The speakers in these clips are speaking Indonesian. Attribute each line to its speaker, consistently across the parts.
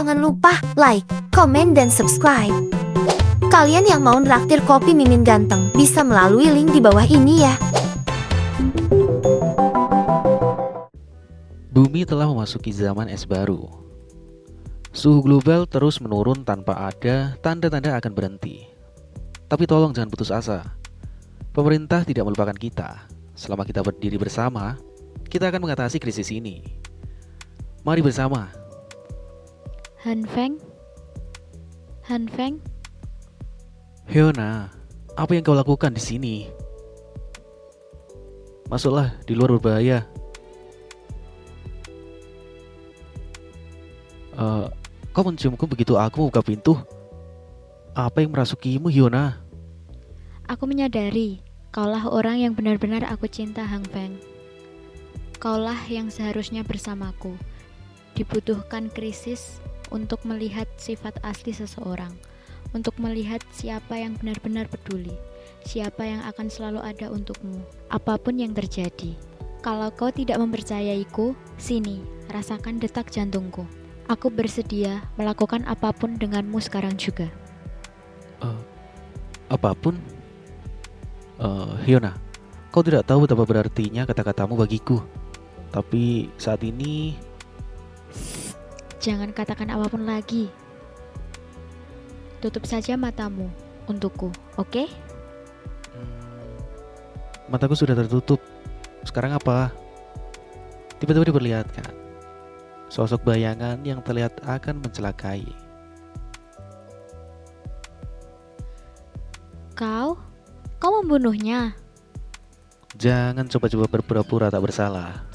Speaker 1: Jangan lupa like, komen, dan subscribe. Kalian yang mau nraktir kopi Mimin Ganteng bisa melalui link di bawah ini ya.
Speaker 2: Bumi telah memasuki zaman es baru. Suhu global terus menurun tanpa ada tanda-tanda akan berhenti. Tapi tolong jangan putus asa. Pemerintah tidak melupakan kita. Selama kita berdiri bersama, kita akan mengatasi krisis ini. Mari bersama.
Speaker 3: Han Feng?
Speaker 2: Hyuna, apa yang kau lakukan di sini? Masuklah, di luar berbahaya. Kau menciumku begitu aku membuka pintu. Apa yang merasukimu, Hyuna?
Speaker 3: Aku menyadari kaulah orang yang benar-benar aku cinta, Han Feng. Kaulah yang seharusnya bersamaku. Dibutuhkan krisis untuk melihat sifat asli seseorang, untuk melihat siapa yang benar-benar peduli, siapa yang akan selalu ada untukmu, apapun yang terjadi. Kalau kau tidak mempercayaiku, sini, rasakan detak jantungku. Aku bersedia melakukan apapun denganmu sekarang juga.
Speaker 2: Apapun? Hyuna, kau tidak tahu betapa berartinya kata-katamu bagiku. Tapi saat ini...
Speaker 3: Jangan katakan apapun lagi. Tutup saja matamu untukku, oke?
Speaker 2: Mataku sudah tertutup. Sekarang apa? Tiba-tiba diperlihatkan sosok bayangan yang terlihat akan mencelakai.
Speaker 3: Kau membunuhnya?
Speaker 2: Jangan coba-coba berpura-pura tak bersalah.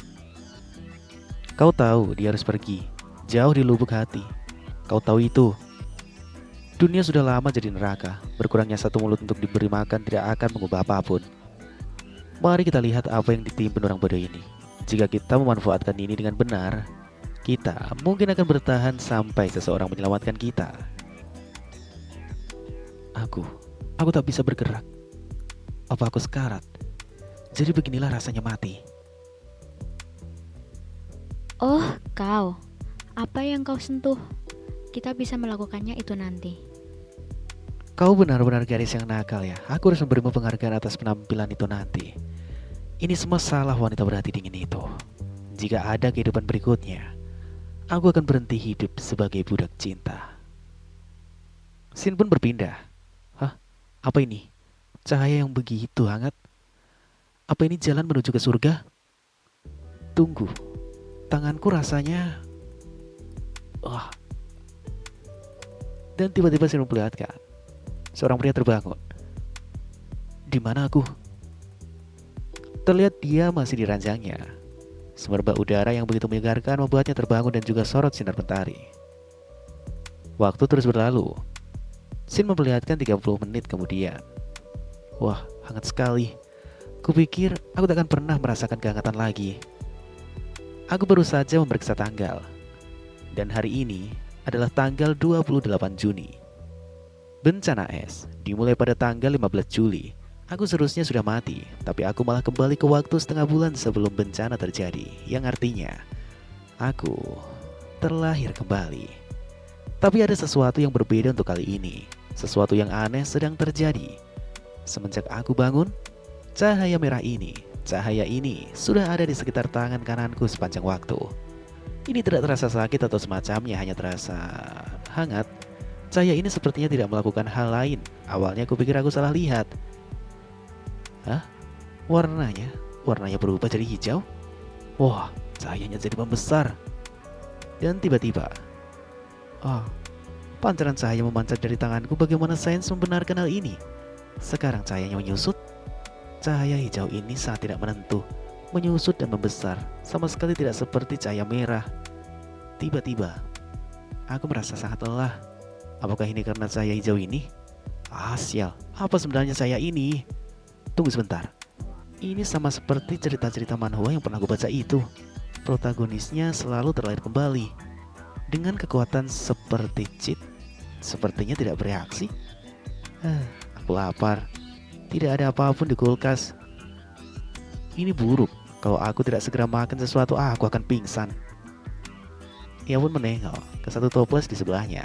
Speaker 2: Kau tahu dia harus pergi, jauh di lubuk hati. Kau tahu itu. Dunia sudah lama jadi neraka. Berkurangnya satu mulut untuk diberi makan tidak akan mengubah apapun. Mari kita lihat apa yang ditimbun orang bodoh ini. Jika kita memanfaatkan ini dengan benar, kita mungkin akan bertahan sampai seseorang menyelamatkan kita. Aku tak bisa bergerak. Apa aku sekarat? Jadi beginilah rasanya mati.
Speaker 3: Oh, kau. Apa yang kau sentuh? Kita bisa melakukannya itu nanti.
Speaker 2: Kau benar-benar gadis yang nakal ya. Aku harus memberimu penghargaan atas penampilan itu nanti. Ini semua salah wanita berhati dingin itu. Jika ada kehidupan berikutnya, aku akan berhenti hidup sebagai budak cinta. Scene pun berpindah. Hah? Apa ini? Cahaya yang begitu hangat. Apa ini jalan menuju ke surga? Tunggu. Tanganku rasanya... Dan tiba-tiba saya memperlihatkan seorang pria terbangun. Di mana aku? Terlihat dia masih di ranjangnya. Semerbak udara yang begitu menyegarkan membuatnya terbangun dan juga sorot sinar mentari. Waktu terus berlalu. Scene memperlihatkan 30 menit kemudian. Wah, hangat sekali. Kupikir aku tak akan pernah merasakan kehangatan lagi. Aku baru saja memeriksa tanggal. Dan hari ini adalah tanggal 28 Juni. Bencana es dimulai pada tanggal 15 Juli. Aku seharusnya sudah mati, tapi aku malah kembali ke waktu setengah bulan sebelum bencana terjadi. Yang artinya, aku terlahir kembali. Tapi ada sesuatu yang berbeda untuk kali ini. Sesuatu yang aneh sedang terjadi. Semenjak aku bangun, cahaya ini sudah ada di sekitar tangan kananku sepanjang waktu. Ini tidak terasa sakit atau semacamnya, hanya terasa hangat. Cahaya ini sepertinya tidak melakukan hal lain. Awalnya aku pikir aku salah lihat. Hah? Warnanya berubah jadi hijau. Wah, cahayanya jadi membesar. Dan tiba-tiba, pancaran cahaya memancar dari tanganku. Bagaimana sains membenarkan hal ini? Sekarang cahayanya menyusut. Cahaya hijau ini sangat tidak menentu, menyusut dan membesar, sama sekali tidak seperti cahaya merah. Tiba-tiba, aku merasa sangat lelah. Apakah ini karena cahaya hijau ini? Sial, apa sebenarnya cahaya ini? Tunggu sebentar. Ini sama seperti cerita-cerita manhwa yang pernah gue baca itu. Protagonisnya selalu terlahir kembali dengan kekuatan seperti cheat. Sepertinya tidak bereaksi. Aku lapar. Tidak ada apapun di kulkas. Ini buruk. Kalau aku tidak segera makan sesuatu, aku akan pingsan. Ia pun menengok ke satu toples di sebelahnya.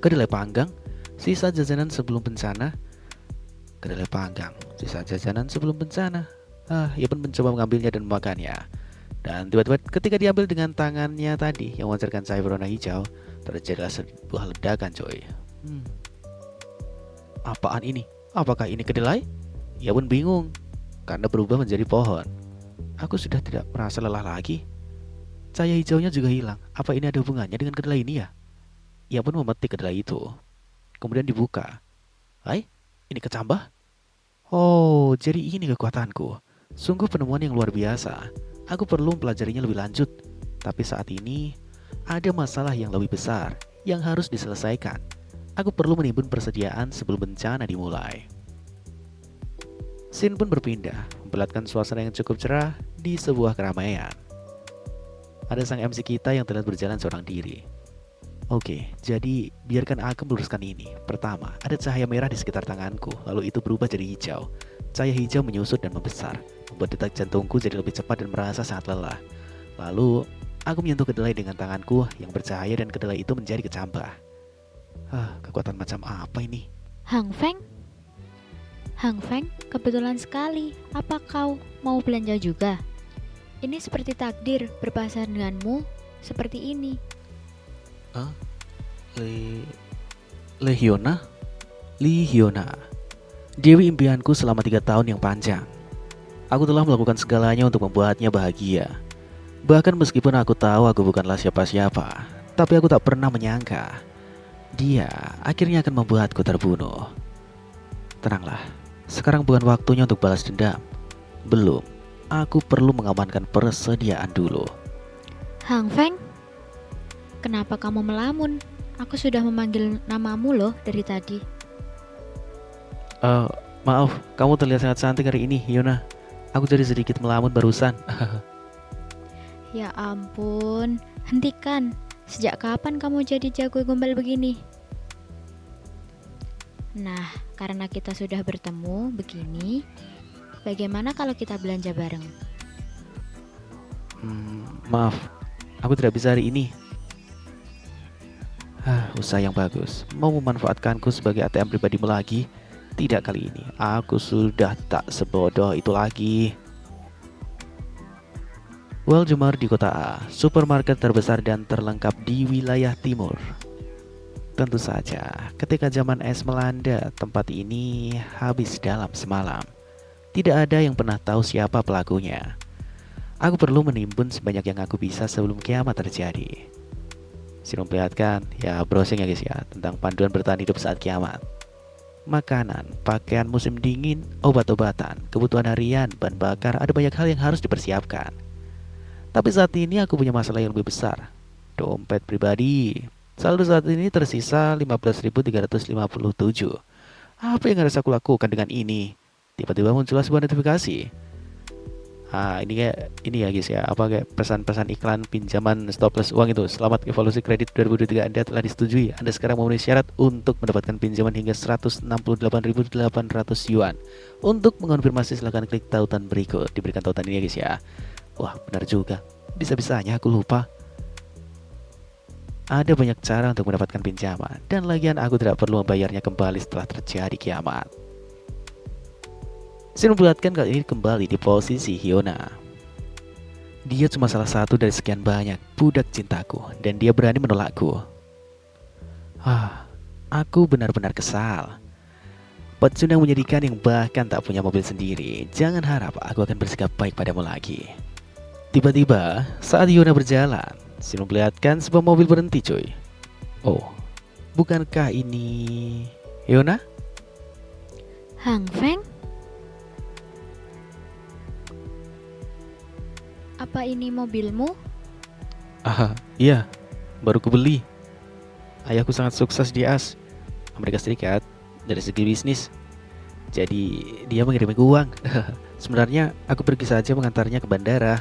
Speaker 2: Kedelai panggang, sisa jajanan sebelum bencana. Kedelai panggang, sisa jajanan sebelum bencana. Ia pun mencoba mengambilnya dan memakannya. Dan tiba-tiba ketika diambil dengan tangannya tadi yang memancarkan cahaya berwarna hijau, terjadilah sebuah ledakan, coy. Apaan ini? Apakah ini kedelai? Ia pun bingung karena berubah menjadi pohon. Aku sudah tidak merasa lelah lagi. Cahaya hijaunya juga hilang. Apa ini ada hubungannya dengan kedelai ini ya? Ia pun memetik kedelai itu. Kemudian dibuka. Hai, ini kecambah? Oh, jadi ini kekuatanku. Sungguh penemuan yang luar biasa. Aku perlu mempelajarinya lebih lanjut. Tapi saat ini ada masalah yang lebih besar yang harus diselesaikan. Aku perlu menimbun persediaan sebelum bencana dimulai. Scene pun berpindah, memperlihatkan suasana yang cukup cerah di sebuah keramaian. Ada sang MC kita yang terlihat berjalan seorang diri. Oke, jadi biarkan aku meluruskan ini. Pertama, ada cahaya merah di sekitar tanganku, lalu itu berubah jadi hijau. Cahaya hijau menyusut dan membesar, membuat detak jantungku jadi lebih cepat dan merasa sangat lelah. Lalu, aku menyentuh kedelai dengan tanganku yang bercahaya dan kedelai itu menjadi kecambah. Kekuatan macam apa ini?
Speaker 3: Hang Feng? Hang Feng, kebetulan sekali. Apa kau mau belanja juga? Ini seperti takdir berpasangan denganmu seperti ini.
Speaker 2: Lehiona? Lihiona, dewi impianku selama 3 tahun yang panjang. Aku telah melakukan segalanya untuk membuatnya bahagia. Bahkan meskipun aku tahu aku bukanlah siapa-siapa, tapi aku tak pernah menyangka dia akhirnya akan membuatku terbunuh. Tenanglah, sekarang bukan waktunya untuk balas dendam. Belum, aku perlu mengamankan persediaan dulu.
Speaker 3: Hang Feng, kenapa kamu melamun? Aku sudah memanggil namamu loh dari tadi.
Speaker 2: Maaf, kamu terlihat sangat cantik hari ini, Yona. Aku jadi sedikit melamun barusan.
Speaker 3: Ya ampun, hentikan. Sejak kapan kamu jadi jago gombal begini? Nah, karena kita sudah bertemu begini, bagaimana kalau kita belanja bareng?
Speaker 2: Maaf, aku tidak bisa hari ini. Usaha yang bagus. Mau memanfaatkanku sebagai ATM pribadimu lagi? Tidak kali ini. Aku sudah tak sebodoh itu lagi. Waljumar di kota A, supermarket terbesar dan terlengkap di wilayah timur. Tentu saja, ketika zaman es melanda, tempat ini habis dalam semalam. Tidak ada yang pernah tahu siapa pelakunya. Aku perlu menimbun sebanyak yang aku bisa sebelum kiamat terjadi. Sini memperlihatkan, ya browsing ya guys ya, tentang panduan bertahan hidup saat kiamat. Makanan, pakaian musim dingin, obat-obatan, kebutuhan harian, bahan bakar, ada banyak hal yang harus dipersiapkan. Tapi saat ini aku punya masalah yang lebih besar. Dompet pribadi. Saldo saat ini tersisa 15.357. Apa yang harus aku lakukan dengan ini? Tiba-tiba muncullah sebuah notifikasi. Ini ya guys ya, kayak pesan-pesan iklan pinjaman stoples uang itu. Selamat evaluasi kredit 2023 Anda telah disetujui. Anda sekarang memenuhi syarat untuk mendapatkan pinjaman hingga 168.800 yuan. Untuk mengonfirmasi silakan klik tautan berikut. Diberikan tautan ini ya guys ya. Wah, benar juga. Bisa-bisanya aku lupa. Ada banyak cara untuk mendapatkan pinjaman, dan lagian aku tidak perlu membayarnya kembali setelah terjadi kiamat. Saya memperlihatkan kali ini kembali di posisi Hyuna. Dia cuma salah satu dari sekian banyak budak cintaku, dan dia berani menolakku. Aku benar-benar kesal. Pecun yang menyedihkan yang bahkan tak punya mobil sendiri. Jangan harap aku akan bersikap baik padamu lagi. Tiba-tiba, saat Hyuna berjalan, Shin memperlihatkan sebuah mobil berhenti, cuy. Oh, bukankah ini Hyuna?
Speaker 3: Hang Feng? Apa ini mobilmu?
Speaker 2: Iya, baru kubeli. Ayahku sangat sukses di Amerika Serikat dari segi bisnis. Jadi dia mengirimkan uang. Sebenarnya aku pergi saja mengantarnya ke bandara.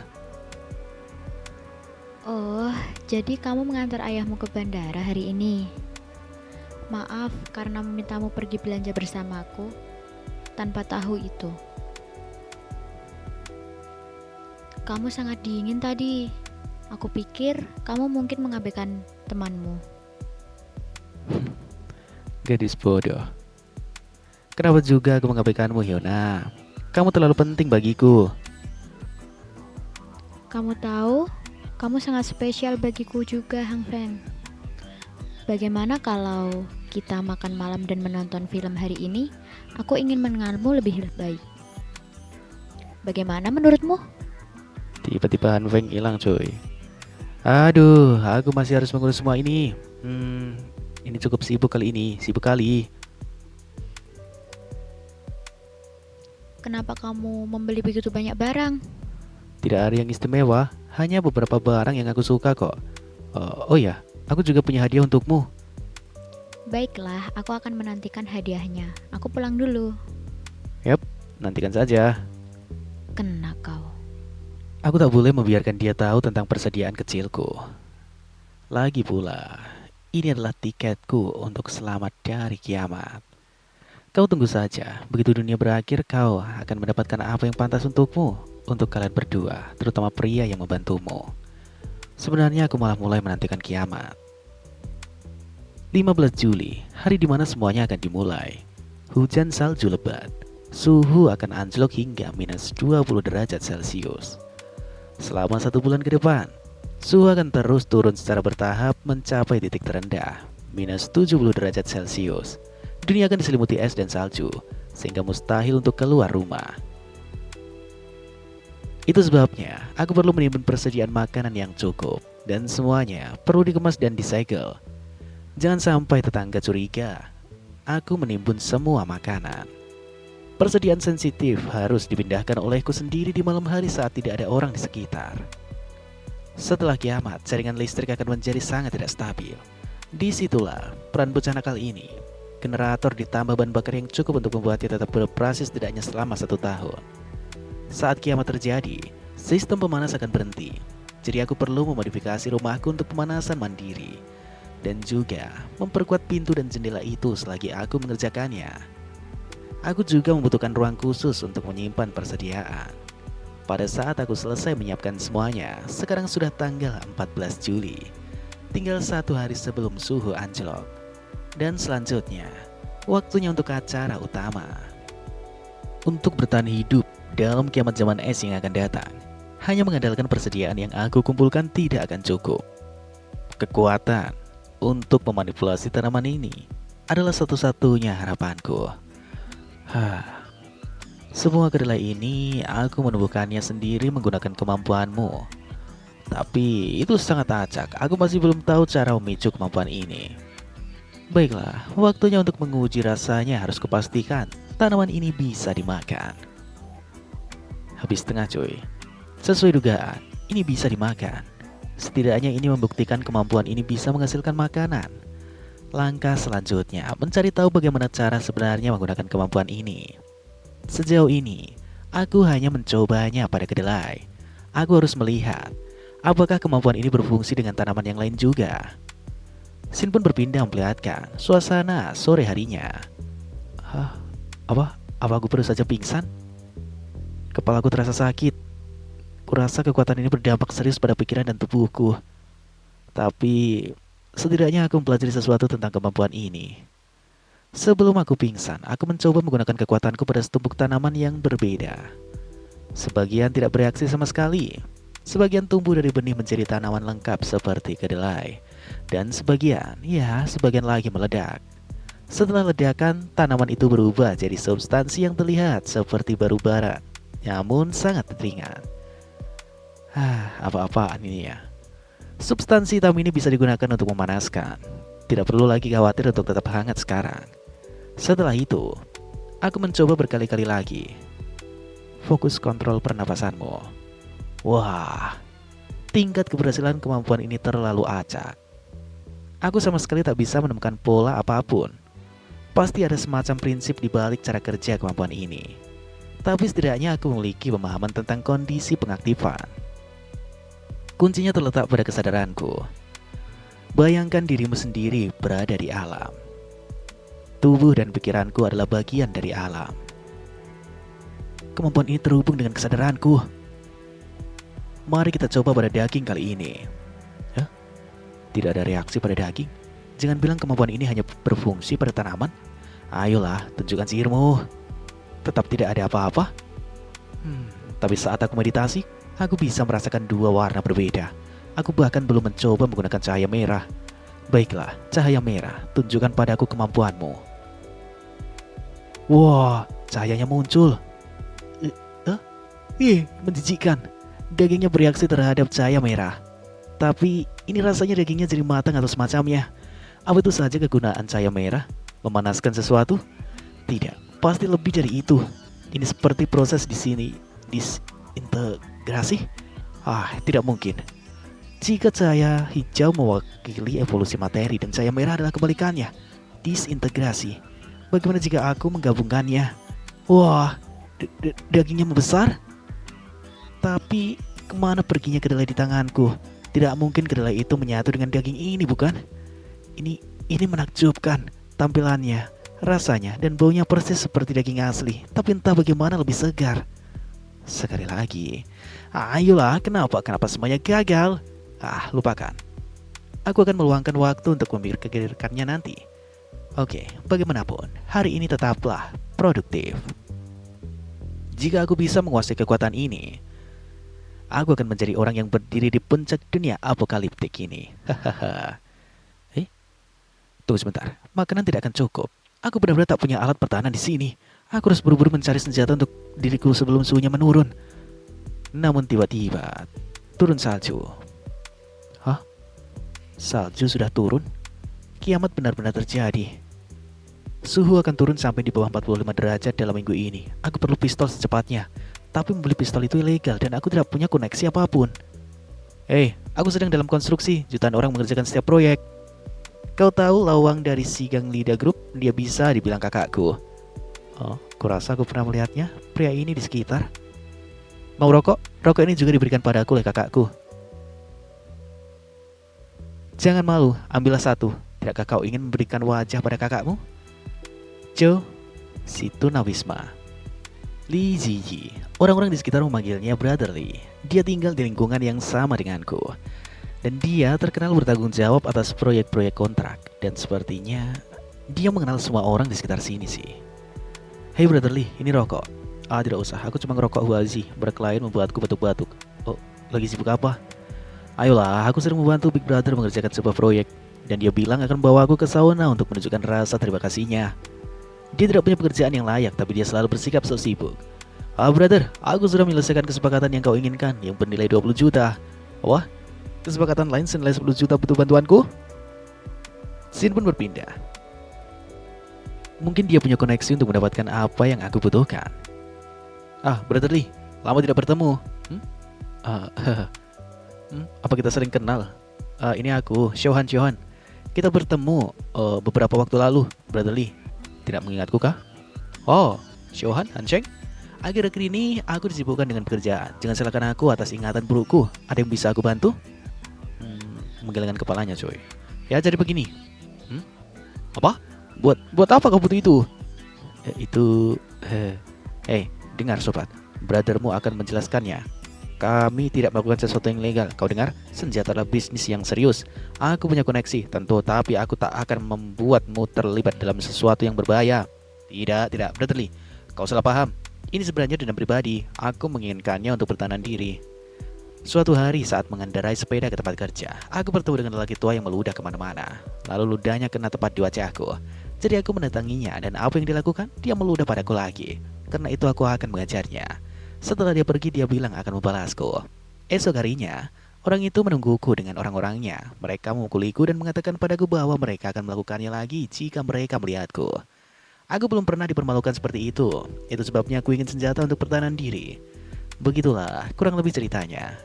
Speaker 3: Oh, jadi kamu mengantar ayahmu ke bandara hari ini. Maaf karena memintamu pergi belanja bersamaku tanpa tahu itu. Kamu sangat dingin tadi. Aku pikir kamu mungkin mengabaikan temanmu.
Speaker 2: Gadis bodoh. Kenapa juga aku mengabaikanmu, Hyuna? Kamu terlalu penting bagiku.
Speaker 3: Kamu tahu, kamu sangat spesial bagiku juga, Hang Feng. Bagaimana kalau kita makan malam dan menonton film hari ini? Aku ingin mengenalmu lebih baik. Bagaimana menurutmu?
Speaker 2: Tiba-tiba Han Feng hilang, cuy. Aduh, aku masih harus mengurus semua ini. Ini cukup sibuk kali ini, sibuk kali.
Speaker 3: Kenapa kamu membeli begitu banyak barang?
Speaker 2: Tidak ada yang istimewa, hanya beberapa barang yang aku suka kok. Oh ya, aku juga punya hadiah untukmu.
Speaker 3: Baiklah, aku akan menantikan hadiahnya. Aku pulang dulu.
Speaker 2: Yap, nantikan saja.
Speaker 3: Kena kau.
Speaker 2: Aku tak boleh membiarkan dia tahu tentang persediaan kecilku. Lagi pula, ini adalah tiketku untuk selamat dari kiamat. Kau tunggu saja, begitu dunia berakhir kau akan mendapatkan apa yang pantas untukmu. Untuk kalian berdua, terutama pria yang membantumu. Sebenarnya aku malah mulai menantikan kiamat. 15 Juli, hari dimana semuanya akan dimulai. Hujan salju lebat, suhu akan anjlok hingga minus 20 derajat Celcius. Selama 1 bulan ke depan, suhu akan terus turun secara bertahap mencapai titik terendah, minus 70 derajat Celcius. Dunia akan diselimuti es dan salju, sehingga mustahil untuk keluar rumah. Itu sebabnya aku perlu menimbun persediaan makanan yang cukup, dan semuanya perlu dikemas dan disegel. Jangan sampai tetangga curiga, aku menimbun semua makanan. Persediaan sensitif harus dipindahkan olehku sendiri di malam hari saat tidak ada orang di sekitar. Setelah kiamat, jaringan listrik akan menjadi sangat tidak stabil. Disitulah peran bocah nakal ini. Generator ditambah bahan bakar yang cukup untuk membuatnya tetap beroperasi setidaknya selama 1 tahun. Saat kiamat terjadi, sistem pemanas akan berhenti. Jadi aku perlu memodifikasi rumahku untuk pemanasan mandiri. Dan juga memperkuat pintu dan jendela itu selagi aku mengerjakannya. Aku juga membutuhkan ruang khusus untuk menyimpan persediaan. Pada saat aku selesai menyiapkan semuanya, sekarang sudah tanggal 14 Juli. Tinggal 1 hari sebelum suhu anjlok. Dan selanjutnya, waktunya untuk acara utama. Untuk bertahan hidup dalam kiamat zaman es yang akan datang, hanya mengandalkan persediaan yang aku kumpulkan tidak akan cukup. Kekuatan untuk memanipulasi tanaman ini adalah satu-satunya harapanku. Semua kedelai ini aku menumbuhkannya sendiri menggunakan kemampuanmu. Tapi itu sangat acak, aku masih belum tahu cara memicu kemampuan ini. Baiklah, waktunya untuk menguji rasanya harus kupastikan tanaman ini bisa dimakan. Habis tengah cuy. Sesuai dugaan, ini bisa dimakan. Setidaknya ini membuktikan kemampuan ini bisa menghasilkan makanan. Langkah selanjutnya, mencari tahu bagaimana cara sebenarnya menggunakan kemampuan ini. Sejauh ini, aku hanya mencobanya pada kedelai. Aku harus melihat, apakah kemampuan ini berfungsi dengan tanaman yang lain juga. Sin pun berpindah memperlihatkan suasana sore harinya. Apa aku baru saja pingsan? Kepalaku terasa sakit. Kurasa kekuatan ini berdampak serius pada pikiran dan tubuhku. Tapi setidaknya aku mempelajari sesuatu tentang kemampuan ini. Sebelum aku pingsan, aku mencoba menggunakan kekuatanku pada setumpuk tanaman yang berbeda. Sebagian tidak bereaksi sama sekali. Sebagian tumbuh dari benih menjadi tanaman lengkap seperti kedelai. Dan sebagian lagi meledak. Setelah ledakan, tanaman itu berubah jadi substansi yang terlihat seperti batu bara, namun sangat ringan. Apa-apaan ini ya? Substansi hitam ini bisa digunakan untuk memanaskan. Tidak perlu lagi khawatir untuk tetap hangat sekarang. Setelah itu, aku mencoba berkali-kali lagi. Fokus kontrol pernapasanmu. Wah, tingkat keberhasilan kemampuan ini terlalu acak. Aku sama sekali tak bisa menemukan pola apapun. Pasti ada semacam prinsip di balik cara kerja kemampuan ini. Tapi setidaknya aku memiliki pemahaman tentang kondisi pengaktifan. Kuncinya terletak pada kesadaranku. Bayangkan dirimu sendiri berada di alam. Tubuh dan pikiranku adalah bagian dari alam. Kemampuan ini terhubung dengan kesadaranku. Mari kita coba pada daging kali ini. Hah? Tidak ada reaksi pada daging? Jangan bilang kemampuan ini hanya berfungsi pada tanaman. Ayolah, tunjukkan sihirmu. Tetap tidak ada apa-apa. Tapi saat aku meditasi, aku bisa merasakan dua warna berbeda. Aku bahkan belum mencoba menggunakan cahaya merah. Baiklah, cahaya merah, tunjukkan padaku kemampuanmu. Wah, cahayanya muncul. Menjijikkan. Dagingnya bereaksi terhadap cahaya merah. Tapi ini rasanya dagingnya jadi matang atau semacamnya. Apa itu saja kegunaan cahaya merah? Memanaskan sesuatu? Tidak, pasti lebih dari itu. Ini seperti proses di sini disintegrasi? Tidak mungkin. Jika cahaya hijau mewakili evolusi materi dan cahaya merah adalah kebalikannya, disintegrasi. Bagaimana jika aku menggabungkannya? Wah, dagingnya membesar? Tapi kemana perginya kedelai di tanganku? Tidak mungkin kedelai itu menyatu dengan daging ini, bukan? Ini menakjubkan. Tampilannya, rasanya, dan baunya persis seperti daging asli. Tapi entah bagaimana lebih segar. Sekali lagi. Ayolah, kenapa semuanya gagal? Lupakan. Aku akan meluangkan waktu untuk memikirkannya nanti. Oke, bagaimanapun, hari ini tetaplah produktif. Jika aku bisa menguasai kekuatan ini, aku akan menjadi orang yang berdiri di puncak dunia apokaliptik ini. Hahaha. Tunggu sebentar, makanan tidak akan cukup. Aku benar-benar tak punya alat pertahanan di sini. Aku harus buru-buru mencari senjata untuk diriku sebelum suhunya menurun. Namun tiba-tiba turun salju. Salju sudah turun? Kiamat benar-benar terjadi. Suhu akan turun sampai di bawah 45 derajat dalam minggu ini. Aku perlu pistol secepatnya. Tapi membeli pistol itu ilegal dan aku tidak punya koneksi apapun. Aku sedang dalam konstruksi. Jutaan orang mengerjakan setiap proyek. Kau tahu Lawang dari Sigang Lida Group? Dia bisa dibilang kakakku. Kurasa aku pernah melihatnya. Pria ini di sekitar. Mau rokok? Rokok ini juga diberikan padaku oleh kakakku. Jangan malu, ambillah satu. Tidakkah kau ingin memberikan wajah pada kakakmu? Jo, si tunawisma. Li Ziyi. Orang-orang di sekitar memanggilnya Brother Li. Dia tinggal di lingkungan yang sama denganku. Dan dia terkenal bertanggung jawab atas proyek-proyek kontrak. Dan sepertinya dia mengenal semua orang di sekitar sini sih. Hey Brother Lee, ini rokok. Tidak usah, aku cuma ngerokok Huazi. Berklien membuatku batuk-batuk. Lagi sibuk apa? Ayolah, aku sering membantu Big Brother mengerjakan sebuah proyek. Dan dia bilang akan membawa aku ke sauna untuk menunjukkan rasa terima kasihnya. Dia tidak punya pekerjaan yang layak, tapi dia selalu bersikap so sibuk. Brother, aku sudah menyelesaikan kesepakatan yang kau inginkan, yang bernilai 20 juta. Wah, kesepakatan lain senilai 10 juta butuh bantuanku? Sin pun berpindah. Mungkin dia punya koneksi untuk mendapatkan apa yang aku butuhkan. Brother Lee, lama tidak bertemu. Apa kita sering kenal? Ini aku, Shohan. Kita bertemu beberapa waktu lalu, Brother Lee. Tidak mengingatku kah? Shohan, Hancheng. Akhir-akhir ini aku disibukkan dengan pekerjaan. Jangan salahkan aku atas ingatan burukku. Ada yang bisa aku bantu? Menggelengkan kepalanya, coy. Ya, jadi begini. Apa? Buat apa kau butuh itu? Dengar sobat. Brothermu akan menjelaskannya. Kami tidak melakukan sesuatu yang legal. Kau dengar? Senjata adalah bisnis yang serius. Aku punya koneksi, tentu, tapi aku tak akan membuatmu terlibat dalam sesuatu yang berbahaya. Tidak, Brother Lee. Kau salah paham. Ini sebenarnya dendam pribadi. Aku menginginkannya untuk bertahan diri. Suatu hari saat mengendarai sepeda ke tempat kerja, aku bertemu dengan lelaki tua yang meludah kemana-mana. Lalu ludahnya kena tepat di wajahku. Jadi aku mendatanginya dan apa yang dilakukan? Dia meludah padaku lagi. Karena itu aku akan mengajarnya. Setelah dia pergi, dia bilang akan membalasku. Esok harinya, orang itu menungguku dengan orang-orangnya. Mereka memukuliku dan mengatakan padaku bahwa mereka akan melakukannya lagi jika mereka melihatku. Aku belum pernah dipermalukan seperti itu. Itu sebabnya aku ingin senjata untuk pertahanan diri. Begitulah kurang lebih ceritanya.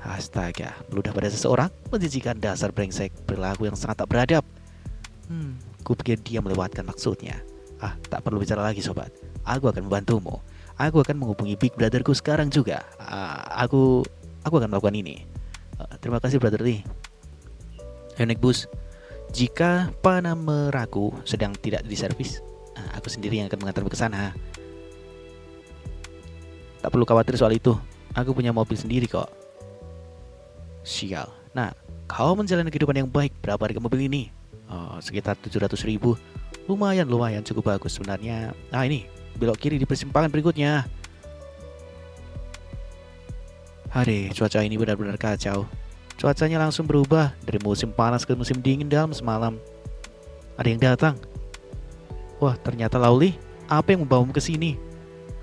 Speaker 2: Astaga, meludah pada seseorang, menjijikan, dasar brengsek, perilaku yang sangat tak beradab. Kupikir dia melewatkan maksudnya. Tak perlu bicara lagi sobat. Aku akan membantumu. Aku akan menghubungi Big Brotherku sekarang juga. Aku akan melakukan ini. Terima kasih Brother Lee. Ayo naik bus. Jika Panameraku sedang tidak diservis, aku sendiri yang akan mengantarmu ke sana. Tak perlu khawatir soal itu. Aku punya mobil sendiri kok. Sial. Nah, kau menjalani kehidupan yang baik berapa harga mobil ini? Oh, sekitar 700.000. Lumayan, cukup bagus sebenarnya. Nah ini, belok kiri di persimpangan berikutnya. Hari, cuaca ini benar-benar kacau. Cuacanya langsung berubah dari musim panas ke musim dingin dalam semalam. Ada yang datang. Wah, ternyata Lauli. Apa yang membawamu ke sini?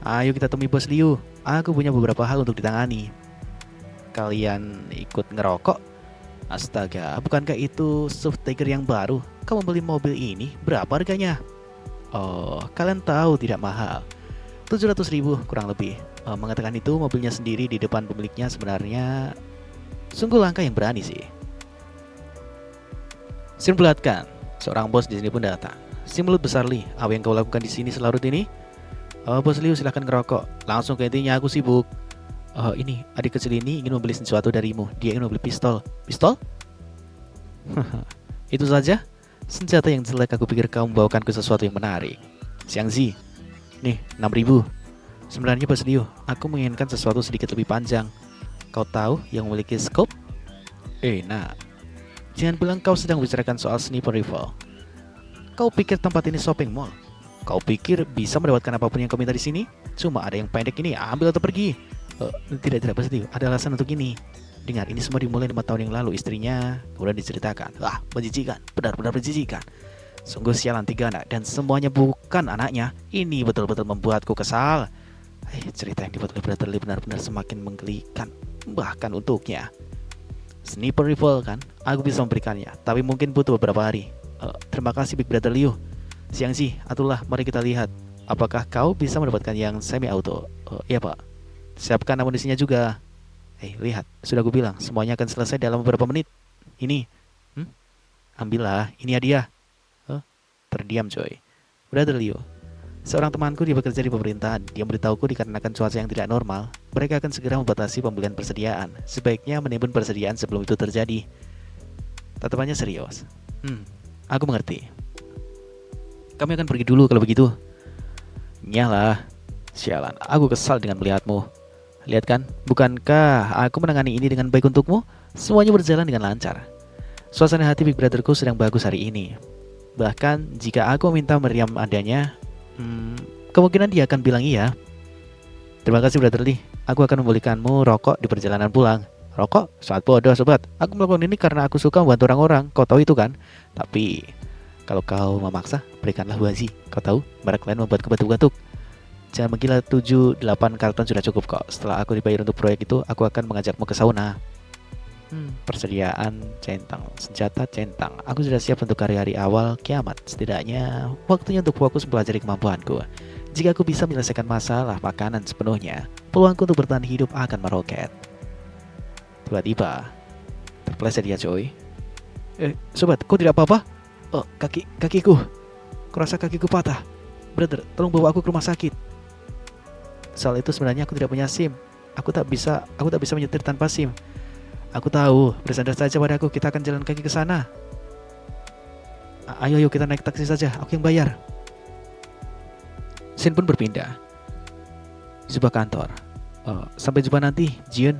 Speaker 2: Ayo kita temui Bos Liu. Aku punya beberapa hal untuk ditangani. Kalian ikut ngerokok? Astaga, bukankah itu SUV Tiger yang baru? Kau membeli mobil ini, berapa harganya? Oh, kalian tahu tidak mahal. 700.000 kurang lebih. Mengatakan itu mobilnya sendiri di depan pemiliknya sebenarnya sungguh langkah yang berani sih. Sin perlihatkan, seorang bos di sini pun datang. Si mulut besar Li, apa yang kau lakukan di sini selarut ini? Bos Liu silahkan ngerokok. Langsung ke intinya, aku sibuk. Ini adik kecil ini ingin membeli sesuatu darimu. Dia ingin membeli pistol. Pistol? Itu saja? Senjata yang jelek, aku pikir kau membawakanku sesuatu yang menarik. Siang Zi, nih 6.000. Sebenarnya Bos Liu, aku menginginkan sesuatu sedikit lebih panjang. Kau tahu yang memiliki scope? Nah, jangan bilang kau sedang bicarakan soal sniper rifle. Kau pikir tempat ini shopping mall? Kau pikir bisa mendapatkan apapun yang kau minta di sini? Cuma ada yang pendek ini, ambil atau pergi. Tidak Bos Liu, ada alasan untuk ini. Dengar, ini semua dimulai 5 tahun yang lalu. Istrinya kemudian diceritakan. Wah, menjijikan, benar-benar menjijikan. Sungguh sialan 3 anak dan semuanya bukan anaknya. Ini betul-betul membuatku kesal. Cerita yang dibuat oleh Brother Lee benar-benar semakin menggelikan. Bahkan untuknya sniper rifle kan, aku bisa memberikannya, tapi mungkin butuh beberapa hari. Terima kasih Big Brother Liu. Siang sih, atulah mari kita lihat. Apakah kau bisa mendapatkan yang semi auto? Iya pak. Siapkan amunisinya juga. Lihat, sudah aku bilang semuanya akan selesai dalam beberapa menit. Ini, ambillah, ini hadiah. Terdiam coy. Brother Liu, seorang temanku dia bekerja di pemerintahan. Dia memberitahuku dikarenakan cuaca yang tidak normal, mereka akan segera membatasi pembelian persediaan. Sebaiknya menimbun persediaan sebelum itu terjadi. Tatapannya serius. Aku mengerti. Kami akan pergi dulu kalau begitu. Nyalah. Sialan, aku kesal dengan melihatmu. Lihat kan, bukankah aku menangani ini dengan baik untukmu? Semuanya berjalan dengan lancar. Suasana hati Big Brotherku sedang bagus hari ini. Bahkan jika aku meminta meriam adanya, kemungkinan dia akan bilang iya. Terima kasih Brother Lee. Aku akan membelikanmu rokok di perjalanan pulang. Rokok? Sangat bodoh sobat. Aku melakukan ini karena aku suka membantu orang-orang. Kau tahu itu kan? Tapi kalau kau memaksa, berikanlah Wazi. Kau tahu, merek lain membuatku batuk-batuk. Jangan menggila, 7-8 karton sudah cukup kok. Setelah aku dibayar untuk proyek itu, aku akan mengajakmu ke sauna. Persediaan centang, senjata centang. Aku sudah siap untuk hari-hari awal kiamat. Setidaknya waktunya untuk fokus mempelajari kemampuanku. Jika aku bisa menyelesaikan masalah makanan sepenuhnya, peluangku untuk bertahan hidup akan meroket. Tiba-tiba terpeleset dia coy. Sobat, kau tidak apa-apa? Kakiku. Kurasa kakiku patah. Brother, tolong bawa aku ke rumah sakit. Soal itu sebenarnya aku tidak punya SIM. Aku tak bisa menyetir tanpa SIM. Aku tahu, bersandar saja padaku, kita akan jalan kaki ke sana. Ayo kita naik taksi saja, aku yang bayar. Sin pun berpindah di sebuah kantor. Sampai jumpa nanti, Jiun.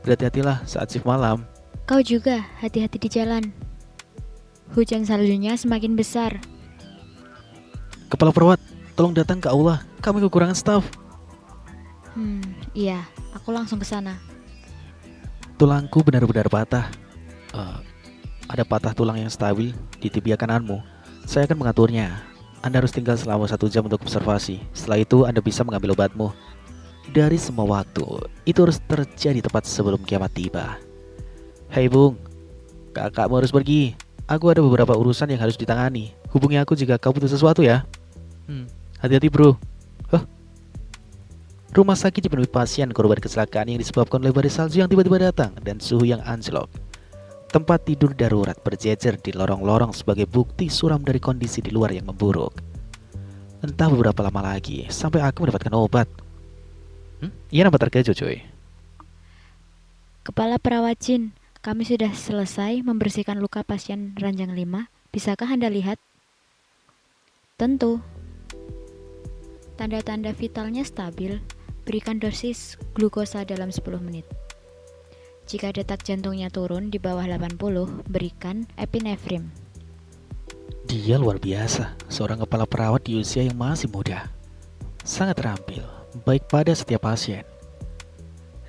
Speaker 2: Berhati-hatilah saat shift malam.
Speaker 3: Kau juga, hati-hati di jalan. Hujan saljunya semakin besar.
Speaker 2: Kepala perawat, tolong datang ke aula. Kami kekurangan staf.
Speaker 3: Iya, aku langsung ke sana.
Speaker 2: Tulangku benar-benar patah. Ada patah tulang yang stabil di tibia kananmu. Saya akan mengaturnya. Anda harus tinggal selama 1 jam untuk observasi. Setelah itu Anda bisa mengambil obatmu. Dari semua waktu, itu harus terjadi tepat sebelum kiamat tiba. Hei Bung, kakakmu harus pergi. Aku ada beberapa urusan yang harus ditangani. Hubungi aku jika kau butuh sesuatu ya. Hati-hati bro. Rumah sakit dipenuhi pasien korban kecelakaan yang disebabkan oleh badai salju yang tiba-tiba datang dan suhu yang anjlok. Tempat tidur darurat berjejer di lorong-lorong sebagai bukti suram dari kondisi di luar yang memburuk. Entah beberapa lama lagi sampai aku mendapatkan obat. Iya nampak terkejut cuy.
Speaker 3: Kepala perawat Jin, kami sudah selesai membersihkan luka pasien ranjang 5. Bisakah Anda lihat? Tentu. Tanda-tanda vitalnya stabil. Berikan dosis glukosa dalam 10 menit. Jika detak jantungnya turun di bawah 80, berikan epinefrin.
Speaker 2: Dia luar biasa, seorang kepala perawat di usia yang masih muda. Sangat terampil, baik pada setiap pasien.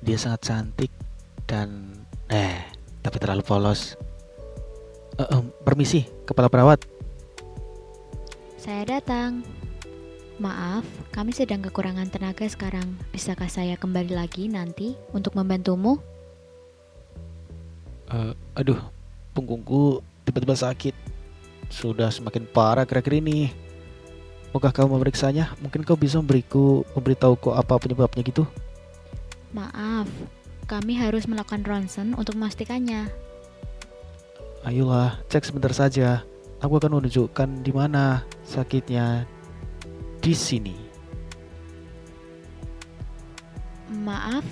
Speaker 2: Dia sangat cantik dan tapi terlalu polos. Permisi, kepala perawat.
Speaker 3: Saya datang. Maaf, kami sedang kekurangan tenaga sekarang. Bisakah saya kembali lagi nanti untuk membantumu?
Speaker 2: Aduh, punggungku tiba-tiba sakit. Sudah semakin parah akhir-akhir ini. Maukah kau memeriksanya? Mungkin kau bisa memberitahuku apa penyebabnya gitu?
Speaker 3: Maaf, kami harus melakukan ronsen untuk memastikannya.
Speaker 2: Ayolah, cek sebentar saja. Aku akan menunjukkan di mana sakitnya. Di sini.
Speaker 3: Maaf,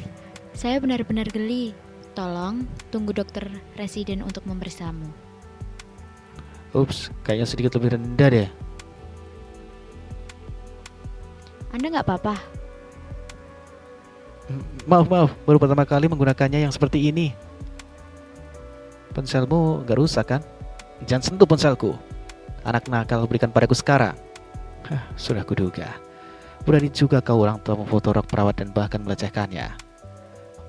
Speaker 3: saya benar-benar geli. Tolong tunggu dokter residen untuk memeriksamu.
Speaker 2: Ups, kayaknya sedikit lebih rendah deh.
Speaker 3: Anda nggak apa-apa?
Speaker 2: Maaf, baru pertama kali menggunakannya yang seperti ini. Ponselmu gak rusak kan? Jangan sentuh ponselku. Anak nakal berikan padaku sekarang. Sudah kuduga. Berani juga kau orang tua memfoto rok perawat dan bahkan melecehkannya.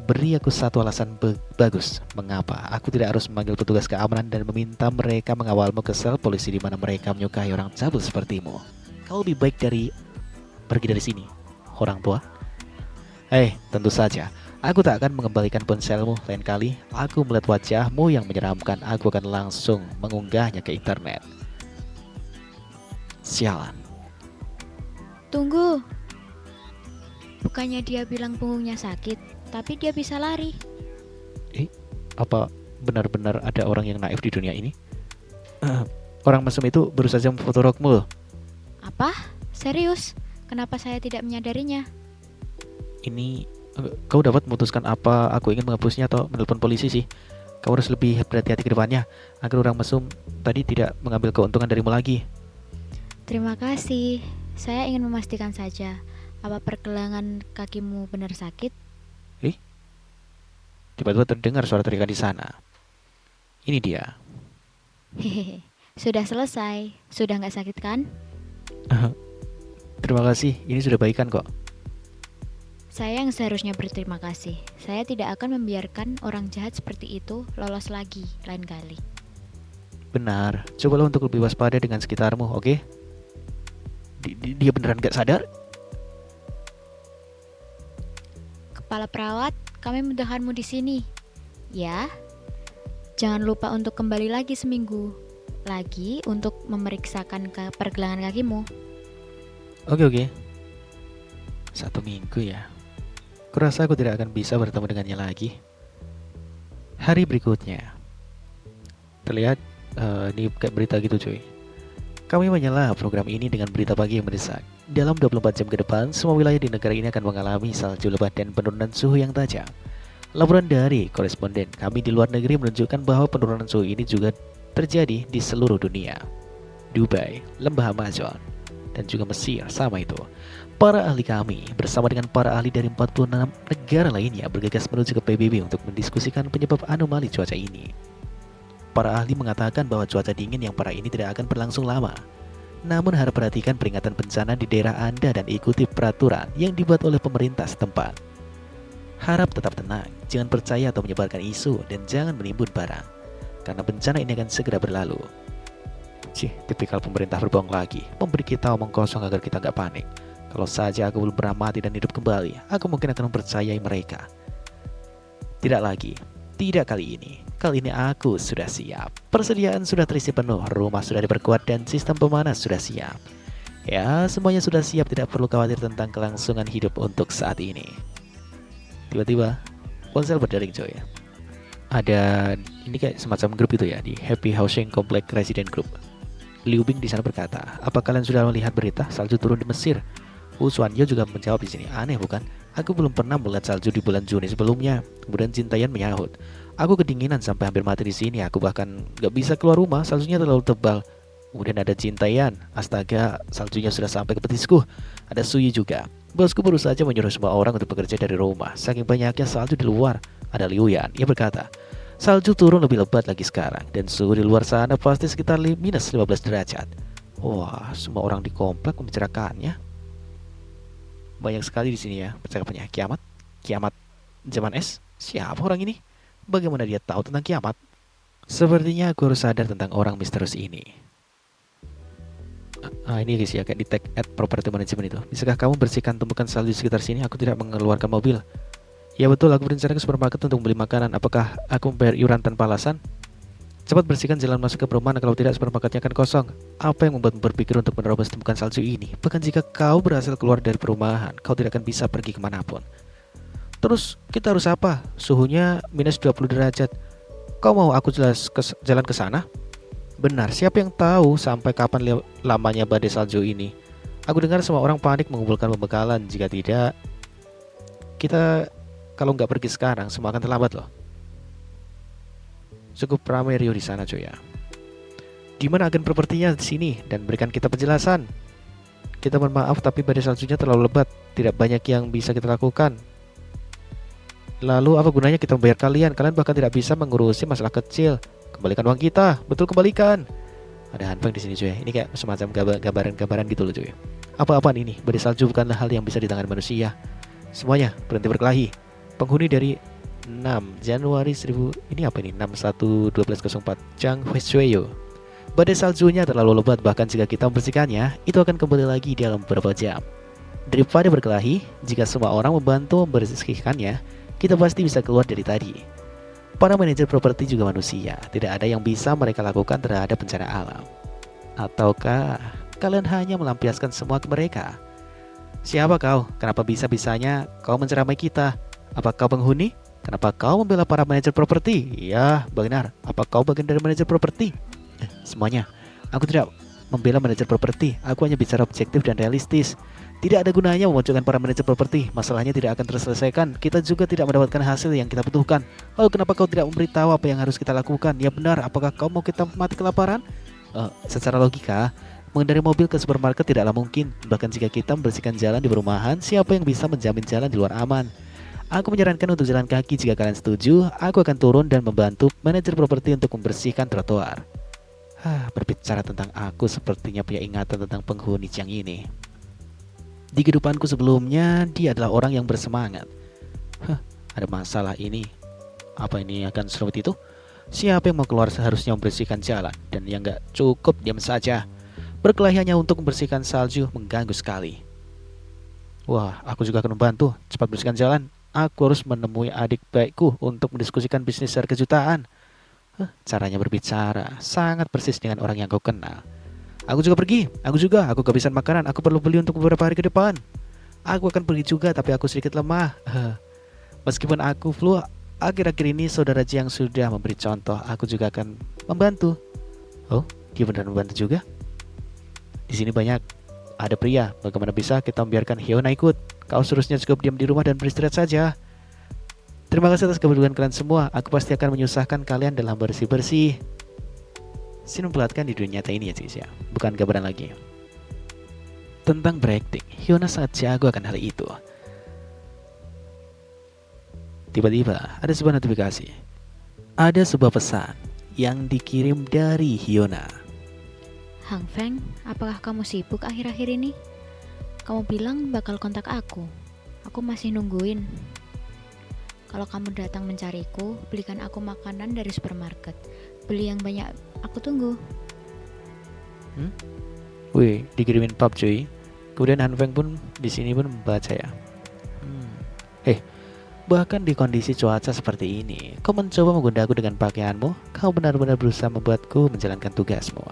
Speaker 2: Beri aku satu alasan bagus mengapa aku tidak harus memanggil petugas keamanan dan meminta mereka mengawalmu ke sel polisi di mana mereka menyukai orang cabul sepertimu. Kau lebih baik pergi dari sini, orang tua. Tentu saja, aku tak akan mengembalikan ponselmu. Lain kali aku melihat wajahmu yang menyeramkan, aku akan langsung mengunggahnya ke internet. Sialan.
Speaker 3: Tunggu. Bukannya dia bilang punggungnya sakit, tapi dia bisa lari.
Speaker 2: Apa benar-benar ada orang yang naif di dunia ini? Orang mesum itu baru saja memfoto rokmu.
Speaker 3: Apa? Serius? Kenapa saya tidak menyadarinya?
Speaker 2: Ini kau dapat memutuskan apa aku ingin menghapusnya atau menelpon polisi sih? Kau harus lebih berhati-hati ke depannya agar orang mesum tadi tidak mengambil keuntungan darimu lagi.
Speaker 3: Terima kasih. Saya ingin memastikan saja, apa pergelangan kakimu benar sakit?
Speaker 2: Tiba-tiba terdengar suara teriakan di sana. Ini dia.
Speaker 3: Hehehe, sudah selesai. Sudah nggak sakit kan?
Speaker 2: Terima kasih, ini sudah baikan kok.
Speaker 3: Saya yang seharusnya berterima kasih. Saya tidak akan membiarkan orang jahat seperti itu lolos lagi lain kali.
Speaker 2: Benar, cobalah untuk lebih waspada dengan sekitarmu, oke? Dia beneran gak sadar?
Speaker 3: Kepala perawat, kami membutuhkanmu di sini. Ya, jangan lupa untuk kembali lagi seminggu lagi untuk memeriksakan pergelangan kakimu.
Speaker 2: Oke. 1 minggu ya. Kurasa aku tidak akan bisa bertemu dengannya lagi. Hari berikutnya. Terlihat ini kayak berita gitu cuy. Kami menyalah program ini dengan berita pagi yang mendesak. Dalam 24 jam ke depan, semua wilayah di negara ini akan mengalami salju lebat dan penurunan suhu yang tajam. Laporan dari koresponden kami di luar negeri menunjukkan bahwa penurunan suhu ini juga terjadi di seluruh dunia. Dubai, Lembah Amazon, dan juga Mesir sama itu. Para ahli kami bersama dengan para ahli dari 46 negara lainnya bergegas menuju ke PBB untuk mendiskusikan penyebab anomali cuaca ini. Para ahli mengatakan bahwa cuaca dingin yang parah ini tidak akan berlangsung lama. Namun harap perhatikan peringatan bencana di daerah Anda dan ikuti peraturan yang dibuat oleh pemerintah setempat. Harap tetap tenang, jangan percaya atau menyebarkan isu, dan jangan menimbun barang, karena bencana ini akan segera berlalu. Tipikal pemerintah berbohong lagi, memberi kita omong kosong agar kita gak panik. Kalau saja aku belum pernah mati dan hidup kembali, aku mungkin akan mempercayai mereka. Tidak lagi, tidak kali ini. Kali ini aku sudah siap. Persediaan sudah terisi penuh, rumah sudah diperkuat, dan sistem pemanas sudah siap. Ya, semuanya sudah siap, tidak perlu khawatir tentang kelangsungan hidup untuk saat ini. Tiba-tiba, ponsel berdering coy. Ada, ini kayak semacam grup itu ya, di Happy Housing Complex Resident Group. Liu Bing di sana berkata, apa kalian sudah melihat berita salju turun di Mesir? Wu Xuanyo juga menjawab di sini, aneh bukan? Aku belum pernah melihat salju di bulan Juni sebelumnya. Kemudian Jin Taeyan menyahut, aku kedinginan sampai hampir mati di sini. Aku bahkan gak bisa keluar rumah, saljunya terlalu tebal. Kemudian ada Jin Taeyan, astaga, saljunya sudah sampai ke betisku. Ada Suyi juga. Bosku baru saja menyuruh semua orang untuk bekerja dari rumah. Saking banyaknya salju di luar, Ada Liu Yan, ia berkata, salju turun lebih lebat lagi sekarang dan suhu di luar sana pasti sekitar minus 15 derajat. Wah, semua orang di komplek membicarakannya. Banyak sekali di sini ya percakapannya. Kiamat? Kiamat zaman es? Siapa orang ini? Bagaimana dia tahu tentang kiamat? Sepertinya aku harus sadar tentang orang misterius ini. Ini guys ya, kayak di tag at property management itu. Bisakah kamu bersihkan tumpukan salju di sekitar sini? Aku tidak mengeluarkan mobil. Ya betul, aku berencana ke supermarket untuk membeli makanan. Apakah aku membayar iuran tanpa alasan? Cepat bersihkan jalan masuk ke perumahan, kalau tidak supermarketnya akan kosong. Apa yang membuatmu berpikir untuk menerobos tumpukan salju ini? Bahkan jika kau berhasil keluar dari perumahan, kau tidak akan bisa pergi kemanapun. Terus kita harus apa? Suhunya minus 20 derajat. Kau mau aku jalan ke sana? Benar, siapa yang tahu sampai kapan lamanya badai salju ini? Aku dengar semua orang panik mengumpulkan pembekalan. Jika tidak, kita kalau nggak pergi sekarang, semua akan terlambat loh. Cukup ramai Rio di sana cuy ya. Di mana agen propertinya di sini dan berikan kita penjelasan. Kita mohon maaf tapi badai saljunya terlalu lebat, tidak banyak yang bisa kita lakukan. Lalu apa gunanya kita membayar kalian? Kalian bahkan tidak bisa mengurusi masalah kecil. Kembalikan uang kita, betul kembalikan. Ada Hanfeng di sini cuy. Ini kayak semacam gambaran-gambaran gitu loh cuy. Apa-apaan ini? Badai salju bukanlah hal yang bisa ditangani manusia. Semuanya berhenti berkelahi. Penghuni dari 6 Januari 1000 ini apa ini? 611204 Chang Huishueyo. Badai saljunya terlalu lebat, bahkan jika kita membersihkannya, itu akan kembali lagi dalam beberapa jam. Daripada berkelahi, jika semua orang membantu membersihkannya, kita pasti bisa keluar dari tadi. Para manajer properti juga manusia, tidak ada yang bisa mereka lakukan terhadap bencana alam. Ataukah kalian hanya melampiaskan semua ke mereka? Siapa kau? Kenapa bisa-bisanya kau menceramai kita? Apa kau penghuni? Kenapa kau membela para manajer properti? Ya, benar. Apa kau bagian dari manajer properti? Semuanya. Aku tidak membela manajer properti. Aku hanya bicara objektif dan realistis. Tidak ada gunanya memunculkan para manajer properti. Masalahnya tidak akan terselesaikan. Kita juga tidak mendapatkan hasil yang kita butuhkan. Lalu kenapa kau tidak memberitahu apa yang harus kita lakukan? Ya benar, apakah kau mau kita mati kelaparan? Secara logika, mengendarai mobil ke supermarket tidaklah mungkin. Bahkan jika kita membersihkan jalan di perumahan, siapa yang bisa menjamin jalan di luar aman? Aku menyarankan untuk jalan kaki. Jika kalian setuju, aku akan turun dan membantu manajer properti untuk membersihkan trotoar. Berbicara tentang aku sepertinya punya ingatan tentang penghuni Chiang ini. Di kehidupanku sebelumnya, dia adalah orang yang bersemangat. Ada masalah ini. Apa ini akan serumit itu? Siapa yang mau keluar seharusnya membersihkan jalan, dan yang gak cukup diam saja. Berkelahi hanya untuk membersihkan salju mengganggu sekali. Wah, aku juga akan membantu. Cepat bersihkan jalan. Aku harus menemui adik baikku untuk mendiskusikan bisnis secara kejutaan. Caranya berbicara sangat persis dengan orang yang kau kenal. Aku juga pergi, aku kehabisan makanan, aku perlu beli untuk beberapa hari ke depan. Aku akan pergi juga, tapi aku sedikit lemah. Meskipun aku flu, akhir-akhir ini saudara Jiang sudah memberi contoh, aku juga akan membantu. Oh, dia benar membantu juga? Di sini banyak ada pria, bagaimana bisa kita membiarkan Hyuna ikut? Kau seharusnya cukup diam di rumah dan beristirahat saja. Terima kasih atas kepedulian kalian semua, aku pasti akan menyusahkan kalian dalam bersih-bersih. Scene memperlihatkan di dunia nyata ini ya guys ya, bukan gambaran lagi. Tentang berakting, Hyuna sangat jago akan hal itu. Tiba-tiba ada sebuah notifikasi. Ada sebuah pesan yang dikirim dari Hyuna.
Speaker 3: Hang Feng, apakah kamu sibuk akhir-akhir ini? Kamu bilang bakal kontak aku. Aku masih nungguin. Kalau kamu datang mencariku, belikan aku makanan dari supermarket. Beli yang banyak, aku tunggu.
Speaker 2: Wih, dikirimin pub cuy. Kemudian Han Feng pun di sini pun membaca ya. Bahkan di kondisi cuaca seperti ini, kau mencoba menggodaku dengan pakaianmu. Kau benar-benar berusaha membuatku menjalankan tugasmu.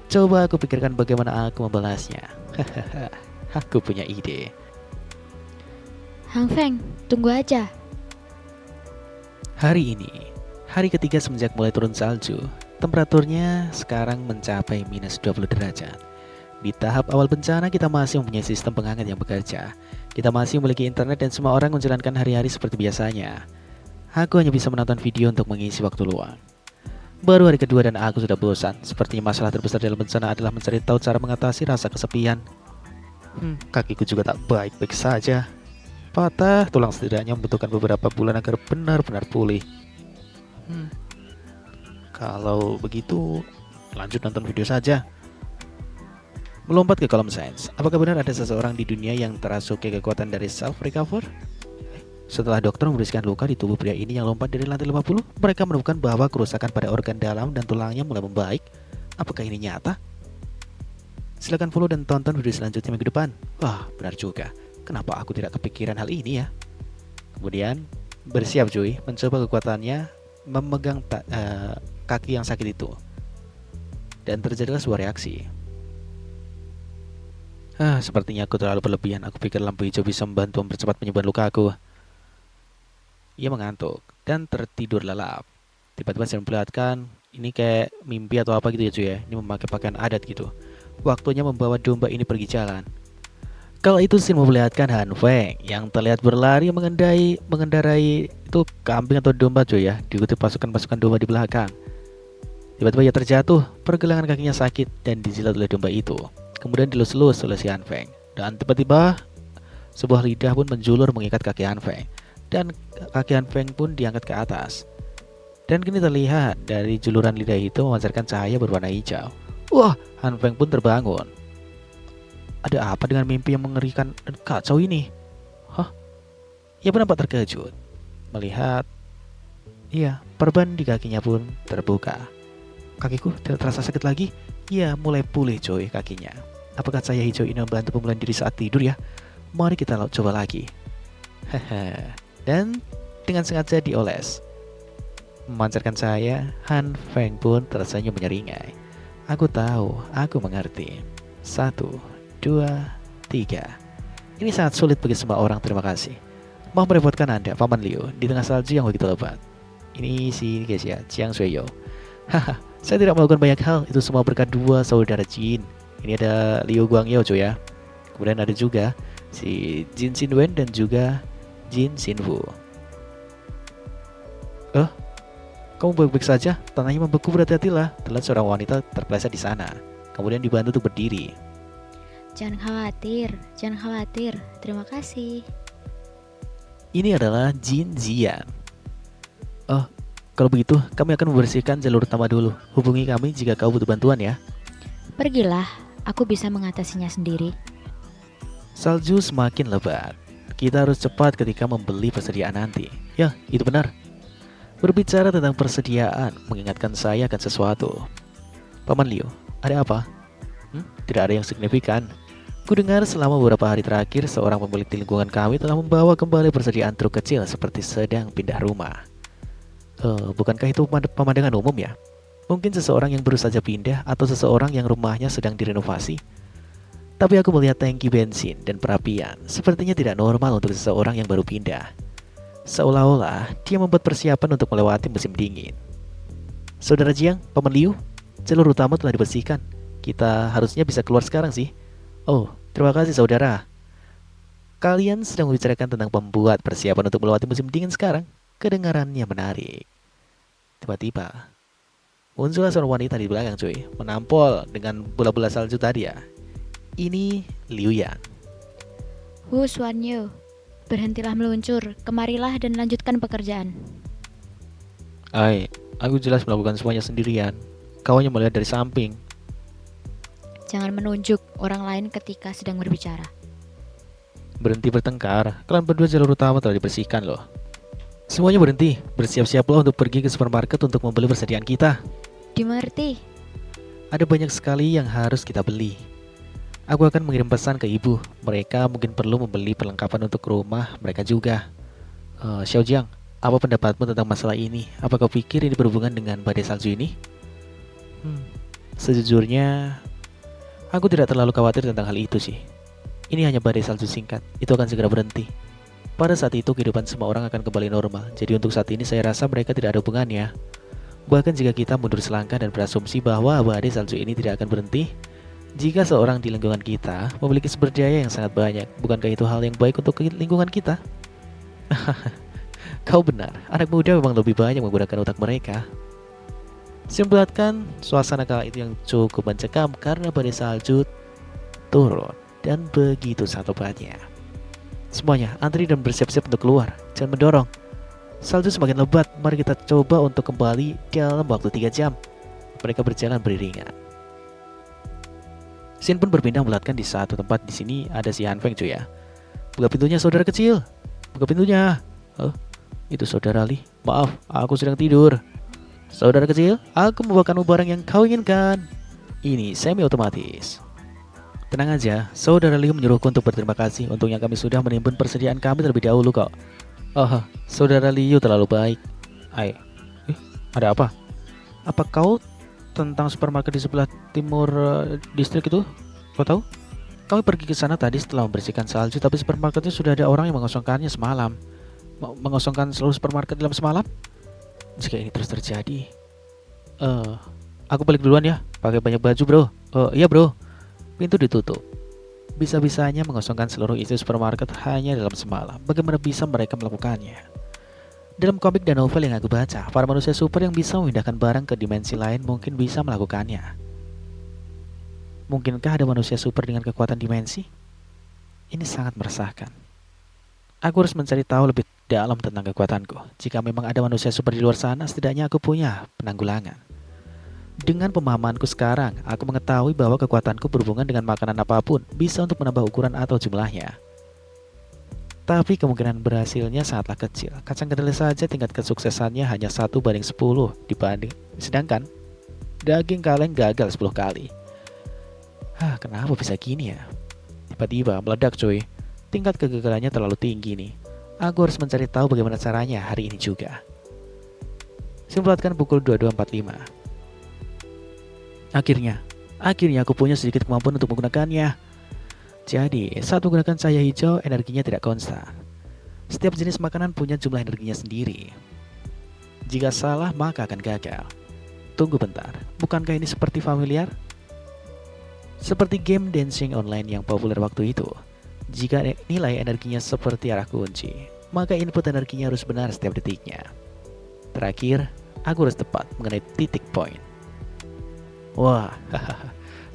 Speaker 2: Coba aku pikirkan bagaimana aku membalasnya. Aku punya ide.
Speaker 3: Hang Feng, tunggu aja.
Speaker 2: Hari ini, hari ketiga semenjak mulai turun salju, temperaturnya sekarang mencapai minus 20 derajat. Di tahap awal bencana kita masih mempunyai sistem penghangat yang bekerja. Kita masih memiliki internet dan semua orang menjalankan hari-hari seperti biasanya. Aku hanya bisa menonton video untuk mengisi waktu luang. Baru hari kedua dan aku sudah bosan. Sepertinya masalah terbesar dalam bencana adalah mencari tahu cara mengatasi rasa kesepian. Kakiku juga tak baik-baik saja. patah tulang setidaknya membutuhkan beberapa bulan agar benar-benar pulih. Kalau begitu, lanjut nonton video saja. Melompat ke kolom sains. Apakah benar ada seseorang di dunia yang terasuki kekuatan dari self-recover? Setelah dokter membersihkan luka di tubuh pria ini yang lompat dari lantai 50, mereka menemukan bahwa kerusakan pada organ dalam dan tulangnya mulai membaik. Apakah ini nyata? Silakan follow dan tonton video selanjutnya minggu depan. Wah, benar juga. Kenapa aku tidak kepikiran hal ini ya? Kemudian, bersiap cuy, mencoba kekuatannya memegang kaki yang sakit itu. Dan terjadilah sebuah reaksi. Sepertinya aku terlalu berlebihan. Aku pikir lampu hijau bisa membantu mempercepat penyembuhan luka aku. Ia mengantuk dan tertidur lelap. Tiba-tiba saya memperlihatkan ini kayak mimpi atau apa gitu ya cuy ya. Ini memakai pakaian adat gitu. Waktunya membawa domba ini pergi jalan. Kala itu Sin memperlihatkan Han Feng yang terlihat berlari mengendarai itu kambing atau domba cuy ya, diikuti pasukan-pasukan domba di belakang. Tiba-tiba ia terjatuh, pergelangan kakinya sakit dan dijilat oleh domba itu. Kemudian dilus-lus oleh si Han Feng. Dan tiba-tiba sebuah lidah pun menjulur mengikat kaki Han Feng. Dan kaki Han Feng pun diangkat ke atas. Dan kini terlihat dari juluran lidah itu memancarkan cahaya berwarna hijau. Wah, Han Feng pun terbangun. Ada apa dengan mimpi yang mengerikan dan kacau ini? Ia pun nampak terkejut melihat, perban di kakinya pun terbuka. Kakiku tidak terasa sakit lagi. Ia mulai pulih coy kakinya. Apakah cahaya hijau ini membantu pemulihan diri saat tidur ya? Mari kita coba lagi. Dan dengan sengaja dioles, memancarkan cahaya, Han Feng pun tersenyum menyeringai. Aku tahu, aku mengerti. 1, 2, 3. Ini sangat sulit bagi semua orang, terima kasih. Mau merepotkan Anda, Paman Liu, di tengah salju yang begitu lebat. Ini sih guys ya, Jiang Shuiyo. Saya tidak melakukan banyak hal, itu semua berkat dua saudara Jin. Ini ada Liu Guangyo cuy ya. Kemudian ada juga si Jin Xinwen dan juga Jin Xinwu. Kamu baik-baik saja? Tangannya membeku, berhati-hatilah. Terlihat seorang wanita terpeleset di sana. Kemudian dibantu untuk berdiri.
Speaker 3: Jangan khawatir. Terima kasih.
Speaker 2: Ini adalah Jin Zian. Kalau begitu, kami akan membersihkan jalur utama dulu. Hubungi kami jika kau butuh bantuan ya.
Speaker 3: Pergilah, aku bisa mengatasinya sendiri.
Speaker 2: Salju semakin lebat. Kita harus cepat ketika membeli persediaan nanti. Ya, itu benar. Berbicara tentang persediaan mengingatkan saya akan sesuatu. Paman Liu, ada apa? Tidak ada yang signifikan. Kudengar selama beberapa hari terakhir seorang pemilik di lingkungan kami telah membawa kembali persediaan truk kecil seperti sedang pindah rumah. Bukankah itu pemandangan umum ya? Mungkin seseorang yang baru saja pindah atau seseorang yang rumahnya sedang direnovasi. Tapi aku melihat tangki bensin dan perapian sepertinya tidak normal untuk seseorang yang baru pindah. Seolah-olah dia membuat persiapan untuk melewati musim dingin. Saudara Jiang, Paman Liu, jalur utama telah dibersihkan. Kita harusnya bisa keluar sekarang sih. Oh, terima kasih saudara. Kalian sedang membicarakan tentang membuat persiapan untuk melewati musim dingin sekarang. Kedengarannya menarik. Tiba-tiba muncullah seorang wanita di belakang cuy, menampol dengan bola-bola salju tadi ya. Ini Liu Yan.
Speaker 3: Hu Xuanyu, berhentilah meluncur, kemarilah dan lanjutkan pekerjaan.
Speaker 2: Aku jelas melakukan semuanya sendirian. Kau hanya melihat dari samping.
Speaker 3: Jangan menunjuk orang lain ketika sedang berbicara.
Speaker 2: Berhenti bertengkar. Kalian berdua jalur utama telah dibersihkan loh. Semuanya berhenti. Bersiap-siaplah untuk pergi ke supermarket untuk membeli persediaan kita.
Speaker 3: Dimengerti.
Speaker 2: Ada banyak sekali yang harus kita beli. Aku akan mengirim pesan ke ibu. Mereka mungkin perlu membeli perlengkapan untuk rumah mereka juga. Xiao Jiang, apa pendapatmu tentang masalah ini? Apa kau pikir ini berhubungan dengan badai salju ini? Sejujurnya, aku tidak terlalu khawatir tentang hal itu sih. Ini hanya badai salju singkat. Itu akan segera berhenti. Pada saat itu kehidupan semua orang akan kembali normal. Jadi untuk saat ini saya rasa mereka tidak ada hubungannya. Bahkan jika kita mundur selangkah dan berasumsi bahwa badai salju ini tidak akan berhenti, jika seorang di lingkungan kita memiliki sumber daya yang sangat banyak, bukankah itu hal yang baik untuk lingkungan kita? Kau benar, anak muda memang lebih banyak menggunakan otak mereka. Simpulatkan suasana kala itu yang cukup mencekam karena badai salju turun dan begitu sangat obatnya. Semuanya antri dan bersiap-siap untuk keluar. Jangan mendorong. Salju semakin lebat. Mari kita coba untuk kembali dalam waktu 3 jam. Mereka berjalan beriringan. Sin pun berpindah melihatkan di satu tempat. Di sini ada si Han Feng cuy ya. Buka pintunya saudara kecil. Buka pintunya. Oh, itu saudara Li. Maaf, aku sedang tidur. Saudara kecil, aku membawakanmu barang yang kau inginkan. Ini semi otomatis. Tenang aja, saudara Li menyuruhku untuk berterima kasih. Untungnya kami sudah menimbun persediaan kami terlebih dahulu kok. Oh, saudara Liu terlalu baik. Ada apa? Apa kau tentang supermarket di sebelah timur distrik itu? Kau tahu? Kami pergi ke sana tadi setelah membersihkan salju, tapi supermarketnya sudah ada orang yang mengosongkannya semalam. Mengosongkan seluruh supermarket dalam semalam? Jika ini terus terjadi, aku balik duluan ya. Pakai banyak baju bro. Iya bro. Pintu ditutup. Bisa-bisanya mengosongkan seluruh isi supermarket hanya dalam semalam. Bagaimana bisa mereka melakukannya? Dalam komik dan novel yang aku baca, para manusia super yang bisa memindahkan barang ke dimensi lain mungkin bisa melakukannya. Mungkinkah ada manusia super dengan kekuatan dimensi? Ini sangat meresahkan. Aku harus mencari tahu lebih dalam tentang kekuatanku. Jika memang ada manusia super di luar sana, setidaknya aku punya penanggulangan. Dengan pemahamanku sekarang, aku mengetahui bahwa kekuatanku berhubungan dengan makanan apapun bisa untuk menambah ukuran atau jumlahnya. Tapi kemungkinan berhasilnya sangatlah kecil. Kacang kedelai saja tingkat kesuksesannya hanya 1/10 dibanding. Sedangkan daging kaleng gagal 10 kali. Kenapa bisa gini ya? Tiba-tiba meledak cuy. Tingkat kegagalannya terlalu tinggi nih. Aku harus mencari tahu bagaimana caranya hari ini juga. Simpulkan pukul 22.45. Akhirnya aku punya sedikit kemampuan untuk menggunakannya. Jadi, saat menggunakan cahaya hijau, energinya tidak konstan. Setiap jenis makanan punya jumlah energinya sendiri. Jika salah, maka akan gagal. Tunggu bentar, bukankah ini seperti familiar? Seperti game dancing online yang populer waktu itu. Jika nilai energinya seperti arah kunci, maka input energinya harus benar setiap detiknya. Terakhir, aku harus tepat mengenai titik poin. Wah,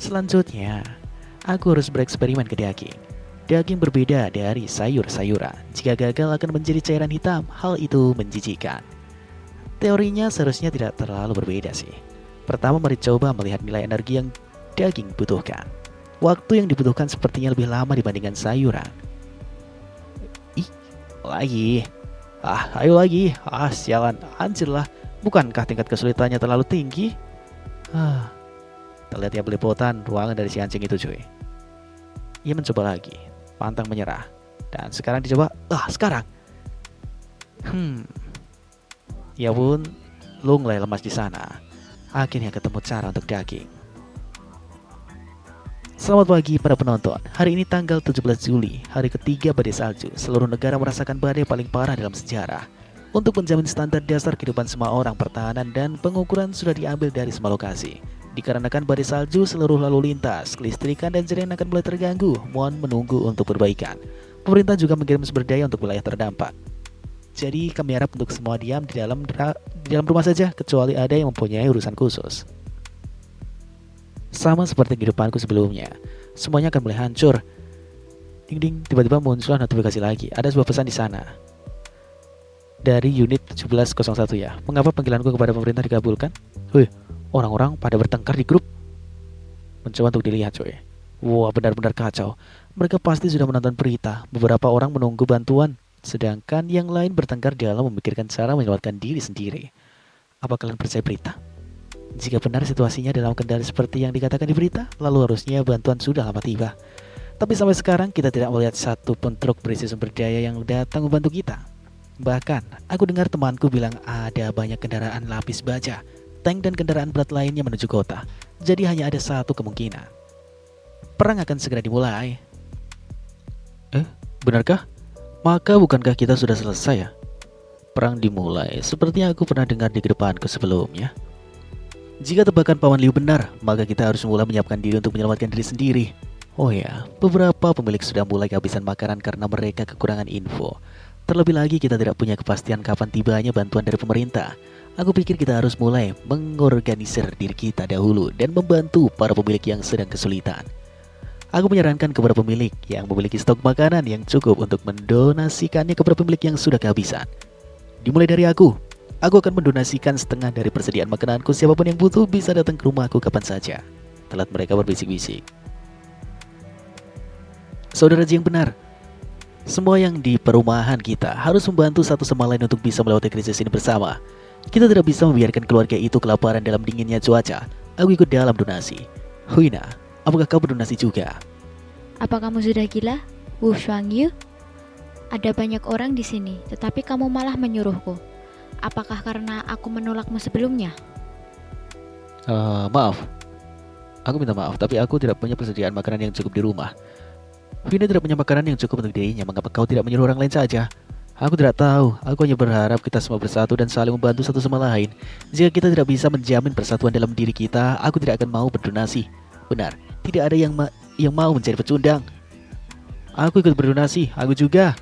Speaker 2: selanjutnya aku harus bereksperimen ke daging. Daging berbeda dari sayur-sayuran. Jika gagal akan menjadi cairan hitam. Hal itu menjijikan. Teorinya seharusnya tidak terlalu berbeda sih. Pertama mari coba melihat nilai energi yang daging butuhkan. Waktu yang dibutuhkan sepertinya lebih lama dibandingkan sayuran. Lagi. Ayo lagi. Sialan, anjir lah. Bukankah tingkat kesulitannya terlalu tinggi? Terlihat ya belepotan ruangan dari si anjing itu cuy. Ia mencoba lagi, pantang menyerah. Dan sekarang dicoba, sekarang. Ya pun, lunglai lemas di sana. Akhirnya ketemu cara untuk daging. Selamat pagi para penonton. Hari ini tanggal 17 Juli, hari ketiga badai salju. Seluruh negara merasakan badai paling parah dalam sejarah. Untuk menjamin standar dasar kehidupan semua orang, pertahanan dan pengukuran sudah diambil dari semua lokasi. Dikarenakan badai salju, seluruh lalu lintas, kelistrikan dan jaringan akan mulai terganggu. Mohon menunggu untuk perbaikan. Pemerintah juga mengirim sumber daya untuk wilayah terdampak. Jadi kami harap untuk semua diam di dalam rumah saja, kecuali ada yang mempunyai urusan khusus. Sama seperti kehidupanku sebelumnya, semuanya akan mulai hancur. Ding ding, tiba-tiba muncul notifikasi lagi. Ada sebuah pesan di sana. Dari unit 1701 ya. Mengapa panggilanku kepada pemerintah dikabulkan? Orang-orang pada bertengkar di grup. Mencoba untuk dilihat coy. Wah, benar-benar kacau. Mereka pasti sudah menonton berita. Beberapa orang menunggu bantuan, sedangkan yang lain bertengkar dalam memikirkan cara menyelamatkan diri sendiri. Apa kalian percaya berita? Jika benar situasinya dalam kendali seperti yang dikatakan di berita, lalu harusnya bantuan sudah lama tiba. Tapi sampai sekarang kita tidak melihat satu pun truk berisi sumber daya yang datang membantu kita. Bahkan, aku dengar temanku bilang ada banyak kendaraan lapis baja, tank dan kendaraan berat lainnya menuju kota. Jadi hanya ada satu kemungkinan. Perang akan segera dimulai. Benarkah? Maka bukankah kita sudah selesai ya? Perang dimulai, seperti yang aku pernah dengar di kedepanku sebelumnya. Jika tebakan Paman Liu benar, maka kita harus mulai menyiapkan diri untuk menyelamatkan diri sendiri. Oh ya, beberapa pemilik sudah mulai kehabisan makanan karena mereka kekurangan info. Terlebih lagi kita tidak punya kepastian kapan tibanya bantuan dari pemerintah. Aku pikir kita harus mulai mengorganisir diri kita dahulu dan membantu para pemilik yang sedang kesulitan. Aku menyarankan kepada pemilik yang memiliki stok makanan yang cukup untuk mendonasikannya kepada pemilik yang sudah kehabisan. Dimulai dari aku akan mendonasikan setengah dari persediaan makananku. Siapapun yang butuh bisa datang ke rumahku kapan saja. Telat mereka berbisik-bisik. Saudara Ji yang benar, semua yang di perumahan kita harus membantu satu sama lain untuk bisa melewati krisis ini bersama. Kita tidak bisa membiarkan keluarga itu kelaparan dalam dinginnya cuaca. Aku ikut dalam donasi. Huina, apakah kau berdonasi juga?
Speaker 3: Apa kamu sudah gila? Wu Shuangyu? Ada banyak orang di sini, tetapi kamu malah menyuruhku. Apakah karena aku menolakmu sebelumnya?
Speaker 2: Maaf. Aku minta maaf, tapi aku tidak punya persediaan makanan yang cukup di rumah. Vina tidak punya makanan yang cukup untuk dirinya. Mengapa kau tidak menyuruh orang lain saja? Aku tidak tahu. Aku hanya berharap kita semua bersatu dan saling membantu satu sama lain. Jika kita tidak bisa menjamin persatuan dalam diri kita, aku tidak akan mau berdonasi. Benar, tidak ada yang mau mencari pecundang. Aku ikut berdonasi. Aku juga.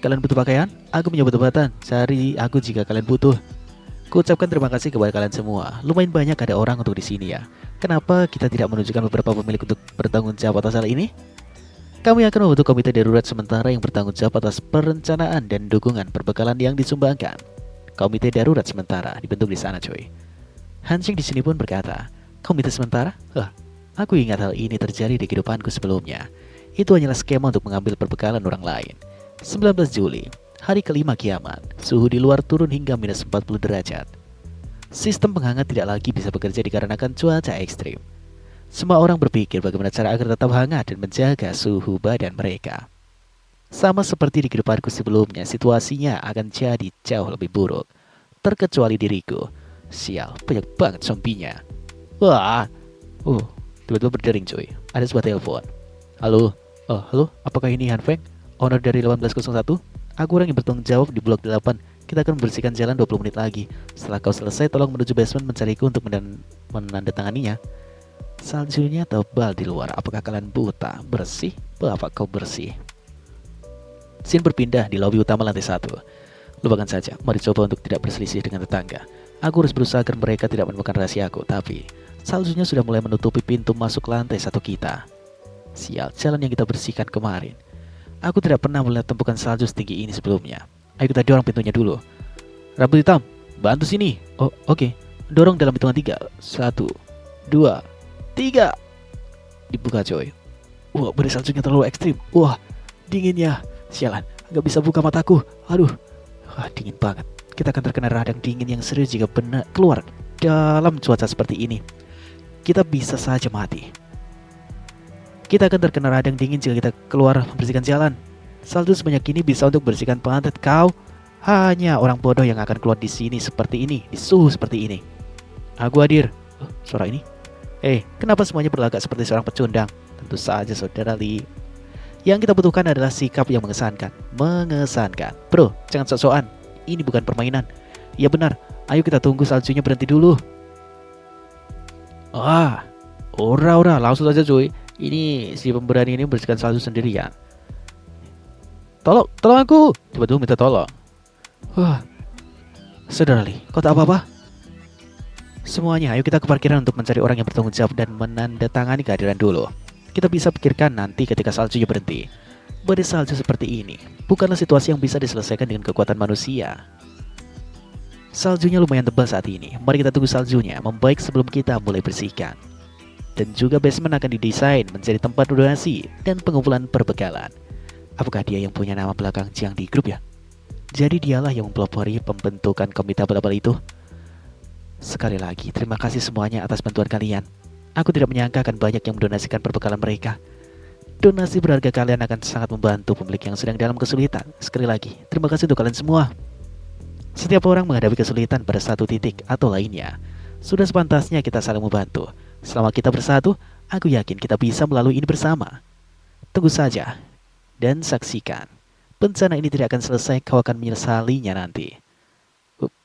Speaker 2: Kalian butuh pakaian? Aku punya obat-obatan. Cari aku jika kalian butuh. Kuucapkan terima kasih kepada kalian semua. Lumayan banyak ada orang untuk di sini ya. Kenapa kita tidak menunjukkan beberapa pemilik untuk bertanggung jawab atas hal ini? Kami akan membentuk komite darurat sementara yang bertanggung jawab atas perencanaan dan dukungan perbekalan yang disumbangkan. Komite darurat sementara dibentuk di sana, coy. Hansing di sini pun berkata, komite sementara? Aku ingat hal ini terjadi di kehidupanku sebelumnya. Itu hanyalah skema untuk mengambil perbekalan orang lain. 19 Juli, hari kelima kiamat. Suhu di luar turun hingga minus 40 derajat. Sistem penghangat tidak lagi bisa bekerja dikarenakan cuaca ekstrim. Semua orang berpikir bagaimana cara agar tetap hangat dan menjaga suhu badan mereka. Sama seperti di kehidupanku sebelumnya, situasinya akan jadi jauh lebih buruk. Terkecuali diriku. Sial, banyak banget zombinya. Wah, tiba-tiba berdering cuy. Ada sebuah telepon. Halo, halo, apakah ini Han Feng? Owner dari 1801? Aku orang yang bertanggung jawab di blok 8. Kita akan membersihkan jalan 20 menit lagi. Setelah kau selesai, tolong menuju basement mencariku untuk menandatanganinya. Saljunya tebal di luar. Apakah kalian buta? Bersih? Bapak kau bersih. Scene berpindah di lobi utama lantai 1. Lupakan saja, mari coba untuk tidak berselisih dengan tetangga. Aku harus berusaha agar mereka tidak menemukan rahasiaku. Tapi saljunya sudah mulai menutupi pintu masuk lantai 1 kita. Sial, jalan yang kita bersihkan kemarin. Aku tidak pernah melihat tumpukan salju setinggi ini sebelumnya. Ayo kita dorong pintunya dulu. Rambut hitam, bantu sini. Oh, oke. Dorong dalam hitungan 3. 1, 2, 3. Dibuka coy. Wah, badai saljunya terlalu ekstrim. Wah, dinginnya. Sialan, gak bisa buka mataku. Aduh, dingin banget. Kita akan terkena radang dingin yang serius jika benar keluar dalam cuaca seperti ini. Kita bisa saja mati. Kita akan terkena radang dingin jika kita keluar membersihkan jalan. Salju sebanyak ini bisa untuk bersihkan pantat kau. Hanya orang bodoh yang akan keluar di sini seperti ini, di suhu seperti ini. Aku hadir. Suara ini. Kenapa semuanya berlagak seperti seorang pecundang? Tentu saja saudara Lee. Yang kita butuhkan adalah sikap yang mengesankan. Mengesankan. Bro, jangan sok-sokan. Ini bukan permainan. Ya benar, ayo kita tunggu saljunya berhenti dulu. Ora, langsung saja cuy. Ini si pemberani ini membersihkan salju sendirian. Tolong aku. Tiba-tiba minta tolong. Saudara Lee, kau tak apa-apa? Semuanya, ayo kita ke parkiran untuk mencari orang yang bertanggung jawab dan menandatangani kehadiran dulu. Kita bisa pikirkan nanti ketika saljunya berhenti. Badai salju seperti ini bukanlah situasi yang bisa diselesaikan dengan kekuatan manusia. Saljunya lumayan tebal saat ini. Mari kita tunggu saljunya membaik sebelum kita mulai bersihkan. Dan juga basement akan didesain menjadi tempat donasi dan pengumpulan perbekalan. Apakah dia yang punya nama belakang Jiang di grup ya? Jadi dialah yang mempelopori pembentukan komite abal-abal itu. Sekali lagi, terima kasih semuanya atas bantuan kalian. Aku tidak menyangka akan banyak yang mendonasikan perbekalan mereka. Donasi berharga kalian akan sangat membantu pemilik yang sedang dalam kesulitan. Sekali lagi, terima kasih untuk kalian semua. Setiap orang menghadapi kesulitan pada satu titik atau lainnya. Sudah sepantasnya kita saling membantu. Selama kita bersatu, aku yakin kita bisa melalui ini bersama. Tunggu saja dan saksikan. Bencana ini tidak akan selesai, kau akan menyesalinya nanti.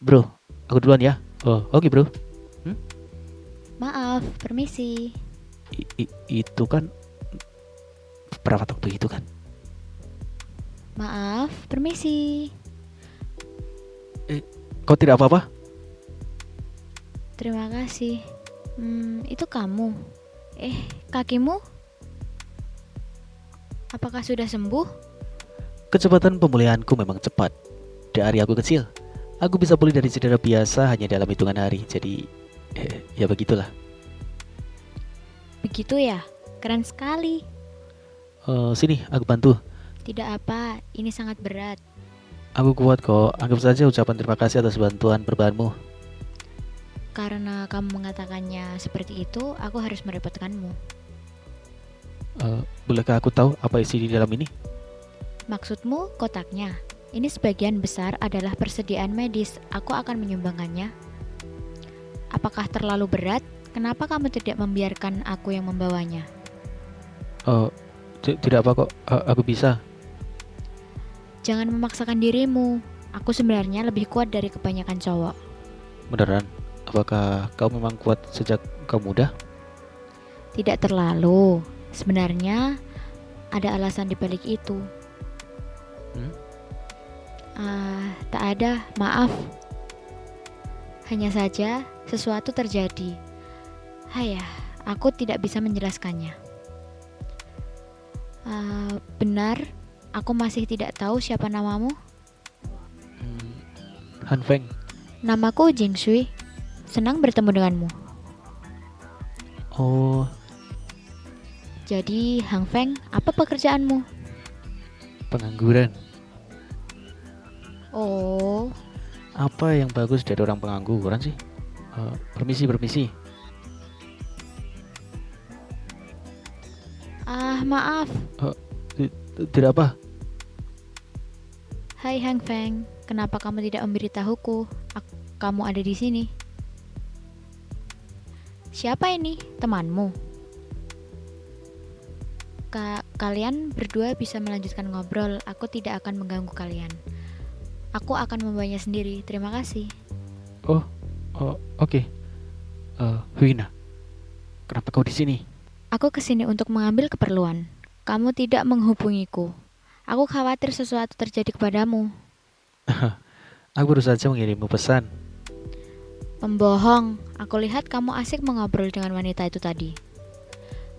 Speaker 2: Bro, aku duluan ya. Oke bro.
Speaker 3: Maaf, permisi.
Speaker 2: Itu kan perawat waktu itu kan.
Speaker 3: Maaf, permisi.
Speaker 2: Kau tidak apa-apa?
Speaker 3: Terima kasih. Itu kamu. Kakimu? Apakah sudah sembuh?
Speaker 2: Kecepatan pemulihanku memang cepat. Dari aku kecil, aku bisa pulih dari cedera biasa hanya dalam hitungan hari. Jadi, ya begitulah.
Speaker 3: Begitu ya? Keren sekali.
Speaker 2: Sini, aku bantu.
Speaker 3: Tidak apa, ini sangat berat.
Speaker 2: Aku kuat kok. Anggap saja ucapan terima kasih atas bantuan perbanmu.
Speaker 3: Karena kamu mengatakannya seperti itu, aku harus merepotkanmu.
Speaker 2: Bolehkah aku tahu apa isi di dalam ini?
Speaker 3: Maksudmu kotaknya? Ini sebagian besar adalah persediaan medis. Aku akan menyumbangkannya. Apakah terlalu berat? Kenapa kamu tidak membiarkan aku yang membawanya?
Speaker 2: Tidak apa kok. Aku bisa.
Speaker 3: Jangan memaksakan dirimu. Aku sebenarnya lebih kuat dari kebanyakan cowok.
Speaker 2: Beneran? Apakah kau memang kuat sejak kau muda?
Speaker 3: Tidak terlalu. Sebenarnya ada alasan di balik itu. Tak ada, maaf. Hanya saja sesuatu terjadi. Aku tidak bisa menjelaskannya. Benar, aku masih tidak tahu siapa namamu.
Speaker 2: Han Feng.
Speaker 3: Namaku Jing Shui. Senang bertemu denganmu.
Speaker 2: Oh,
Speaker 3: Jadi, Hang Feng, apa pekerjaanmu?
Speaker 2: pengangguran.
Speaker 3: Oh,
Speaker 2: Apa yang bagus dari orang pengangguran sih? Permisi.
Speaker 3: Maaf.
Speaker 2: Tidak apa.
Speaker 3: Hai Hang Feng, kenapa kamu tidak memberitahuku? Kamu ada di sini. Siapa ini? Temanmu? Kalian berdua bisa melanjutkan ngobrol. Aku tidak akan mengganggu kalian. Aku akan membawanya sendiri. Terima kasih.
Speaker 2: Oke. Huina, kenapa kau di sini?
Speaker 3: Aku kesini untuk mengambil keperluan. Kamu tidak menghubungiku. Aku khawatir sesuatu terjadi kepadamu.
Speaker 2: Aku baru saja mengirimmu pesan.
Speaker 3: Pembohong, aku lihat kamu asik mengobrol dengan wanita itu tadi.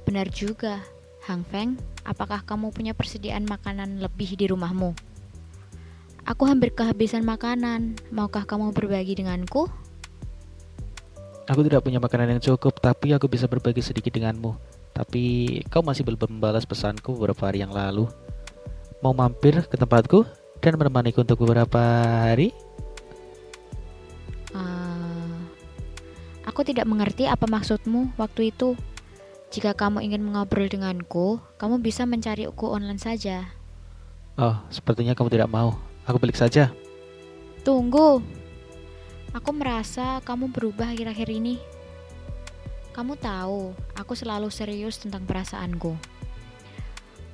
Speaker 3: Benar juga, Hang Feng, apakah kamu punya persediaan makanan lebih di rumahmu? Aku hampir kehabisan makanan, maukah kamu berbagi denganku?
Speaker 2: Aku tidak punya makanan yang cukup, tapi aku bisa berbagi sedikit denganmu. Tapi kau masih belum membalas pesanku beberapa hari yang lalu. Mau mampir ke tempatku dan menemaniku untuk beberapa hari?
Speaker 3: Aku tidak mengerti apa maksudmu waktu itu. Jika kamu ingin mengobrol denganku, kamu bisa mencariku online saja.
Speaker 2: Oh, sepertinya kamu tidak mau. Aku balik saja.
Speaker 3: Tunggu. Aku merasa kamu berubah akhir-akhir ini. Kamu tahu, aku selalu serius tentang perasaanku.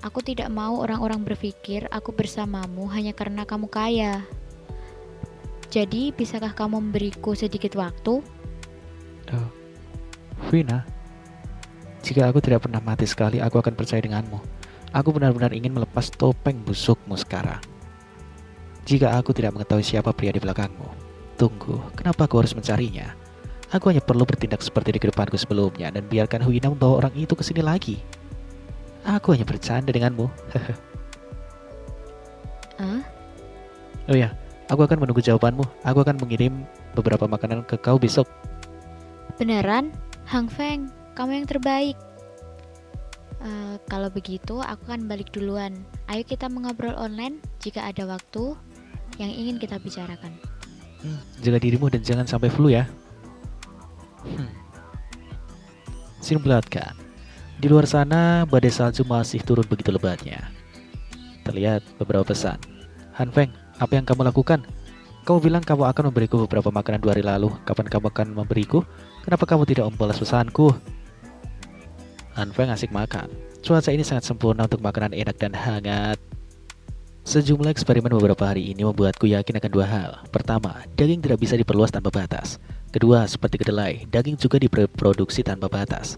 Speaker 3: Aku tidak mau orang-orang berpikir aku bersamamu hanya karena kamu kaya. Jadi, bisakah kamu memberiku sedikit waktu?
Speaker 2: Vina, jika aku tidak pernah mati sekali, aku akan percaya denganmu. Aku benar-benar ingin melepas topeng busukmu sekarang. Jika aku tidak mengetahui siapa pria di belakangmu, tunggu, kenapa aku harus mencarinya? Aku hanya perlu bertindak seperti di kehidupanku sebelumnya dan biarkan Huina membawa orang itu ke sini lagi. Aku hanya bercanda denganmu. Oh ya, aku akan menunggu jawabanmu. Aku akan mengirim beberapa makanan ke kau besok.
Speaker 3: Beneran? Hang Feng, kamu yang terbaik. Kalau begitu, aku akan balik duluan. Ayo kita mengobrol online jika ada waktu yang ingin kita bicarakan.
Speaker 2: Jaga dirimu dan jangan sampai flu ya. Sin memperlihatkan, di luar sana badai salju masih turun begitu lebatnya. Terlihat beberapa pesan. Han Feng, apa yang kamu lakukan? Kamu bilang kamu akan memberiku beberapa makanan 2 hari lalu. Kapan kamu akan memberiku? Kenapa kamu tidak membalas pesanku? Han Feng asik makan. Cuaca ini sangat sempurna untuk makanan enak dan hangat. Sejumlah eksperimen beberapa hari ini membuatku yakin akan 2 hal. Pertama, daging tidak bisa diperluas tanpa batas. Kedua, seperti kedelai, daging juga diproduksi tanpa batas.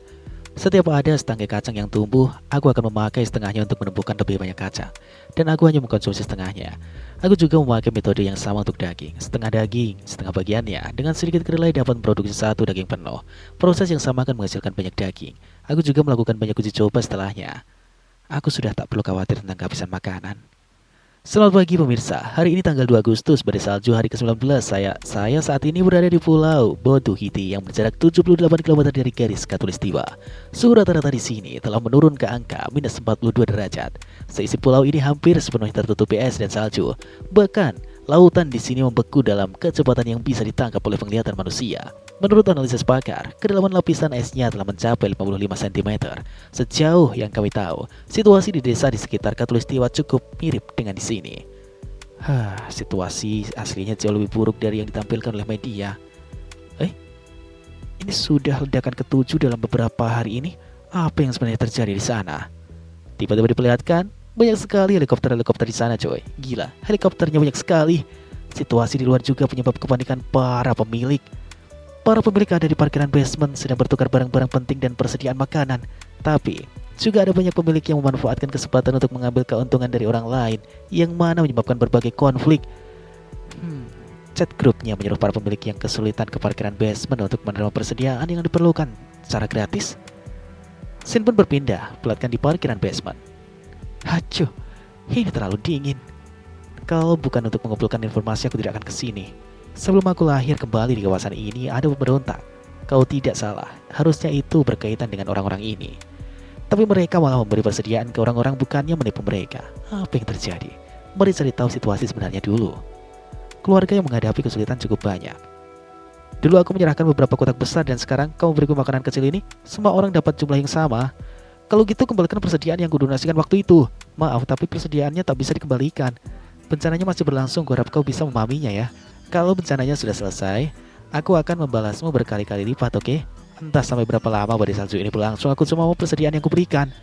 Speaker 2: Setiap ada setangkai kacang yang tumbuh, aku akan memakai setengahnya untuk menumbuhkan lebih banyak kacang. Dan aku hanya mengkonsumsi setengahnya. Aku juga memakai metode yang sama untuk daging. Setengah daging, setengah bagiannya. Dengan sedikit kedelai dapat memproduksi 1 daging penuh. Proses yang sama akan menghasilkan banyak daging. Aku juga melakukan banyak uji coba setelahnya. Aku sudah tak perlu khawatir tentang kehabisan makanan. Selamat pagi pemirsa, hari ini tanggal 2 Agustus badai salju hari ke-19. Saya saat ini berada di Pulau Botuhiti yang berjarak 78 km dari garis Khatulistiwa. Suhu rata-rata di sini telah menurun ke angka minus 42 derajat. Seisi pulau ini hampir sepenuhnya tertutupi es dan salju. Bahkan, lautan di sini membeku dalam kecepatan yang bisa ditangkap oleh penglihatan manusia. Menurut analisis pakar, kedalaman lapisan esnya telah mencapai 55 cm. Sejauh yang kami tahu, situasi di desa di sekitar Khatulistiwa cukup mirip dengan di sini. Situasi aslinya jauh lebih buruk dari yang ditampilkan oleh media. Ini sudah ledakan ke-7 dalam beberapa hari ini. Apa yang sebenarnya terjadi di sana? Tiba-tiba diperlihatkan banyak sekali helikopter di sana, coy. Gila, helikopternya banyak sekali. Situasi di luar juga penyebab kepanikan para pemilik. Para pemilik ada di parkiran basement sedang bertukar barang-barang penting dan persediaan makanan. Tapi, juga ada banyak pemilik yang memanfaatkan kesempatan untuk mengambil keuntungan dari orang lain, yang mana menyebabkan berbagai konflik. Chat grupnya menyuruh para pemilik yang kesulitan ke parkiran basement untuk menerima persediaan yang diperlukan secara gratis. Sin pun berpindah, pelatkan di parkiran basement. Hacuh, ini terlalu dingin. Kalau bukan untuk mengumpulkan informasi, aku tidak akan kesini. Sebelum aku lahir kembali di kawasan ini, ada pemberontak. Kau tidak salah, harusnya itu berkaitan dengan orang-orang ini. Tapi mereka malah memberi persediaan ke orang-orang, bukannya menipu mereka. Apa yang terjadi? Mari cari tahu situasi sebenarnya dulu. Keluarga yang menghadapi kesulitan cukup banyak. Dulu aku menyerahkan beberapa kotak besar dan sekarang kau memberiku makanan kecil ini. Semua orang dapat jumlah yang sama. Kalau gitu kembalikan persediaan yang kudonasikan waktu itu. Maaf, tapi persediaannya tak bisa dikembalikan. Bencananya masih berlangsung, harap kau bisa memahaminya ya. Kalau bencananya sudah selesai, aku akan membalasmu berkali-kali lipat, oke? Entah sampai berapa lama badai salju ini berlangsung, aku cuma mau persediaan yang kuberikan.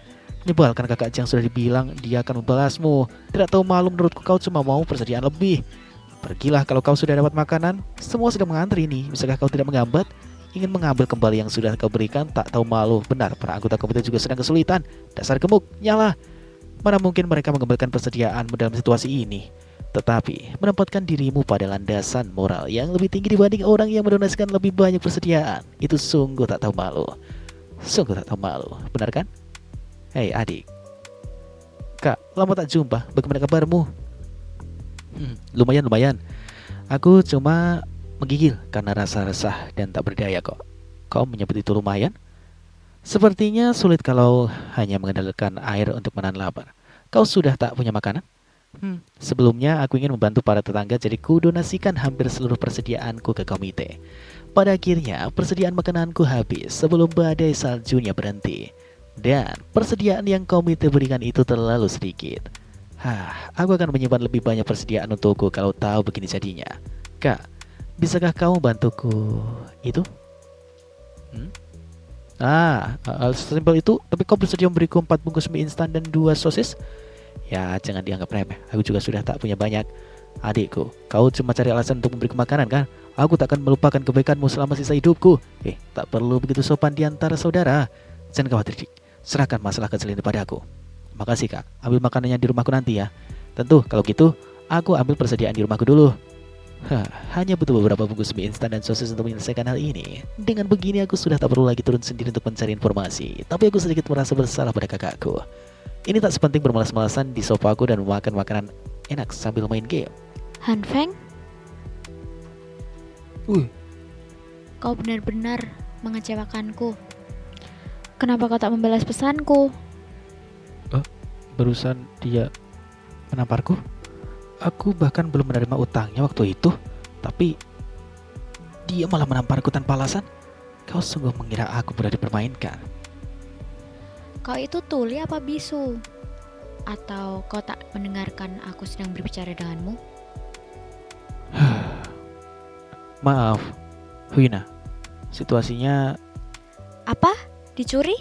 Speaker 2: Menyebalkan, kakak Jang sudah dibilang dia akan membalasmu. Tidak tahu malu, menurutku kau cuma mau persediaan lebih. Pergilah kalau kau sudah dapat makanan. Semua sedang mengantri nih, bisakah kau tidak mengambat? Ingin mengambil kembali yang sudah kau berikan, tak tahu malu. Benar, para anggota komite juga sedang kesulitan. Dasar gemuk, nyala. Mana mungkin mereka mengembalikan persediaanmu dalam situasi ini? Tetapi, menempatkan dirimu pada landasan moral yang lebih tinggi dibanding orang yang mendonasikan lebih banyak persediaan. Itu sungguh tak tahu malu. Sungguh tak tahu malu, benar kan? Hei adik. Kak, lama tak jumpa, bagaimana kabarmu? Lumayan. Aku cuma menggigil karena rasa resah dan tak berdaya kok. Kau menyebut itu lumayan? Sepertinya sulit kalau hanya mengandalkan air untuk menahan lapar. Kau sudah tak punya makanan? Sebelumnya aku ingin membantu para tetangga, jadi ku donasikan hampir seluruh persediaanku ke komite. Pada akhirnya persediaan makananku habis sebelum badai saljunya berhenti. Dan persediaan yang komite berikan itu terlalu sedikit. Aku akan menyimpan lebih banyak persediaan untukku kalau tahu begini jadinya. Kak, bisakah kamu bantuku itu? Sesimpel itu, tapi kau bersedia memberiku 4 bungkus mie instan dan 2 sosis? Ya, jangan dianggap remeh. Aku juga sudah tak punya banyak. Adikku, kau cuma cari alasan untuk memberiku makanan kan? Aku tak akan melupakan kebaikanmu selama sisa hidupku. Tak perlu begitu sopan di antara saudara. Jangan khawatir, Dik. Serahkan masalah kecil ini padaku. Makasih, Kak. Ambil makanannya di rumahku nanti ya. Tentu, kalau gitu, aku ambil persediaan di rumahku dulu. Hanya butuh beberapa bungkus mie instan dan sosis untuk menyelesaikan hal ini. Dengan begini aku sudah tak perlu lagi turun sendiri untuk mencari informasi. Tapi aku sedikit merasa bersalah pada kakakku. Ini tak sepenting bermalas-malasan di sofaku dan memakan makanan enak sambil main game.
Speaker 3: Han Feng, kau benar-benar mengecewakanku. Kenapa kau tak membalas pesanku?
Speaker 2: Barusan dia menamparku. Aku bahkan belum menerima utangnya waktu itu, tapi dia malah menamparku tanpa alasan. Kau sungguh mengira aku mudah dipermainkan.
Speaker 3: Kau itu tuli apa bisu? Atau kau tak mendengarkan aku sedang berbicara denganmu?
Speaker 2: Maaf, Huina. Situasinya...
Speaker 3: Apa? Dicuri?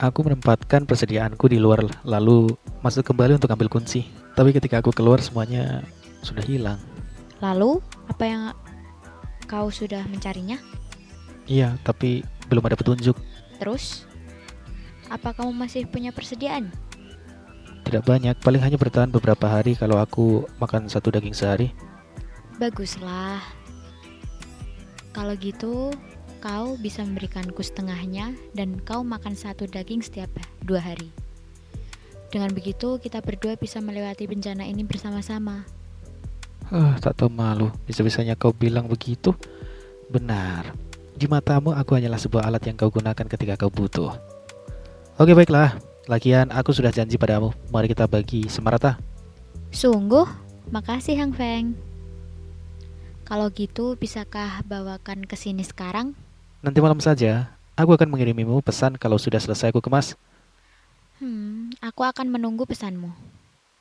Speaker 2: Aku menempatkan persediaanku di luar lalu masuk kembali untuk ambil kunci. Tapi ketika aku keluar semuanya sudah hilang.
Speaker 3: Lalu, apa yang kau sudah mencarinya?
Speaker 2: Iya, tapi belum ada petunjuk.
Speaker 3: Terus, apa kamu masih punya persediaan?
Speaker 2: Tidak banyak, paling hanya bertahan beberapa hari kalau aku makan 1 daging sehari.
Speaker 3: Baguslah. Kalau gitu, kau bisa memberikanku setengahnya dan kau makan 1 daging setiap 2 hari. Dengan begitu, kita berdua bisa melewati bencana ini bersama-sama.
Speaker 2: Tak tahu malu, bisa-bisanya kau bilang begitu. Benar, di matamu aku hanyalah sebuah alat yang kau gunakan ketika kau butuh. Oke baiklah, lagian aku sudah janji padamu. Mari kita bagi semerata.
Speaker 3: Sungguh, makasih Hang Feng. Kalau gitu, bisakah bawakan ke sini sekarang?
Speaker 2: Nanti malam saja, aku akan mengirimimu pesan kalau sudah selesai aku kemas.
Speaker 3: Aku akan menunggu pesanmu.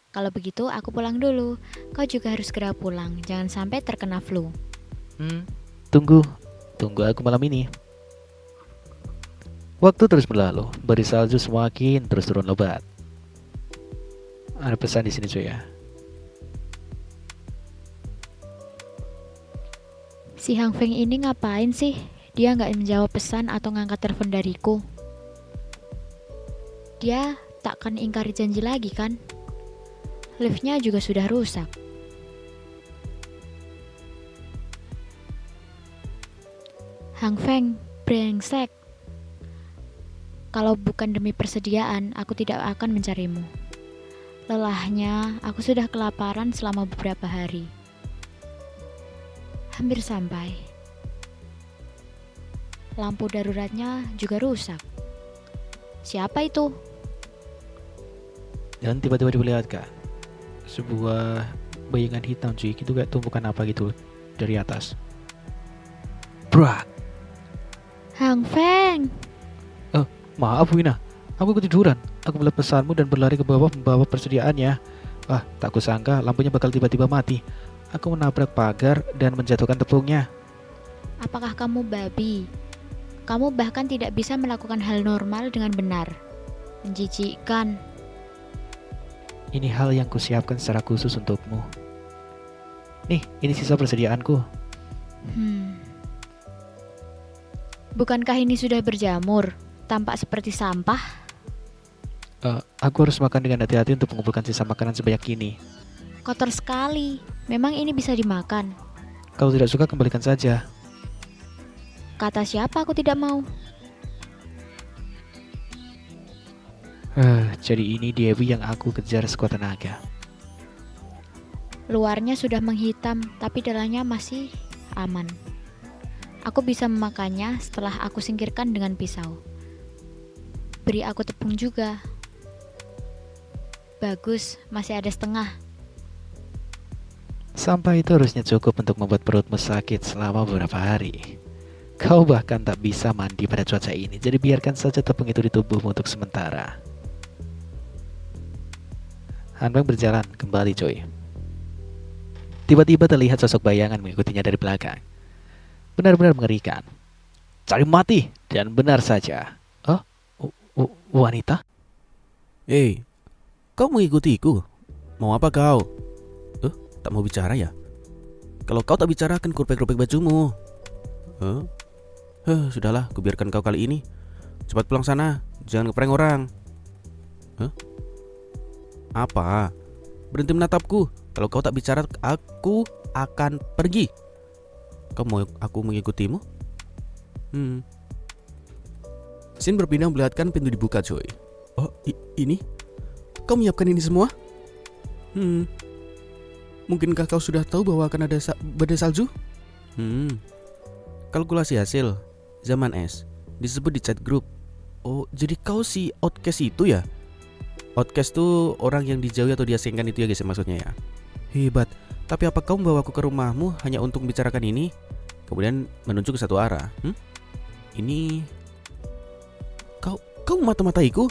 Speaker 3: Kalau begitu, aku pulang dulu. Kau juga harus segera pulang, jangan sampai terkena flu.
Speaker 2: Tunggu aku malam ini. Waktu terus berlalu, beri salju semakin terus turun lebat. Ada pesan di sini cuy ya.
Speaker 3: Si Hang Feng ini ngapain sih? Dia nggak menjawab pesan atau ngangkat telepon dariku. Dia takkan ingkari janji lagi kan? Liftnya juga sudah rusak. Hang Feng, brengsek. Kalau bukan demi persediaan, aku tidak akan mencarimu. Lelahnya, aku sudah kelaparan selama beberapa hari. Hampir sampai. Lampu daruratnya juga rusak. Siapa itu?
Speaker 2: Dan tiba-tiba diperlihatkan sebuah bayangan hitam cuy, itu kayak tumpukan apa gitu dari atas. Brak.
Speaker 3: Hang Feng.
Speaker 2: Maaf Wina, aku ketiduran. Aku melihat pesanmu dan berlari ke bawah membawa persediaannya. Tak kusangka lampunya bakal tiba-tiba mati. Aku menabrak pagar dan menjatuhkan tepungnya.
Speaker 3: Apakah kamu babi? Kamu bahkan tidak bisa melakukan hal normal dengan benar. Menjijikkan.
Speaker 2: Ini hal yang kusiapkan secara khusus untukmu. Nih, ini sisa persediaanku.
Speaker 3: Bukankah ini sudah berjamur? Tampak seperti sampah.
Speaker 2: Aku harus makan dengan hati-hati untuk mengumpulkan sisa makanan sebanyak ini.
Speaker 3: Kotor sekali. Memang ini bisa dimakan?
Speaker 2: Kalau tidak suka kembalikan saja.
Speaker 3: Kata siapa aku tidak mau?
Speaker 2: Jadi ini Dewi yang aku kejar sekuat tenaga.
Speaker 3: Luarnya sudah menghitam, tapi dalamnya masih aman. Aku bisa memakannya setelah aku singkirkan dengan pisau. Beri aku tepung juga. Bagus, masih ada setengah.
Speaker 2: Sampah itu harusnya cukup untuk membuat perutmu sakit selama beberapa hari. Kau bahkan tak bisa mandi pada cuaca ini, jadi biarkan saja tepung itu di tubuhmu untuk sementara. Han Feng berjalan kembali coy. Tiba-tiba terlihat sosok bayangan mengikutinya dari belakang. Benar-benar mengerikan. Cari mati, dan benar saja. Wanita?
Speaker 4: Hei, kau mengikutiku? Mau apa kau? Tak mau bicara ya? Kalau kau tak bicara akan kurpek-kurpek bajumu. Sudahlah, kubiarkan kau kali ini. Cepat pulang sana, jangan ngeprank orang. Apa? Berhenti menatapku. Kalau kau tak bicara, aku akan pergi. Kau mau aku mengikutimu? Sin berpindah melihatkan pintu dibuka coy. Ini? Kau menyiapkan ini semua? Mungkinkah kau sudah tahu bahwa akan ada badai salju? Kalkulasi hasil zaman es disebut di chat group. Oh, jadi kau si outcast itu ya? Outcast tuh orang yang dijauhi atau diasingkan itu ya guys maksudnya ya. Hebat. Tapi apa kau membawaku ke rumahmu hanya untuk membicarakan ini? Kemudian menuju ke satu arah. Ini Kau mata-mataiku?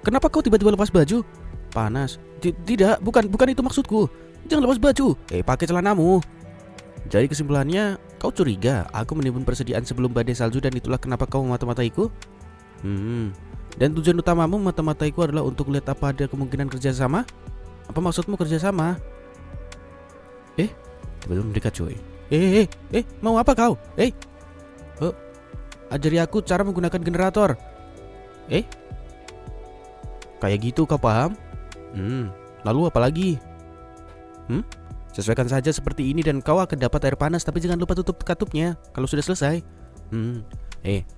Speaker 4: Kenapa kau tiba-tiba lepas baju? Panas. Tidak, bukan itu maksudku. Jangan lepas baju. Pakai celanamu. Jadi kesimpulannya, kau curiga aku menimbun persediaan sebelum badai salju dan itulah kenapa kau mata-mataiku? Dan tujuan utamamu mata-mataiku adalah untuk lihat apa ada kemungkinan kerjasama? Apa maksudmu kerjasama? Tiba-tiba mendekat cuy. Mau apa kau? Ajari aku cara menggunakan generator. Kayak gitu kau paham? Lalu apa lagi? Sesuaikan saja seperti ini dan kau akan dapat air panas. Tapi jangan lupa tutup katupnya kalau sudah selesai.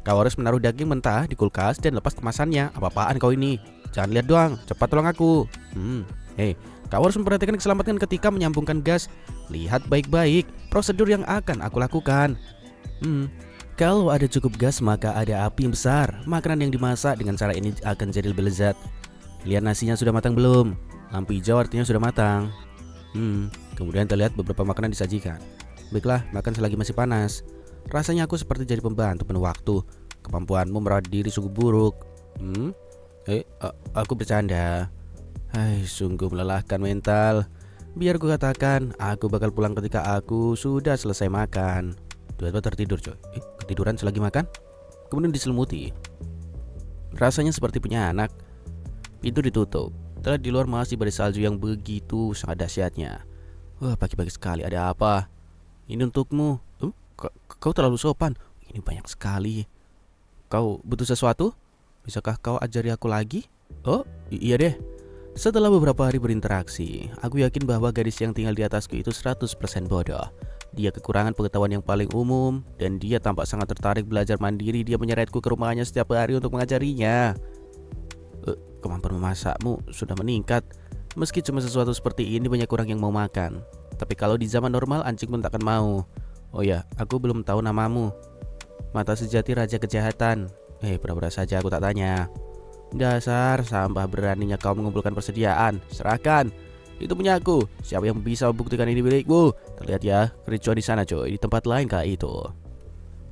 Speaker 4: Kau harus menaruh daging mentah di kulkas dan lepas kemasannya. Apa-apaan kau ini? Jangan lihat doang, cepat tolong aku. Kau harus memperhatikan keselamatan ketika menyambungkan gas. Lihat baik-baik prosedur yang akan aku lakukan. Kalau ada cukup gas maka ada api yang besar. Makanan yang dimasak dengan cara ini akan jadi lebih lezat. Lihat nasinya sudah matang belum? Lampu hijau artinya sudah matang. Kemudian terlihat beberapa makanan disajikan. Baiklah, makan selagi masih panas. Rasanya aku seperti jadi pembantu penuh waktu. Kemampuanmu merawat diri sungguh buruk. Aku bercanda. Sungguh melelahkan mental. Biar ku katakan, aku bakal pulang ketika aku sudah selesai makan. Tiba-tiba tertidur coy. Ketiduran selagi makan? Kemudian diselimuti. Rasanya seperti punya anak. Pintu ditutup. Terlihat di luar masih badai salju yang begitu sangat dahsyatnya. Wah, pagi-pagi sekali, ada apa? Ini untukmu. Kau terlalu sopan. Ini banyak sekali. Kau butuh sesuatu? Bisakah kau ajari aku lagi? Oh, iya deh. Setelah beberapa hari berinteraksi, aku yakin bahwa gadis yang tinggal di atasku itu 100% bodoh. Dia kekurangan pengetahuan yang paling umum, dan dia tampak sangat tertarik belajar mandiri. Dia menyeretku ke rumahnya setiap hari untuk mengajarinya. Kemampuan memasakmu sudah meningkat. Meski cuma sesuatu seperti ini, banyak orang yang mau makan. Tapi kalau di zaman normal, anjing pun takkan mau. Oh ya, aku belum tahu namamu. Mata sejati Raja Kejahatan. Pura-pura saja aku tak tanya. Dasar sampah, beraninya kau mengumpulkan persediaan. Serahkan. Itu punya aku. Siapa yang bisa membuktikan ini milikmu? Terlihat ya, kericuan di sana coy. Di tempat lain kah itu?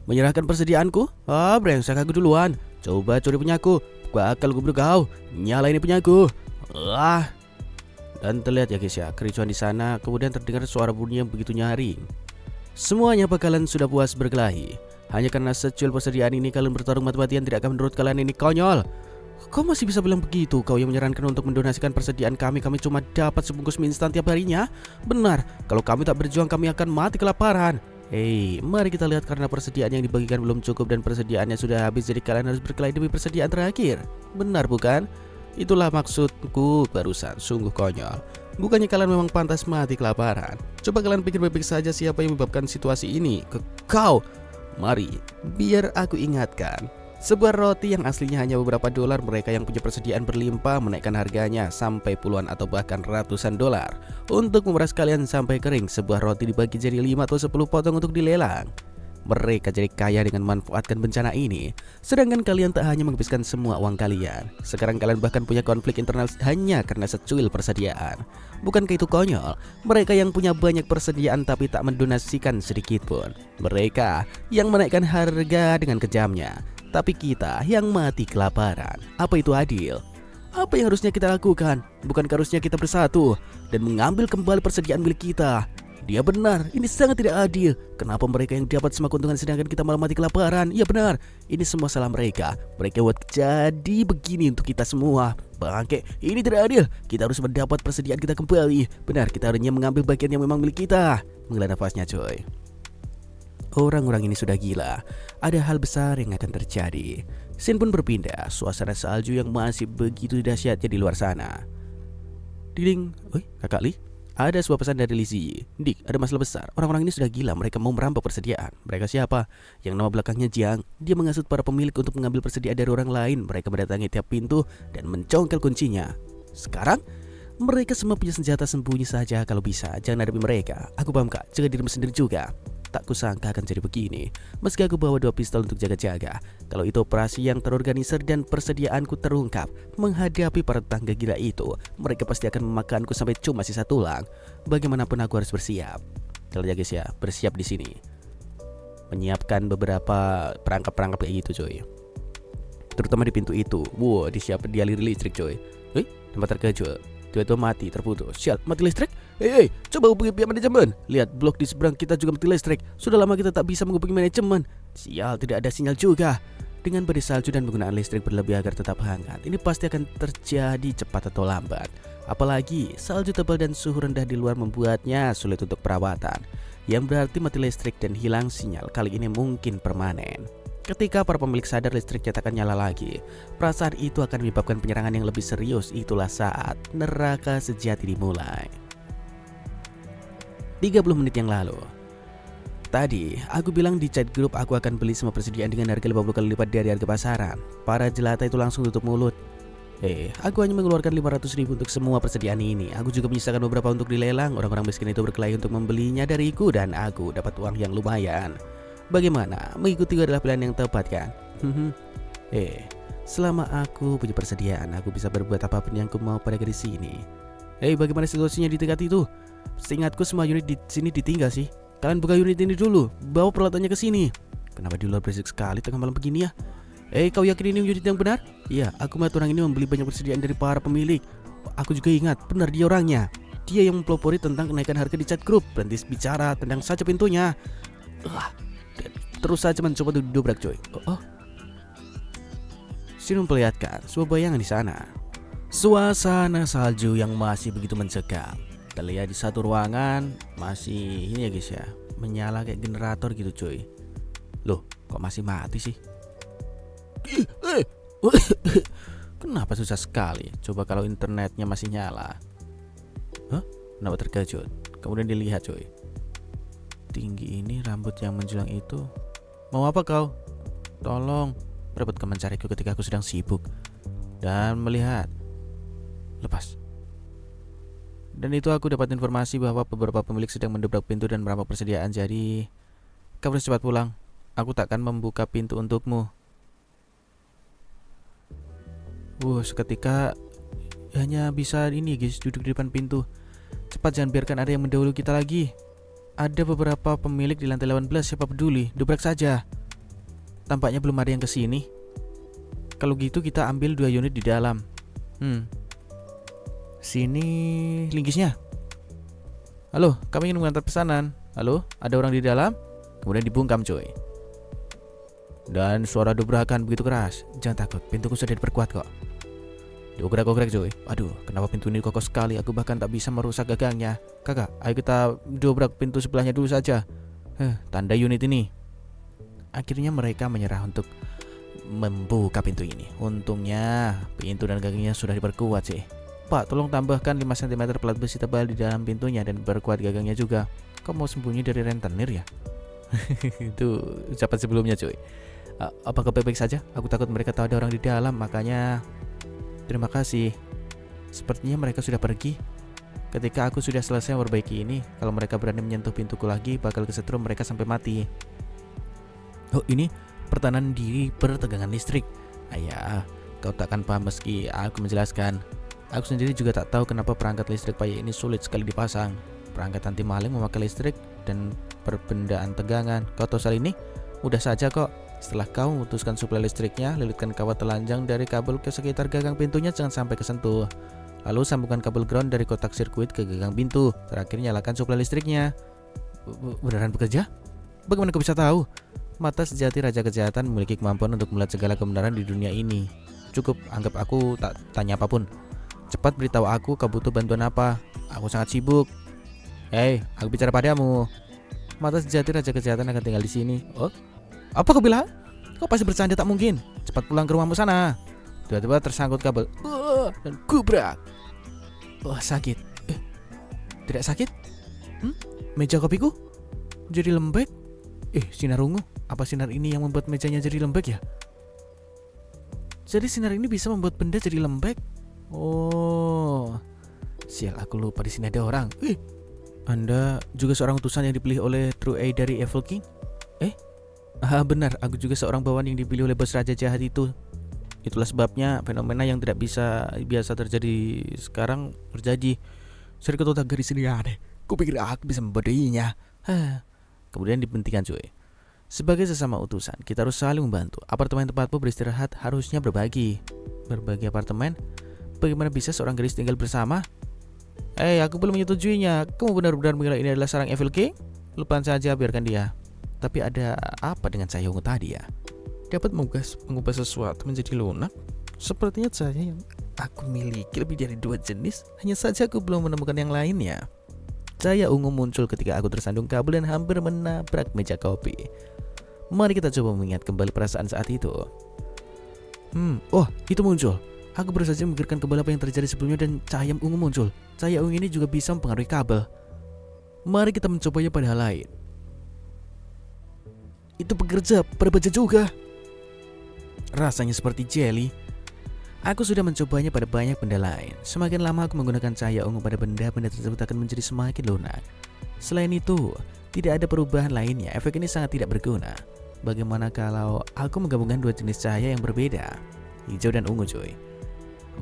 Speaker 4: Menyerahkan persediaanku? Brengsek aku duluan. Coba curi punyaku. Bakal gubur kau. Nyala ini punyaku. Dan terlihat ya guys ya, kericuan di sana. Kemudian terdengar suara bunyi yang begitu nyaring. Semuanya bakalan sudah puas berkelahi. Hanya karena secuil persediaan ini kalian bertarung mati-matian. Tidak akan menurut kalian ini konyol. Kau masih bisa bilang begitu? Kau yang menyarankan untuk mendonasikan persediaan kami. Kami cuma dapat sebungkus mie instan tiap harinya. Benar, kalau kami tak berjuang kami akan mati kelaparan. Mari kita lihat, karena persediaan yang dibagikan belum cukup dan persediaannya sudah habis, jadi kalian harus berkelahi demi persediaan terakhir. Benar bukan? Itulah maksudku barusan. Sungguh konyol. Bukannya kalian memang pantas mati kelaparan? Coba kalian pikir baik-baik saja siapa yang menyebabkan situasi ini. Kau. Mari, biar aku ingatkan. Sebuah roti yang aslinya hanya beberapa dolar, mereka yang punya persediaan berlimpah menaikkan harganya sampai puluhan atau bahkan ratusan dolar. Untuk memeras kalian sampai kering, sebuah roti dibagi jadi 5 atau 10 potong untuk dilelang. Mereka jadi kaya dengan memanfaatkan bencana ini. Sedangkan kalian tak hanya menghabiskan semua uang kalian. Sekarang kalian bahkan punya konflik internal hanya karena secuil persediaan. Bukankah itu konyol? Mereka yang punya banyak persediaan tapi tak mendonasikan sedikit pun. Mereka yang menaikkan harga dengan kejamnya. Tapi kita yang mati kelaparan. Apa itu adil? Apa yang harusnya kita lakukan? Bukankah harusnya kita bersatu dan mengambil kembali persediaan milik kita? Dia benar, ini sangat tidak adil. Kenapa mereka yang dapat semua keuntungan sedangkan kita malah mati kelaparan? Ya benar, ini semua salah mereka. Mereka buat jadi begini untuk kita semua. Bangke, ini tidak adil. Kita harus mendapat persediaan kita kembali. Benar, kita hanya mengambil bagian yang memang milik kita. Menghela nafasnya coy. Orang-orang ini sudah gila. Ada hal besar yang akan terjadi. Scene pun berpindah. Suasana salju yang masih begitu dahsyatnya di luar sana. Ding. Kakak Lee. Ada sebuah pesan dari Lizzie. Dik, ada masalah besar. Orang-orang ini sudah gila. Mereka mau merampok persediaan. Mereka siapa? Yang nama belakangnya Jiang. Dia menghasut para pemilik untuk mengambil persediaan dari orang lain. Mereka mendatangi tiap pintu dan mencongkel kuncinya. Sekarang mereka semua punya senjata, sembunyi saja kalau bisa. Jangan hadapi mereka. Aku paham kak, jaga dirimu sendiri juga. Tak kusangka akan jadi begini. Meski aku bawa 2 pistol untuk jaga-jaga. Kalau itu operasi yang terorganisir dan persediaanku terungkap, menghadapi para tetangga gila itu, mereka pasti akan memakanku sampai cuma sisa tulang. Bagaimanapun aku harus bersiap. Kalau ya guys ya, bersiap di sini. Menyiapkan beberapa perangkap-perangkap kayak gitu coy. Terutama di pintu itu. Wow, disiapkan dialiri listrik coy. Tempat terkejut. Tiba-tiba mati, terputus. Sial, mati listrik? Coba hubungi pihak manajemen. Lihat, blok di seberang kita juga mati listrik. Sudah lama kita tak bisa menghubungi manajemen. Sial, tidak ada sinyal juga. Dengan badai salju dan penggunaan listrik berlebih agar tetap hangat, ini pasti akan terjadi cepat atau lambat. Apalagi, salju tebal dan suhu rendah di luar membuatnya sulit untuk perawatan. Yang berarti mati listrik dan hilang sinyal kali ini mungkin permanen. Ketika para pemilik sadar listriknya tak akan nyala lagi, perasaan itu akan menyebabkan penyerangan yang lebih serius. Itulah saat neraka sejati dimulai. 30 menit yang lalu. Tadi, aku bilang di chat grup aku akan beli semua persediaan dengan harga 50 kali lipat dari harga pasaran. Para jelata itu langsung tutup mulut. Aku hanya mengeluarkan 500.000 untuk semua persediaan ini. Aku juga menyisakan beberapa untuk dilelang. Orang-orang miskin itu berkelahi untuk membelinya dariku dan aku dapat uang yang lumayan. Bagaimana? Mengikuti adalah pilihan yang tepat kan? Selama aku punya persediaan, aku bisa berbuat apapun yang aku mau pada gadis ini. Bagaimana situasinya di tingkat itu? Seingatku semua unit di sini ditinggal sih. Kalian buka unit ini dulu, bawa peralatannya ke sini. Kenapa di luar berisik sekali tengah malam begini ya? Kau yakin ini unit yang benar? Iya, aku melihat orang ini membeli banyak persediaan dari para pemilik. Aku juga ingat, benar dia orangnya. Dia yang mempelopori tentang kenaikan harga di chat grup. Berhenti bicara, tendang saja pintunya. Terus saja mencoba untuk didobrak coy. Sin memperlihatkan sebuah bayangan di sana. Suasana salju yang masih begitu mencekam. Terlihat di satu ruangan masih ini ya guys ya, menyala kayak generator gitu cuy. Loh, kok masih mati sih? Kenapa susah sekali? Coba kalau internetnya masih nyala. Kenapa terkejut? Kemudian dilihat cuy. Tinggi ini, rambut yang menjulang itu. Mau apa kau? Tolong, repotkan mencariku ketika aku sedang sibuk. Dan melihat. Lepas. Dan itu aku dapat informasi bahwa beberapa pemilik sedang mendobrak pintu dan merampok persediaan. Jadi kau harus cepat pulang. Aku takkan membuka pintu untukmu. Seketika hanya bisa ini guys, duduk di depan pintu. Cepat, jangan biarkan ada yang mendahului kita lagi. Ada beberapa pemilik di lantai 18, siapa peduli, dobrak saja. Tampaknya belum ada yang kesini. Kalau gitu kita ambil 2 unit di dalam. Sini lingkisnya. Halo, kami ingin mengantar pesanan. Halo, ada orang di dalam? Kemudian dibungkam coy. Dan suara dobrakan begitu keras. Jangan takut, pintuku sudah diperkuat kok. Diobrak-obrak coy. Aduh, kenapa pintu ini kokoh sekali? Aku bahkan tak bisa merusak gagangnya. Kakak, ayo kita dobrak pintu sebelahnya dulu saja. Tanda unit ini. Akhirnya mereka menyerah untuk membuka pintu ini. Untungnya pintu dan gagangnya sudah diperkuat sih. Pak, tolong tambahkan 5 cm pelat besi tebal di dalam pintunya dan perkuat gagangnya juga. Kau mau sembunyi dari rentenir ya? Itu ucapan sebelumnya cuy. Apakah baik-baik saja? Aku takut mereka tahu ada orang di dalam, makanya terima kasih. Sepertinya mereka sudah pergi. Ketika aku sudah selesai memperbaiki ini, kalau mereka berani menyentuh pintuku lagi, bakal kesetrum mereka sampai mati. Ini pertahanan diri bertegangan listrik. Ayah, kau takkan paham meski aku menjelaskan. Aku sendiri juga tak tahu kenapa perangkat listrik payah ini sulit sekali dipasang. Perangkat anti maling memakai listrik dan perbendaan tegangan. Kau tahu soal ini? Mudah saja kok. Setelah kau memutuskan suplai listriknya, lilitkan kawat telanjang dari kabel ke sekitar gagang pintunya, jangan sampai kesentuh. Lalu sambungkan kabel ground dari kotak sirkuit ke gagang pintu. Terakhir nyalakan suplai listriknya. Beneran bekerja? Bagaimana kau bisa tahu? Mata sejati Raja Kejahatan memiliki kemampuan untuk melihat segala kebenaran di dunia ini. Cukup, anggap aku tak tanya apapun. Cepat beritahu aku kau butuh bantuan apa. Aku sangat sibuk. Aku bicara padamu. Mata sejati Raja Kejahatan akan tinggal di sini. Apa kau bilang? Kau pasti bercanda, tak mungkin. Cepat pulang ke rumahmu sana. Tiba-tiba tersangkut kabel dan kubrak. Sakit. Tidak sakit? Meja kopiku jadi lembek. Sinar ungu. Apa sinar ini yang membuat mejanya jadi lembek ya? Jadi sinar ini bisa membuat benda jadi lembek. Sial, aku lupa di sini ada orang. Anda juga seorang utusan yang dipilih oleh True A dari Evil King? Benar, aku juga seorang bawahan yang dipilih oleh bos raja jahat itu. Itulah sebabnya fenomena yang tidak biasa terjadi sekarang terjadi. Seri ketutak garis ini aneh. Kupikir aku bisa membodohinya. Kemudian dibentikan cuy. Sebagai sesama utusan, kita harus saling membantu. Apartemen tempatmu beristirahat harusnya berbagi. Berbagi apartemen? Bagaimana bisa seorang gadis tinggal bersama? Aku belum menyetujuinya. Kamu benar-benar mengira ini adalah seorang Evil King? Lupakan saja, biarkan dia. Tapi ada apa dengan cahaya ungu tadi ya? Dapat mengubah sesuatu menjadi lunak? Sepertinya cahaya yang aku miliki lebih dari 2 jenis. Hanya saja aku belum menemukan yang lainnya. Cahaya ungu muncul ketika aku tersandung kabel dan hampir menabrak meja kopi. Mari kita coba mengingat kembali perasaan saat itu. Itu muncul. Aku baru saja memikirkan kembali apa yang terjadi sebelumnya dan cahaya ungu muncul. Cahaya ungu ini juga bisa mempengaruhi kabel. Mari kita mencobanya pada hal lain. itu bekerja pada baja juga. Rasanya seperti jelly. Aku sudah mencobanya pada banyak benda lain. Semakin lama aku menggunakan cahaya ungu pada benda-benda tersebut akan menjadi semakin lunak. Selain itu, tidak ada perubahan lainnya. Efek ini sangat tidak berguna. Bagaimana kalau aku menggabungkan dua jenis cahaya yang berbeda? Hijau dan ungu, cuy.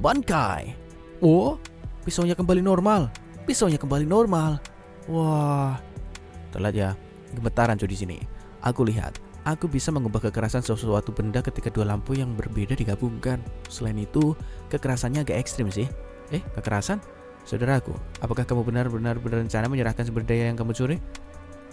Speaker 4: Bankai. Oh, pisaunya kembali normal. Pisaunya kembali normal. Wah, terlihat ya, gemetaran cuy di sini. Aku lihat, aku bisa mengubah kekerasan sesuatu benda ketika dua lampu yang berbeda digabungkan. Selain itu, kekerasannya agak ekstrim sih. Kekerasan? Saudaraku, apakah kamu benar-benar berencana menyerahkan sumber daya yang kamu curi?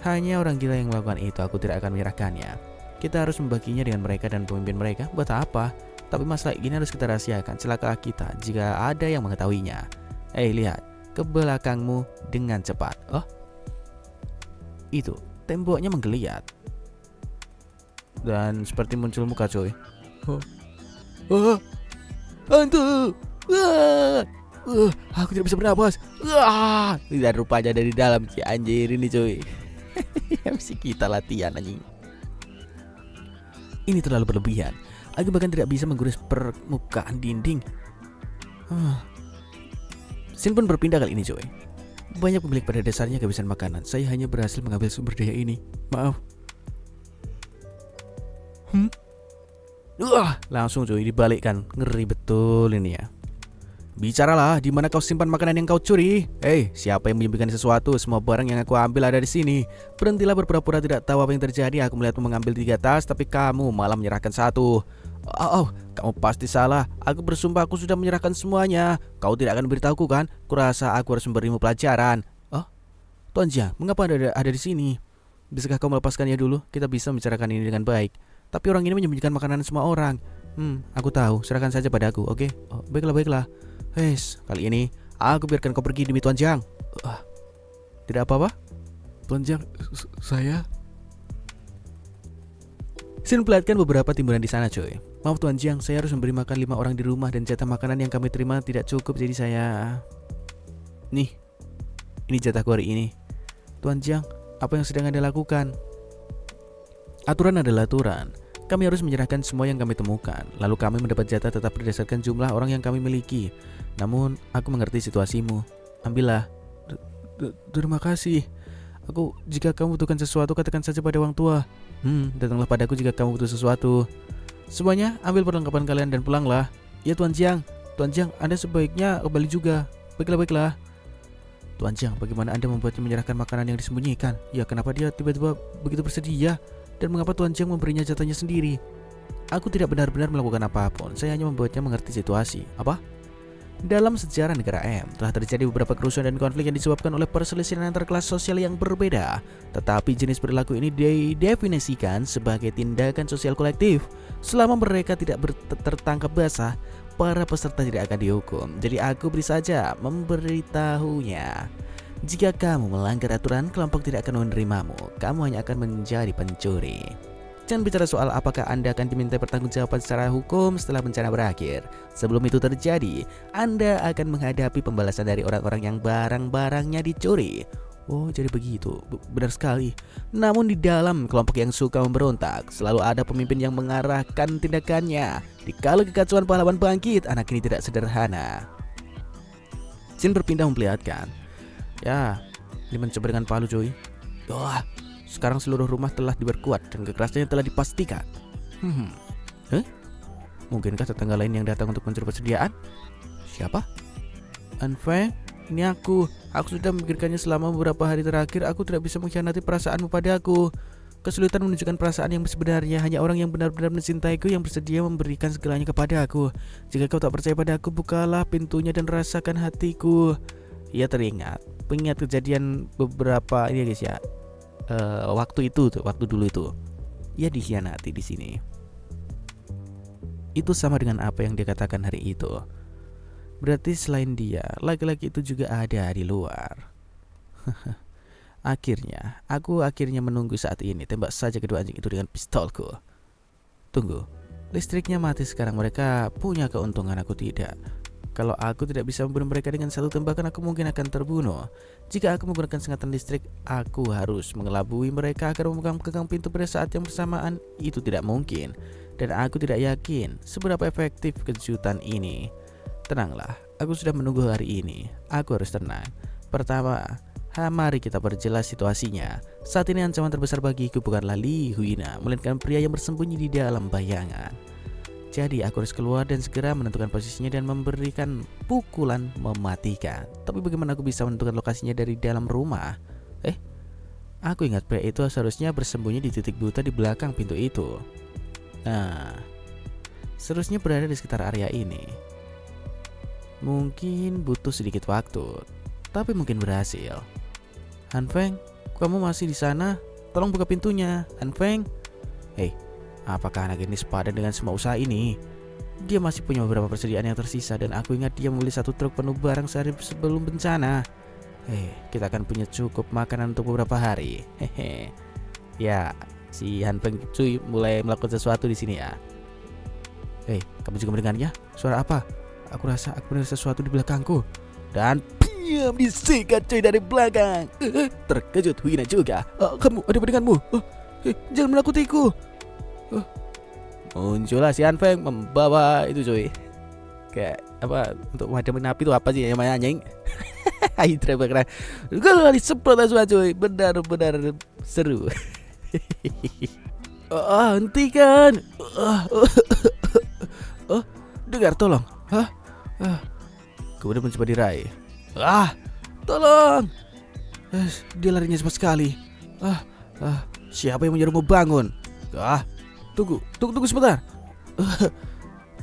Speaker 4: Hanya orang gila yang melakukan itu, aku tidak akan menyerahkannya. Kita harus membaginya dengan mereka dan pemimpin mereka. Buat apa? Tapi masalah ini harus kita rahasiakan. Celaka kita jika ada yang mengetahuinya. Lihat ke belakangmu dengan cepat. Oh, itu temboknya menggeliat dan seperti muncul muka, coy. Hantu. Aku tidak bisa bernapas. Tidak, rupanya dari dalam si anjir ini, coy. Mesti kita latihan anjing. Ini terlalu berlebihan. Aku bahkan tidak bisa menggores permukaan dinding. Scene pun berpindah kali ini, coy. Banyak pemilik pada dasarnya kehabisan makanan. Saya hanya berhasil mengambil sumber daya ini. Maaf. Langsung coy dibalikkan. Ngeri betul ini ya. Bicaralah, di mana kau simpan makanan yang kau curi? Siapa yang menyembunyikan sesuatu? Semua barang yang aku ambil ada di sini. Berhentilah berpura-pura tidak tahu apa yang terjadi. Aku melihatmu mengambil 3 tas, tapi kamu malah menyerahkan 1. Kamu pasti salah. Aku bersumpah aku sudah menyerahkan semuanya. Kau tidak akan memberitahuku kan? Kurasa aku harus memberimu pelajaran. Tuan Jiang, mengapa ada di sini? Bisakah kau melepaskannya dulu? Kita bisa membicarakan ini dengan baik. Tapi orang ini menyembunyikan makanan semua orang. Aku tahu. Serahkan saja padaku, oke? Baiklah. Kali ini aku biarkan kau pergi demi Tuan Jiang. Tidak apa-apa? Tuan Jiang, saya... Sin perlihatkan beberapa timbunan di sana, coy. Maaf Tuan Jiang, saya harus memberi makan 5 orang di rumah dan jatah makanan yang kami terima tidak cukup, jadi saya... Nih, ini jatahku hari ini. Tuan Jiang, apa yang sedang Anda lakukan? Aturan adalah aturan. Kami harus menyerahkan semua yang kami temukan. Lalu kami mendapat jatah tetap berdasarkan jumlah orang yang kami miliki. Namun, aku mengerti situasimu. Ambillah. Terima kasih. Jika kamu butuhkan sesuatu, katakan saja pada orang tua. Datanglah padaku jika kamu butuh sesuatu. Semuanya, ambil perlengkapan kalian dan pulanglah. Ya Tuan Jiang. Tuan Jiang, Anda sebaiknya kembali juga. Baiklah. Tuan Jiang, bagaimana Anda membuatnya menyerahkan makanan yang disembunyikan? Ya, kenapa dia tiba-tiba begitu bersedia? Dan mengapa Tuan Jiang memberinya jatahnya sendiri? Aku tidak benar-benar melakukan apapun. Saya hanya membuatnya mengerti situasi. Apa? Dalam sejarah negara M, telah terjadi beberapa kerusuhan dan konflik yang disebabkan oleh perselisihan antar kelas sosial yang berbeda. Tetapi jenis perilaku ini didefinisikan sebagai tindakan sosial kolektif. Selama mereka tidak tertangkap basah, para peserta tidak akan dihukum. Jadi aku beri saja memberitahunya. Jika kamu melanggar aturan, kelompok tidak akan menerimamu. Kamu hanya akan menjadi pencuri. Jangan bicara soal apakah Anda akan diminta pertanggungjawaban secara hukum setelah bencana berakhir. Sebelum itu terjadi, Anda akan menghadapi pembalasan dari orang-orang yang barang-barangnya dicuri. Oh, jadi begitu. Benar sekali. Namun di dalam kelompok yang suka memberontak, selalu ada pemimpin yang mengarahkan tindakannya. Dikala kekacauan pahlawan bangkit, anak ini tidak sederhana. Jin berpindah memperlihatkan. Ya, ini mencoba dengan palu, cuy. Sekarang seluruh rumah telah diperkuat dan kekerasannya telah dipastikan. Mungkinkah tetangga lain yang datang untuk mencuri persediaan? Siapa? Anfeng, ini aku. Aku sudah memikirkannya selama beberapa hari terakhir. Aku tidak bisa mengkhianati perasaanmu padaku. Kesulitan menunjukkan perasaan yang sebenarnya. Hanya orang yang benar-benar mencintaiku yang bersedia memberikan segalanya kepada aku. Jika kau tak percaya padaku, bukalah pintunya dan rasakan hatiku. Ia teringat, pengingat kejadian beberapa ini guys ya. Waktu dulu itu, ia dikhianati di sini. Itu sama dengan apa yang dia katakan hari itu. Berarti selain dia, laki-laki itu juga ada di luar. Aku akhirnya menunggu saat ini. Tembak saja kedua anjing itu dengan pistolku. Tunggu, listriknya mati sekarang. Mereka punya keuntungan, aku tidak. Kalau aku tidak bisa membunuh mereka dengan satu tembakan, aku mungkin akan terbunuh. Jika aku menggunakan sengatan listrik, aku harus mengelabui mereka agar memegang pintu pada saat yang bersamaan. Itu tidak mungkin. Dan aku tidak yakin seberapa efektif kejutan ini. Tenanglah, aku sudah menunggu hari ini. Aku harus tenang. Pertama, mari kita perjelas situasinya. Saat ini ancaman terbesar bagiku bukanlah Li Huina, melainkan pria yang bersembunyi di dalam bayangan. Jadi aku harus keluar dan segera menentukan posisinya dan memberikan pukulan mematikan. Tapi bagaimana aku bisa menentukan lokasinya dari dalam rumah? Aku ingat pria itu seharusnya bersembunyi di titik buta di belakang pintu itu. Nah, seharusnya berada di sekitar area ini. Mungkin butuh sedikit waktu, tapi mungkin berhasil. Han Feng, kamu masih di sana? Tolong buka pintunya, Han Feng. Apakah anak ini sepadan dengan semua usaha ini? Dia masih punya beberapa persediaan yang tersisa dan aku ingat dia membeli 1 truk penuh barang sehari sebelum bencana. Kita akan punya cukup makanan untuk beberapa hari. Ya, si Han Feng cuy mulai melakukan sesuatu di sini ya. Kamu juga mendengarnya? Suara apa? Aku rasa aku mendengar sesuatu di belakangku. Dan diam, disikat cuy dari belakang. Terkejut Huina juga. Kamu ada denganmu? Jangan menakutiku. Muncullah si Han Feng membawa itu cuy. Kayak apa untuk madamin api itu apa sih namanya anjing? Hydra bakal kalau disemprot semua cuy. Benar-benar seru. Hentikan. Dengar tolong. Kemudian mencoba diraih. Tolong. Dia larinya cepat sekali. Siapa yang menyuruhmu bangun? Tunggu sebentar.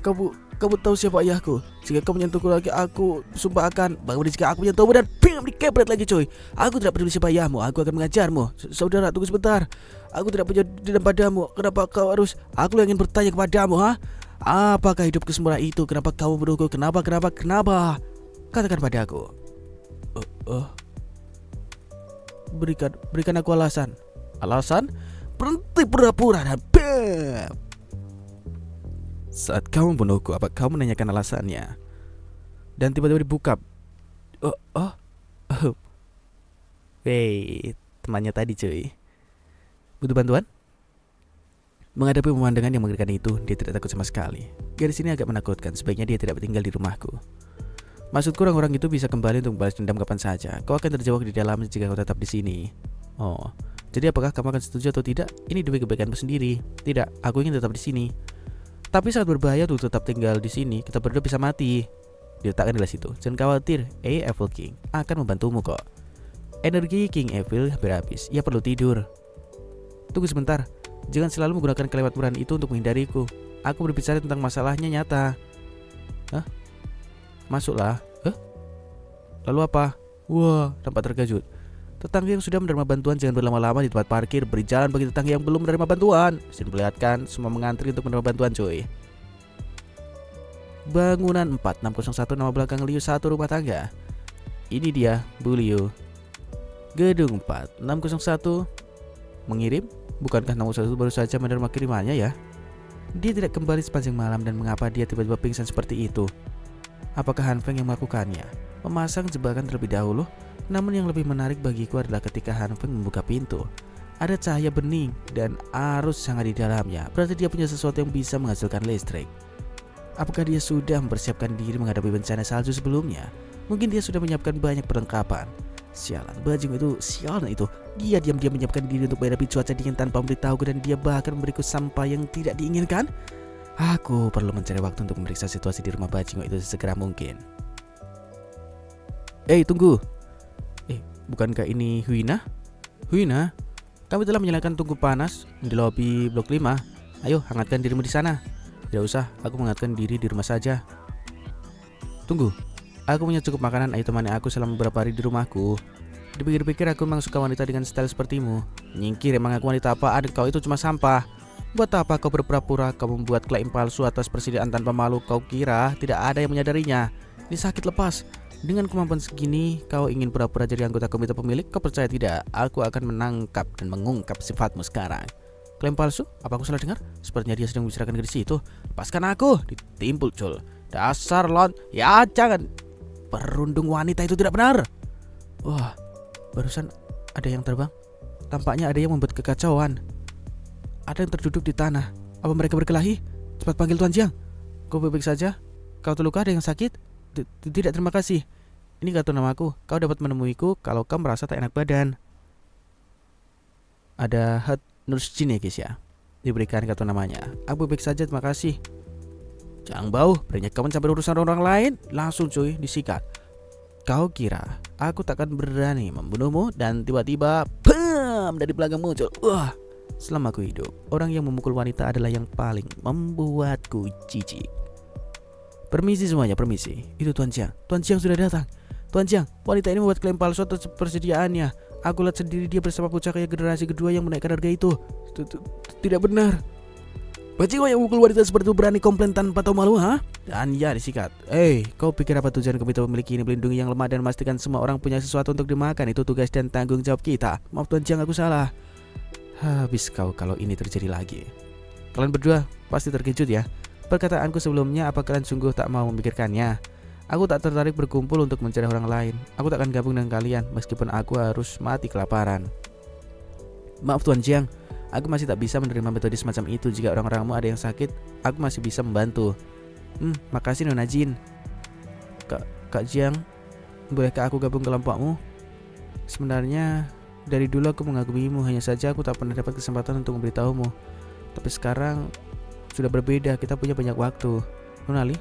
Speaker 4: Kamu tahu siapa ayahku? Jika kamu menyentuhku lagi, aku sumpah akan bangun. Jika aku menyentuhmu dan bim, dikepret lagi coy. Aku tidak peduli siapa ayahmu, aku akan mengajarmu. Saudara, tunggu sebentar. Aku tidak punya dendam padamu. Kenapa kau harus? Aku yang ingin bertanya kepadamu, apakah hidupku semurah itu? Kenapa kau menuduhku? Kenapa? Katakan padaku. Berikan aku alasan. Alasan? Berhenti pura-pura dan bam. Saat kamu membunuhku, apa kamu menanyakan alasannya? Dan tiba-tiba dibuka. Temannya tadi cuy. Butuh bantuan? Menghadapi pemandangan yang mengerikan itu, dia tidak takut sama sekali. Garis ini agak menakutkan, sebaiknya dia tidak tinggal di rumahku. Maksudku orang-orang itu bisa kembali untuk membalas dendam kapan saja. Kau akan terjebak di dalam jika kau tetap di sini. Jadi apakah kamu akan setuju atau tidak? Ini demi kebaikanmu sendiri. Tidak, aku ingin tetap di sini. Tapi sangat berbahaya untuk tetap tinggal di sini. Kita berdua bisa mati. Diletakkan di gelas itu. Jangan khawatir, Evil King akan membantumu kok. Energi King Evil hampir habis. Ia perlu tidur. Tunggu sebentar. Jangan selalu menggunakan kalimat murahan itu untuk menghindariku. Aku berbicara tentang masalahnya nyata. Masuklah. Lalu apa? Wah, tampak terkejut. Tetangga yang sudah menerima bantuan jangan berlama-lama di tempat parkir. Beri jalan bagi tetangga yang belum menerima bantuan. Mesin perlihatkan semua mengantri untuk menerima bantuan cuy. Bangunan 4601 nama belakang Liu 1 rumah tangga. Ini dia Bu Liu. Gedung 4601 mengirim. Bukankah nomor 1 baru saja menerima kirimannya ya? Dia tidak kembali sepanjang malam dan mengapa dia tiba-tiba pingsan seperti itu? Apakah Han Feng yang melakukannya? Memasang jebakan terlebih dahulu. Namun yang lebih menarik bagiku adalah ketika Han Feng membuka pintu. Ada cahaya bening dan arus sangat di dalamnya. Berarti dia punya sesuatu yang bisa menghasilkan listrik. Apakah dia sudah mempersiapkan diri menghadapi bencana salju sebelumnya? Mungkin dia sudah menyiapkan banyak perlengkapan. Sialan, bajing itu, sialan itu. Dia diam-diam menyiapkan diri untuk menghadapi cuaca dingin tanpa memberitahuku, dan dia bahkan memberiku sampah yang tidak diinginkan. Aku perlu mencari waktu untuk memeriksa situasi di rumah bajing itu sesegera mungkin. Tunggu. Bukankah ini Huina? Huina, kami telah menyalakan tungku panas di lobi blok 5. Ayo, hangatkan dirimu di sana. Tidak usah, aku menghangatkan diri di rumah saja. Tunggu, aku punya cukup makanan. Ayo temani aku selama beberapa hari di rumahku. Dipikir-pikir aku memang suka wanita dengan style sepertimu. Nyingkir, emang aku wanita apaan? Kau itu cuma sampah. Buat apa kau berpura-pura? Kau membuat klaim palsu atas persediaan tanpa malu. Kau kira tidak ada yang menyadarinya? Ini sakit lepas. Dengan kemampuan segini, kau ingin pura-pura jadi anggota komite pemilik? Kau percaya tidak? Aku akan menangkap dan mengungkap sifatmu sekarang. Klaim palsu? Apa aku salah dengar? Sepertinya dia sedang membicarakan gadis itu. Lepaskan aku. Ditimpul Cul. Dasar lon. Ya jangan. Perundung wanita itu tidak benar. Wah, barusan ada yang terbang. Tampaknya ada yang membuat kekacauan. Ada yang terduduk di tanah. Apa mereka berkelahi? Cepat panggil Tuan Jiang. Kau baik-baik saja? Kau terluka, ada yang sakit? Tidak, terima kasih. Ini kartu namaku. Kau dapat menemuiku kalau kau merasa tak enak badan. Ada Hat Nurjin ya guys ya. Diberikan kartu namanya. Aku baik saja, terima kasih. Jangan bau, berani kamu sampai urusan orang lain. Langsung cuy, disikat. Kau kira aku takkan berani membunuhmu dan tiba-tiba bam dari belakang muncul. Wah, selama aku hidup, orang yang memukul wanita adalah yang paling membuatku jijik. Permisi semuanya, permisi. Itu Tuan Jiang. Tuan Jiang sudah datang. Tuan Jiang, wanita ini membuat klaim palsu atas persediaannya. Aku lihat sendiri dia bersama pucakaya generasi kedua yang menaikkan harga itu. Tidak benar. Bajingan yang memukul wanita seperti itu berani komplain tanpa tahu malu, ha? Dan ya disikat. Kau pikir apa tujuan kita memiliki ini? Melindungi yang lemah dan memastikan semua orang punya sesuatu untuk dimakan. Itu tugas dan tanggung jawab kita. Maaf Tuan Jiang, aku salah. Habis kau kalau ini terjadi lagi. Kalian berdua pasti terkejut ya. Perkataanku sebelumnya, apa kalian sungguh tak mau memikirkannya? Aku tak tertarik berkumpul untuk mencari orang lain. Aku tak akan gabung dengan kalian meskipun aku harus mati kelaparan. Maaf Tuan Jiang, aku masih tak bisa menerima metode semacam itu. Jika orang-orangmu ada yang sakit, aku masih bisa membantu. Makasih Nona Jin. Kak Jiang, bolehkah aku gabung ke kelompokmu? Sebenarnya dari dulu aku mengagumimu, hanya saja aku tak pernah dapat kesempatan untuk memberitahumu. Tapi sekarang sudah berbeda, kita punya banyak waktu. Nona Li,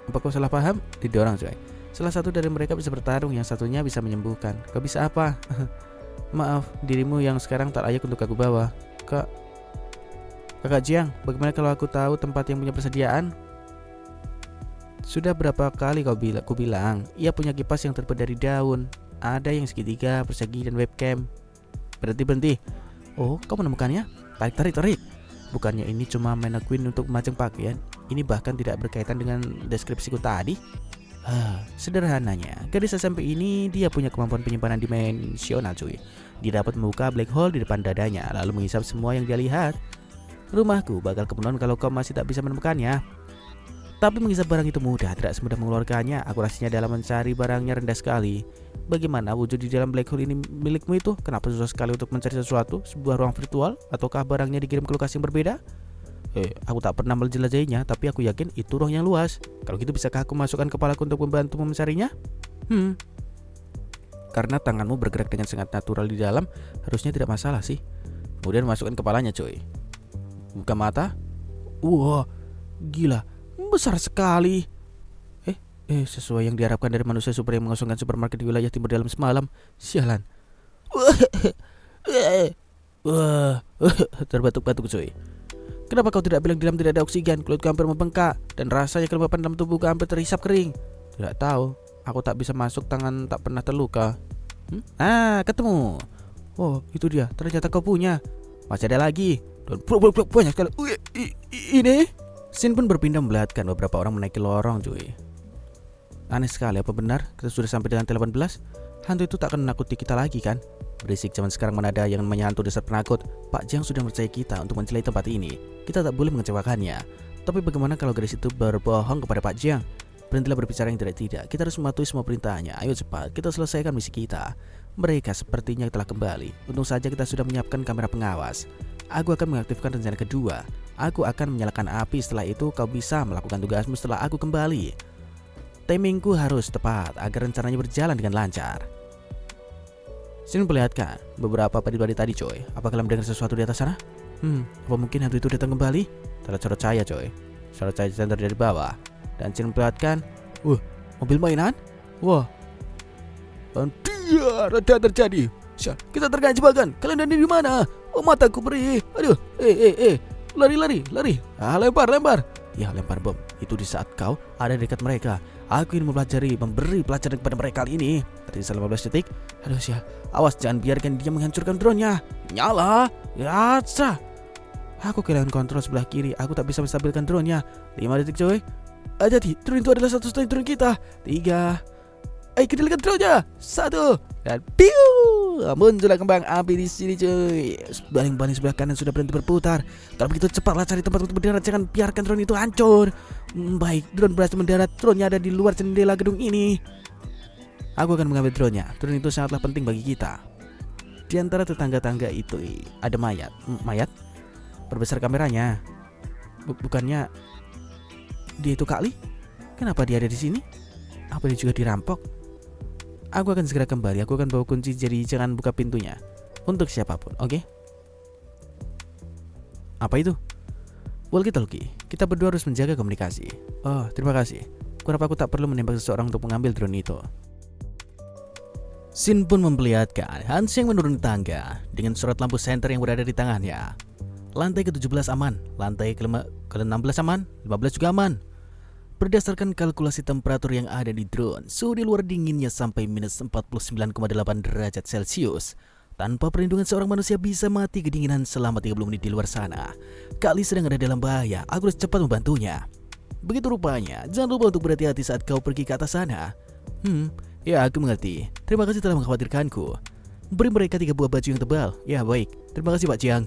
Speaker 4: apa kau salah paham? Didorong coy. Salah satu dari mereka bisa bertarung, yang satunya bisa menyembuhkan. Kau bisa apa? Maaf, dirimu yang sekarang tak layak untuk aku bawa. Kakak Jiang, bagaimana kalau aku tahu tempat yang punya persediaan? Sudah berapa kali ku bilang, ia punya kipas yang terbuat dari daun. Ada yang segitiga, persegi, dan webcam. Berhenti. Oh, kau menemukannya? Tarik. Bukannya ini cuma mannequin untuk memajang pakaian? Ini bahkan tidak berkaitan dengan deskripsiku tadi. Sederhananya, gadis SMP ini dia punya kemampuan penyimpanan dimensional cuy. Dia dapat membuka black hole di depan dadanya, lalu menghisap semua yang dia lihat. Rumahku bakal kepenuhan kalau kau masih tak bisa menemukannya. Tapi menghisap barang itu mudah, tidak semudah mengeluarkannya. Akurasinya dalam mencari barangnya rendah sekali. Bagaimana wujud di dalam black hole ini milikmu itu? Kenapa susah sekali untuk mencari sesuatu? Sebuah ruang virtual? Ataukah barangnya dikirim ke lokasi yang berbeda? Aku tak pernah menjelajahinya, tapi aku yakin itu ruang yang luas. Kalau gitu bisakah aku masukkan kepalaku untuk membantu mencarinya? Karena tanganmu bergerak dengan sangat natural di dalam, harusnya tidak masalah sih. Kemudian masukkan kepalanya coy. Buka mata. Wah, gila, besar sekali. Sesuai yang diharapkan dari manusia super yang mengosongkan supermarket di wilayah timur dalam semalam. Sialan. Terbatuk-batuk coy. Kenapa kau tidak bilang di dalam tidak ada oksigen? Kulitku hampir membengkak dan rasanya kelembapan dalam tubuhku hampir terhisap kering. Tidak tahu, aku tak bisa masuk, tangan tak pernah terluka. Ketemu. Oh, itu dia. Ternyata kau punya. Masih ada lagi. Dan banyak sekali. Ini. Sin pun berpindah memperlihatkan beberapa orang menaiki lorong cuy. Aneh sekali, apa benar kita sudah sampai di lantai 18? Hantu itu tak akan menakuti kita lagi kan? Berisik, zaman sekarang mana ada yang namanya hantu dasar penakut. Pak Jiang sudah percaya kita untuk menjelai tempat ini. Kita tak boleh mengecewakannya. Tapi bagaimana kalau gadis itu berbohong kepada Pak Jiang? Berhentilah berbicara yang tidak. Kita harus mematuhi semua perintahnya. Ayo cepat, kita selesaikan misi kita. Mereka sepertinya telah kembali. Untung saja kita sudah menyiapkan kamera pengawas. Aku akan mengaktifkan rencana kedua. Aku akan menyalakan api. Setelah itu kau bisa melakukan tugasmu setelah aku kembali. Timingku harus tepat agar rencananya berjalan dengan lancar. Sini perlihatkan beberapa padi-padi tadi coy. Apa kalian mendengar sesuatu di atas sana? Apa mungkin hantu itu datang kembali? Terlihat sorot cahaya coy. Sorot cahaya center dari bawah. Dan Sini perlihatkan mobil mainan. Wah. Dan dia ada terjadi. Kita terkena jebakan. Kalian ada di mana? Oh, mataku perih. Aduh. Lari. Lempar. Ya, lempar bom. Itu di saat kau ada di dekat mereka. Aku ingin memberi pelajaran kepada mereka kali ini. Tersisa 15 detik. Aduh sial. Awas, jangan biarkan dia menghancurkan drone-nya. Nyala. Ya, sah. Aku kehilangan kontrol sebelah kiri. Aku tak bisa menstabilkan drone-nya. 5 detik coy. Jadi, drone itu adalah satu-satunya drone kita. 3. Kendalikan drone-nya. 1. Dan piu. Muncullah kembang api di sini cuy. Baling-baling sebelah kanan sudah berhenti berputar. Kalau begitu cepatlah cari tempat untuk mendarat. Jangan biarkan drone itu hancur. Baik, drone berhasil mendarat. Drone-nya ada di luar jendela gedung ini. Aku akan mengambil drone-nya. Drone itu sangatlah penting bagi kita. Di antara tetangga-tangga itu ada mayat. Mayat? Perbesar kameranya. Bukannya dia itu Kak Lee? Kenapa dia ada di sini? Apa dia juga dirampok? Aku akan segera kembali. Aku akan bawa kunci, jadi jangan buka pintunya untuk siapapun, oke? Apa itu? Walkie-talkie. Kita berdua harus menjaga komunikasi. Oh, terima kasih. Kenapa aku tak perlu menembak seseorang untuk mengambil drone itu? Sin pun memperlihatkan Hans yang menuruni tangga dengan surat lampu senter yang berada di tangannya. Lantai ke-17 aman, lantai ke-16 aman, 15 juga aman. Berdasarkan kalkulasi temperatur yang ada di drone, suhu di luar dinginnya sampai minus 49,8 derajat Celcius. Tanpa perlindungan seorang manusia bisa mati kedinginan selama 30 menit di luar sana. Kak Lee sedang ada dalam bahaya, aku harus cepat membantunya. Begitu rupanya, jangan lupa untuk berhati-hati saat kau pergi ke atas sana. Ya aku mengerti. Terima kasih telah mengkhawatirkanku. Beri mereka 3 buah baju yang tebal. Ya baik, terima kasih Pak Jiang.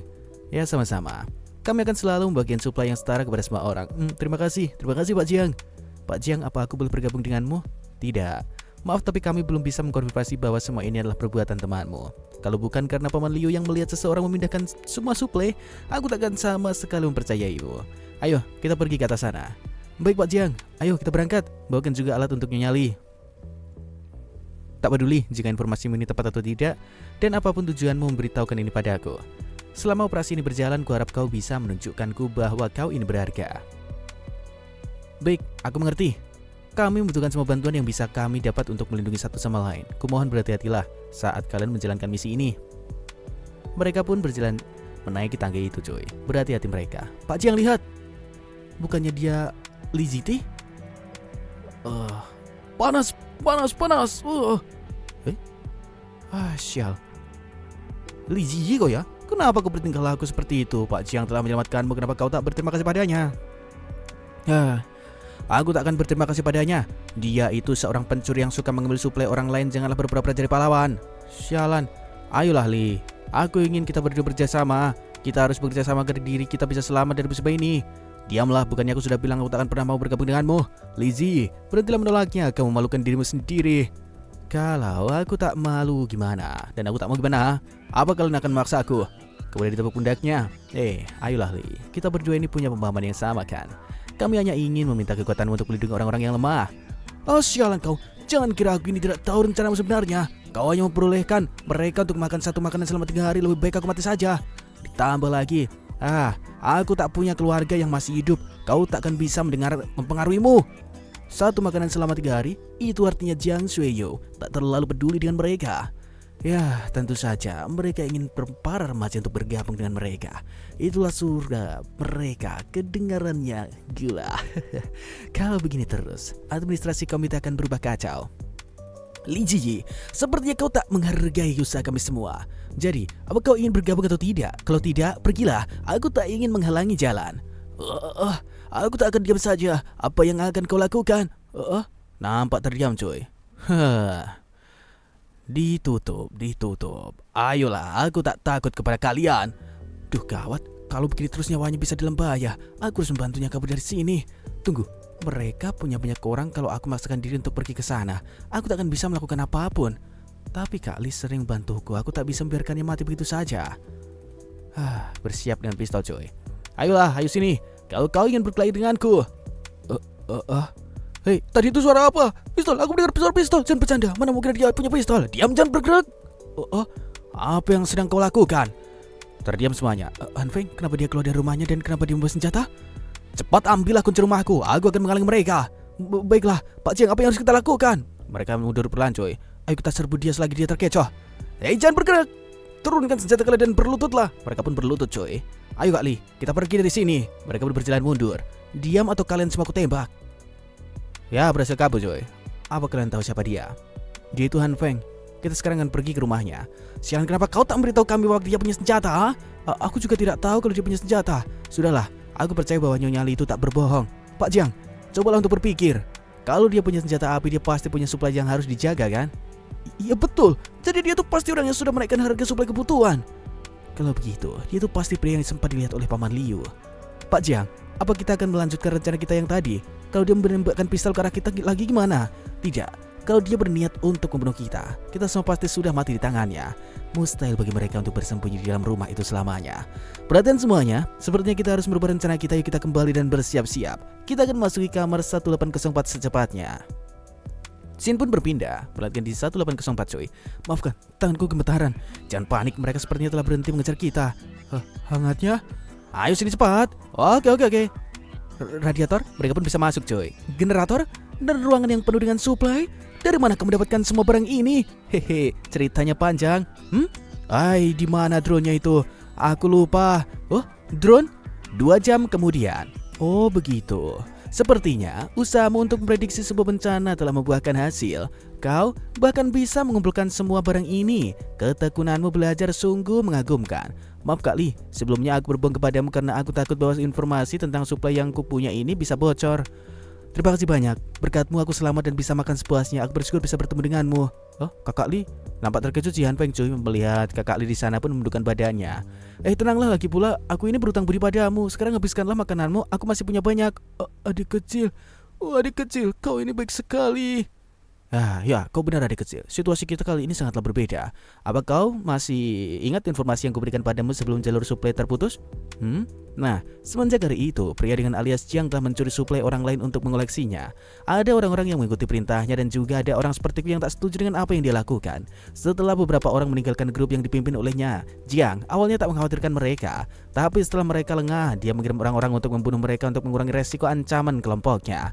Speaker 4: Ya sama-sama. Kami akan selalu membagikan suplai yang setara kepada semua orang. Terima kasih Pak Jiang. Pak Jiang, apa aku boleh bergabung denganmu? Tidak. Maaf, tapi kami belum bisa mengkonfirmasi bahwa semua ini adalah perbuatan temanmu. Kalau bukan karena Paman Liu yang melihat seseorang memindahkan semua suplai, aku takkan sama sekali mempercayaimu. Ayo, kita pergi ke atas sana. Baik Pak Jiang, ayo kita berangkat. Bawakan juga alat untuk Nyonya Lee. Tak peduli jika informasimu ini tepat atau tidak, dan apapun tujuanmu memberitahukan ini padaku. Selama operasi ini berjalan, kuharap kau bisa menunjukkanku bahwa kau ini berharga. Baik, aku mengerti. Kami membutuhkan semua bantuan yang bisa kami dapat untuk melindungi satu sama lain. Kumohon berhati-hatilah saat kalian menjalankan misi ini. Mereka pun berjalan menaiki tangga itu, coy. Berhati-hati mereka. Pak Jiang, lihat. Bukannya dia Lee Ziti? Panas. Sial. Lee Ziti kau ya? Kenapa kau bertingkah laku seperti itu? Pak Jiang telah menyelamatkanmu. Kenapa kau tak berterima kasih padanya? Aku tak akan berterima kasih padanya. Dia itu seorang pencuri yang suka mengambil suplai orang lain. Janganlah berpura-pura jadi pahlawan. Sialan. Ayolah Lee. Aku ingin kita berdua bekerjasama. Kita harus bekerjasama agar diri kita bisa selamat dari musibah ini. Diamlah, bukannya aku sudah bilang aku tak akan pernah mau bergabung denganmu. Lizzie, berhentilah menolaknya. Kamu memalukan dirimu sendiri. Kalau aku tak malu gimana? Dan aku tak mau gimana? Apa kalian akan memaksa aku? Kemudian ditepuk pundaknya. Ayolah Lee. Kita berdua ini punya pemahaman yang sama kan? Kami hanya ingin meminta kekuatanmu untuk melindungi orang-orang yang lemah. Oh sialan kau. Jangan kira aku ini tidak tahu rencanamu sebenarnya. Kau hanya memperolehkan mereka untuk makan satu makanan selama 3 hari. Lebih baik aku mati saja. Ditambah lagi, aku tak punya keluarga yang masih hidup. Kau takkan bisa mempengaruhimu. Satu makanan selama 3 hari, itu artinya Jiang Shuiyu tak terlalu peduli dengan mereka. Ya, tentu saja mereka ingin para remaja untuk bergabung dengan mereka. Itulah surga mereka, kedengarannya gila. Kalau begini terus, administrasi komite akan berubah kacau. Li Ji, sepertinya kau tak menghargai usaha kami semua. Jadi, apa kau ingin bergabung atau tidak? Kalau tidak, pergilah. Aku tak ingin menghalangi jalan. Aku tak akan diam saja. Apa yang akan kau lakukan? Nampak terdiam, coy. Ditutup. Ayolah, aku tak takut kepada kalian. Duh gawat, kalau begini terus nyawanya bisa dalam bahaya. Aku harus membantunya kabur dari sini. Tunggu, mereka punya banyak orang. Kalau aku memaksakan diri untuk pergi ke sana, aku tak akan bisa melakukan apapun. Tapi Kak Lee sering bantuku. Aku tak bisa membiarkannya mati begitu saja. Bersiap dengan pistol, coy. Ayolah, ayo sini. Kalau kau ingin berkelahi denganku. Hei, tadi itu suara apa? Pistol, aku mendengar suara pistol. Jangan bercanda, mana mungkin dia punya pistol. Diam, jangan bergerak. Apa yang sedang kau lakukan? Terdiam semuanya. Han Feng, kenapa dia keluar dari rumahnya dan kenapa dia membawa senjata? Cepat ambillah kunci rumahku, aku akan menghalangi mereka. Baiklah, Pak Jiang, apa yang harus kita lakukan? Mereka mundur perlahan, coy. Ayo kita serbu dia selagi dia terkecoh. Hei, jangan bergerak. Turunkan senjata kalian dan berlututlah. Mereka pun berlutut, coy. Ayo Kak Lee, kita pergi dari sini. Mereka pun berjalan mundur. Diam atau kalian semua aku tembak. Ya, berhasil kabur, coy. Apa kalian tahu siapa dia? Dia itu Han Feng. Kita sekarang akan pergi ke rumahnya. Sialan, kenapa kau tak memberitahu kami bahwa dia punya senjata? Aku juga tidak tahu kalau dia punya senjata. Sudahlah, aku percaya bahwa Nyonya Lee itu tak berbohong. Pak Jiang, cobalah untuk berpikir. Kalau dia punya senjata api, dia pasti punya suplai yang harus dijaga, kan? Iya betul. Jadi dia tuh pasti orang yang sudah menaikkan harga suplai kebutuhan. Kalau begitu, dia tuh pasti pria yang sempat dilihat oleh Paman Liu. Pak Jiang, apa kita akan melanjutkan rencana kita yang tadi? Kalau dia menembakkan pistol ke arah kita lagi gimana? Tidak. Kalau dia berniat untuk membunuh kita semua pasti sudah mati di tangannya. Mustahil bagi mereka untuk bersembunyi di dalam rumah itu selamanya. Perhatian semuanya, sepertinya kita harus merubah rencana kita. Yuk kita kembali dan bersiap-siap. Kita akan masuki kamar 1804 secepatnya. Sin pun berpindah, perhatikan di 1804 coy. Maafkan, tanganku gemetaran. Jangan panik, mereka sepertinya telah berhenti mengejar kita. Hangatnya? Ayo sini cepat. Oke. Radiator, mereka pun bisa masuk coy. Generator, dan ruangan yang penuh dengan suplai. Dari mana kamu mendapatkan semua barang ini? Hehe, ceritanya panjang. Di mana drone-nya itu? Aku lupa. Oh, drone? 2 jam kemudian. Oh, begitu. Sepertinya usahamu untuk memprediksi sebuah bencana telah membuahkan hasil. Kau bahkan bisa mengumpulkan semua barang ini. Ketekunanmu belajar sungguh mengagumkan. Maaf Kak Li, sebelumnya aku berbohong kepadamu karena aku takut bahwa informasi tentang suplai yang kupunya ini bisa bocor. Terima kasih banyak. Berkatmu aku selamat dan bisa makan sepuasnya. Aku bersyukur bisa bertemu denganmu. Oh, Kakak Li? Nampak terkejut si Han Feng cuy melihat Kakak Li di sana pun menundukkan badannya. Tenanglah, lagi pula aku ini berutang budi padamu. Sekarang habiskanlah makananmu. Aku masih punya banyak. Adik kecil. Adik kecil, kau ini baik sekali. Ya, kau benar adik kecil. Situasi kita kali ini sangatlah berbeda. Apa kau masih ingat informasi yang kuberikan padamu sebelum jalur suplai terputus? Nah, semenjak hari itu, pria dengan alias Jiang telah mencuri suplai orang lain untuk mengoleksinya. Ada orang-orang yang mengikuti perintahnya dan juga ada orang sepertiku yang tak setuju dengan apa yang dia lakukan. Setelah beberapa orang meninggalkan grup yang dipimpin olehnya, Jiang awalnya tak mengkhawatirkan mereka. Tapi setelah mereka lengah, dia mengirim orang-orang untuk membunuh mereka untuk mengurangi resiko ancaman kelompoknya.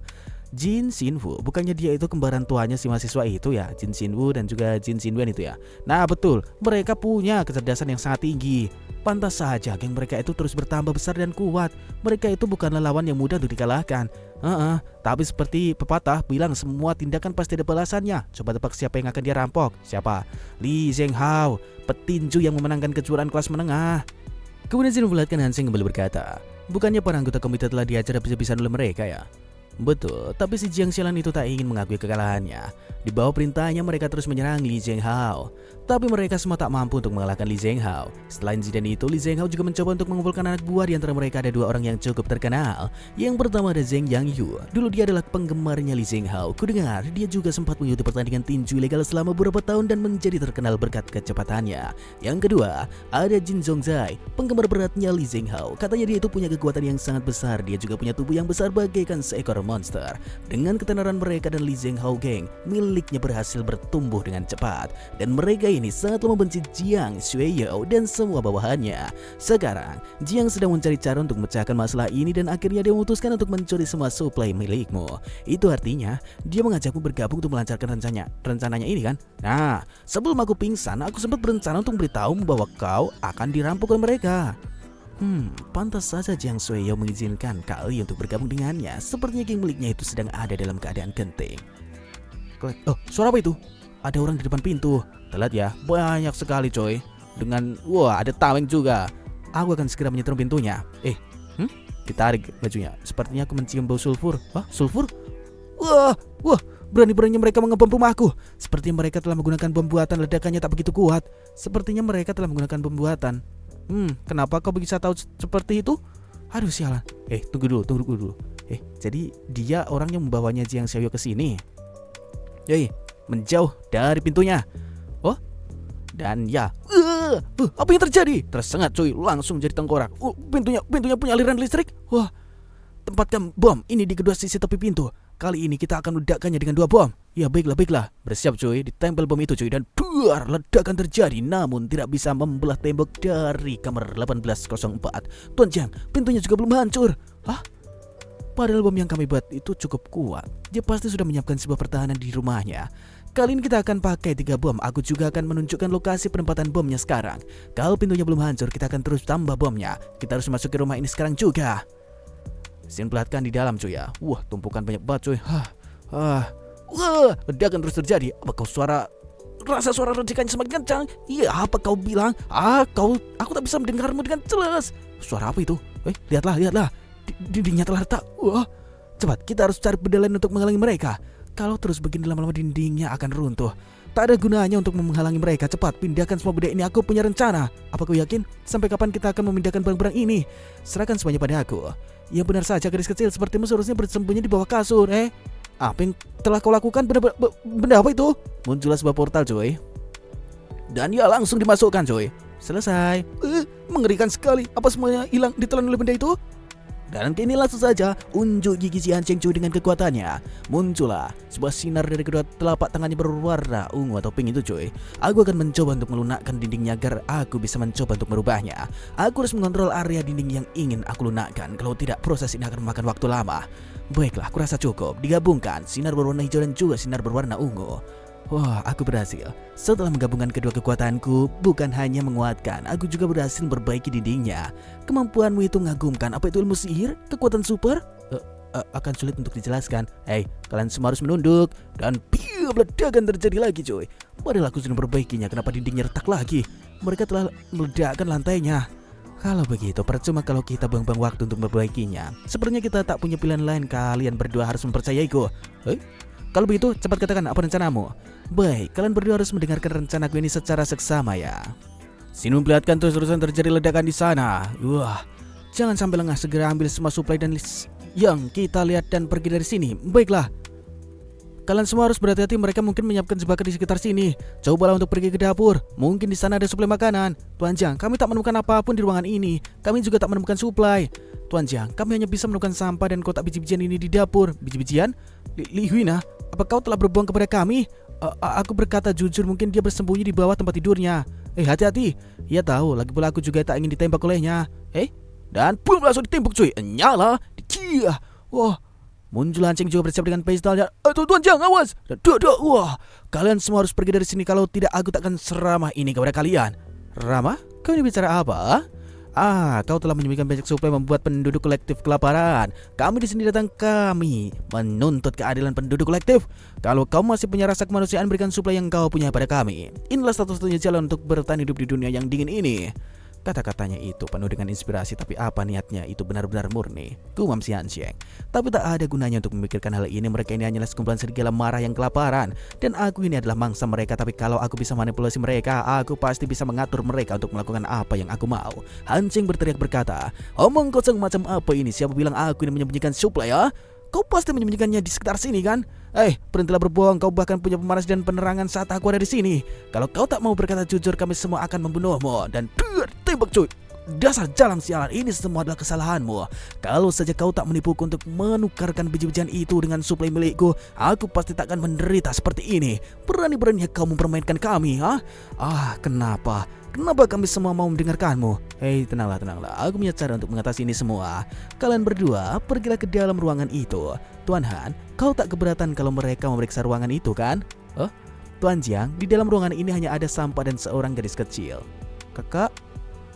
Speaker 4: Jin Xinwu, bukannya dia itu kembaran tuanya si mahasiswa itu ya, Jin Xinwu dan juga Jin Xinwen itu ya. Nah betul, mereka punya kecerdasan yang sangat tinggi. Pantas saja geng mereka itu terus bertambah besar dan kuat. Mereka itu bukanlah lawan yang mudah untuk dikalahkan. Tapi seperti pepatah bilang, semua tindakan pasti ada balasannya. Coba tebak siapa yang akan dia rampok? Siapa? Li Zhenghao, petinju yang memenangkan kejuaraan kelas menengah. Kemudian Jin memperlihatkan Hanseng kembali berkata, bukannya para anggota komite telah diajar habis-habisan oleh mereka ya? Betul, tapi si Jiang Xialan itu tak ingin mengakui kekalahannya. Di bawah perintahnya mereka terus menyerang Li Zhenghao. Tapi mereka semua tak mampu untuk mengalahkan Li Zhenghao. Selain insiden itu, Li Zhenghao juga mencoba untuk mengumpulkan anak buah. Di antara mereka ada 2 orang yang cukup terkenal. Yang pertama ada Zheng Yangyu. Dulu dia adalah penggemarnya Li Zhenghao. Kudengar dia juga sempat mengikuti pertandingan tinju ilegal selama beberapa tahun dan menjadi terkenal berkat kecepatannya. Yang kedua, ada Jin Zhongzai, penggemar beratnya Li Zhenghao. Katanya dia itu punya kekuatan yang sangat besar. Dia juga punya tubuh yang besar bagaikan seekor monster. Dengan ketenaran mereka dan Li Zhenghao Gang miliknya berhasil bertumbuh dengan cepat. Dan mereka ini sangatlah membenci Jiang Xueyou dan semua bawahannya. Sekarang, Jiang sedang mencari cara untuk memecahkan masalah ini dan akhirnya dia memutuskan untuk mencuri semua suplai milikmu. Itu artinya, dia mengajakmu bergabung untuk melancarkan rencananya ini kan? Nah, sebelum aku pingsan, aku sempat berencana untuk memberitahumu bahwa kau akan dirampok oleh mereka. Pantas saja Jiang Xueyou mengizinkan kali untuk bergabung dengannya. Sepertinya geng miliknya itu sedang ada dalam keadaan genting. Oh, suara apa itu? Ada orang di depan pintu. Telat ya, banyak sekali coy. Dengan, ada tameng juga. Aku akan segera menyetrum pintunya. Ditarik bajunya. Sepertinya aku mencium bau sulfur. Sulfur? Wah, berani-beraninya mereka mengebom rumahku. Sepertinya mereka telah menggunakan bom buatan, ledakannya tak begitu kuat. Sepertinya mereka telah menggunakan bom buatan. Kenapa kau bisa tahu seperti itu? Aduh sialan. Tunggu dulu. Jadi dia orang yang membawanya Jiang Xiaoyu ke sini. Yoi, menjauh dari pintunya. Oh, dan ya, apa yang terjadi? Tersengat cuy, langsung jadi tengkorak. Pintunya punya aliran listrik. Wah, tempatkan bom ini di kedua sisi tepi pintu. Kali ini kita akan meledakkannya dengan 2 bom. Ya baiklah. Bersiap cuy, ditempel bom itu cuy. Dan buar, ledakan terjadi. Namun tidak bisa membelah tembok dari kamar 1804. Tuan Jiang, pintunya juga belum hancur. Padahal bom yang kami buat itu cukup kuat. Dia pasti sudah menyiapkan sebuah pertahanan di rumahnya. Kali ini kita akan pakai 3 bom. Aku juga akan menunjukkan lokasi penempatan bomnya sekarang. Kalau pintunya belum hancur, kita akan terus tambah bomnya. Kita harus masuk ke rumah ini sekarang juga. Sin perlihatkan di dalam cuy ya. Wah, tumpukan banyak banget cuy. Ledakan terus terjadi. Apa kau rasa suara redikannya semakin kencang? Iya, apa kau bilang? Aku tak bisa mendengarmu dengan jelas. Suara apa itu? Lihatlah. Dindingnya telah retak. Wah, cepat kita harus cari benda lain untuk menghalangi mereka. Kalau terus begini lama-lama dindingnya akan runtuh. Tak ada gunanya untuk menghalangi mereka. Cepat, pindahkan semua benda ini. Aku punya rencana. Apa kau yakin? Sampai kapan kita akan memindahkan barang-barang ini? Serahkan semuanya pada aku. Ya benar saja, gadis kecil sepertimu seharusnya bersembunyi di bawah kasur. Apa yang telah kau lakukan? Benda apa itu? Muncullah sebuah portal, coy. Dan ya langsung dimasukkan, coy. Selesai. Mengerikan sekali. Apa semuanya hilang ditelan oleh benda itu? Dan kini langsung saja unjuk gigi si Han Cheng Chui dengan kekuatannya. Muncullah sebuah sinar dari kedua telapak tangannya berwarna ungu atau pink itu, coy. Aku akan mencoba untuk melunakkan dindingnya agar aku bisa mencoba untuk merubahnya. Aku harus mengontrol area dinding yang ingin aku lunakkan. Kalau tidak, proses ini akan memakan waktu lama. Baiklah, aku rasa cukup. Digabungkan sinar berwarna hijau dan juga sinar berwarna ungu. Wah, aku berhasil. Setelah menggabungkan kedua kekuatanku, bukan hanya menguatkan, aku juga berhasil memperbaiki dindingnya. Kemampuanmu itu mengagumkan. Apa itu ilmu sihir? Kekuatan super? Akan sulit untuk dijelaskan. Kalian semua harus menunduk. Dan ledakan terjadi lagi, coy. Padahal aku sudah memperbaikinya. Kenapa dindingnya retak lagi? Mereka telah meledakkan lantainya. Kalau begitu, percuma kalau kita buang-buang waktu untuk memperbaikinya. Sepertinya kita tak punya pilihan lain. Kalian berdua harus mempercayaiku. Kalau begitu, cepat katakan apa rencanamu. Baik, kalian berdua harus mendengarkan rencanaku ini secara seksama ya. Sin memperlihatkan terus-terusan terjadi ledakan di sana. Wah, jangan sampai lengah, segera ambil semua suplai dan list yang kita lihat dan pergi dari sini. Baiklah. Kalian semua harus berhati-hati, mereka mungkin menyiapkan jebakan di sekitar sini. Cobalah untuk pergi ke dapur. Mungkin di sana ada suplai makanan. Tuan Jiang, kami tak menemukan apapun di ruangan ini. Kami juga tak menemukan suplai. Tuan Jiang, kami hanya bisa menemukan sampah dan kotak biji-bijian ini di dapur. Biji-bijian? Li Huina, apa kau telah berbohong kepada kami? Aku berkata jujur, mungkin dia bersembunyi di bawah tempat tidurnya. Hati-hati. Ia tahu, lagi pula aku juga tak ingin ditembak olehnya. Dan boom, langsung ditembak, cuy. Nyala. Wah. Muncul Hancing juga bersiap dengan pistolnya. Tuan Jiang, awas. Wah. Kalian semua harus pergi dari sini. Kalau tidak, aku tak akan seramah ini kepada kalian. Ramah? Kau ini bicara apa? Kau telah menyembunyikan banyak suplai, membuat penduduk kolektif kelaparan. Kami di sini datang menuntut keadilan penduduk kolektif. Kalau kau masih punya rasa kemanusiaan, berikan suplai yang kau punya pada kami. Inilah satu-satunya jalan untuk bertahan hidup di dunia yang dingin ini. Kata-katanya itu penuh dengan inspirasi, tapi apa niatnya itu benar-benar murni. Gumam si Han Cheng. Tapi tak ada gunanya untuk memikirkan hal ini. Mereka ini hanyalah sekumpulan serigala marah yang kelaparan. Dan aku ini adalah mangsa mereka. Tapi kalau aku bisa manipulasi mereka, aku pasti bisa mengatur mereka untuk melakukan apa yang aku mau. Han Cheng berteriak berkata, omong kosong macam apa ini? Siapa bilang aku ini menyembunyikan suplai ya? Kau pasti menyembunyikannya di sekitar sini kan? Berhentilah berbohong. Kau bahkan punya pemanas dan penerangan saat aku ada di sini. Kalau kau tak mau berkata jujur, kami semua akan membunuhmu. Dan tembak, cuy. Dasar jalang sialan, ini semua adalah kesalahanmu. Kalau saja kau tak menipuku untuk menukarkan biji-bijian itu dengan suplai milikku, aku pasti tak akan menderita seperti ini. Berani-beraninya kau mempermainkan kami, ha? Kenapa? Kenapa kami semua mau mendengarkanmu? Tenanglah. Aku punya cara untuk mengatasi ini semua. Kalian berdua pergilah ke dalam ruangan itu. Tuan Han, kau tak keberatan kalau mereka memeriksa ruangan itu kan? Tuan Jiang, di dalam ruangan ini hanya ada sampah dan seorang gadis kecil. Kakak?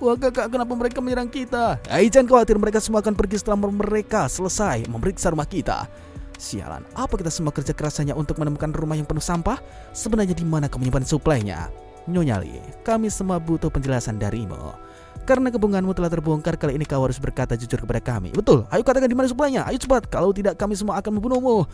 Speaker 4: Wah kakak, kenapa mereka menyerang kita? Jangan khawatir, mereka semua akan pergi setelah mereka selesai memeriksa rumah kita. Sialan, apa kita semua kerja keras hanya untuk menemukan rumah yang penuh sampah? Sebenarnya di mana kau menyimpan suplainya? Nyonya Li, kami semua butuh penjelasan darimu. Karena kebohonganmu telah terbongkar, kali ini kau harus berkata jujur kepada kami. Betul, ayo katakan di mana suplainya. Ayo cepat, kalau tidak kami semua akan membunuhmu.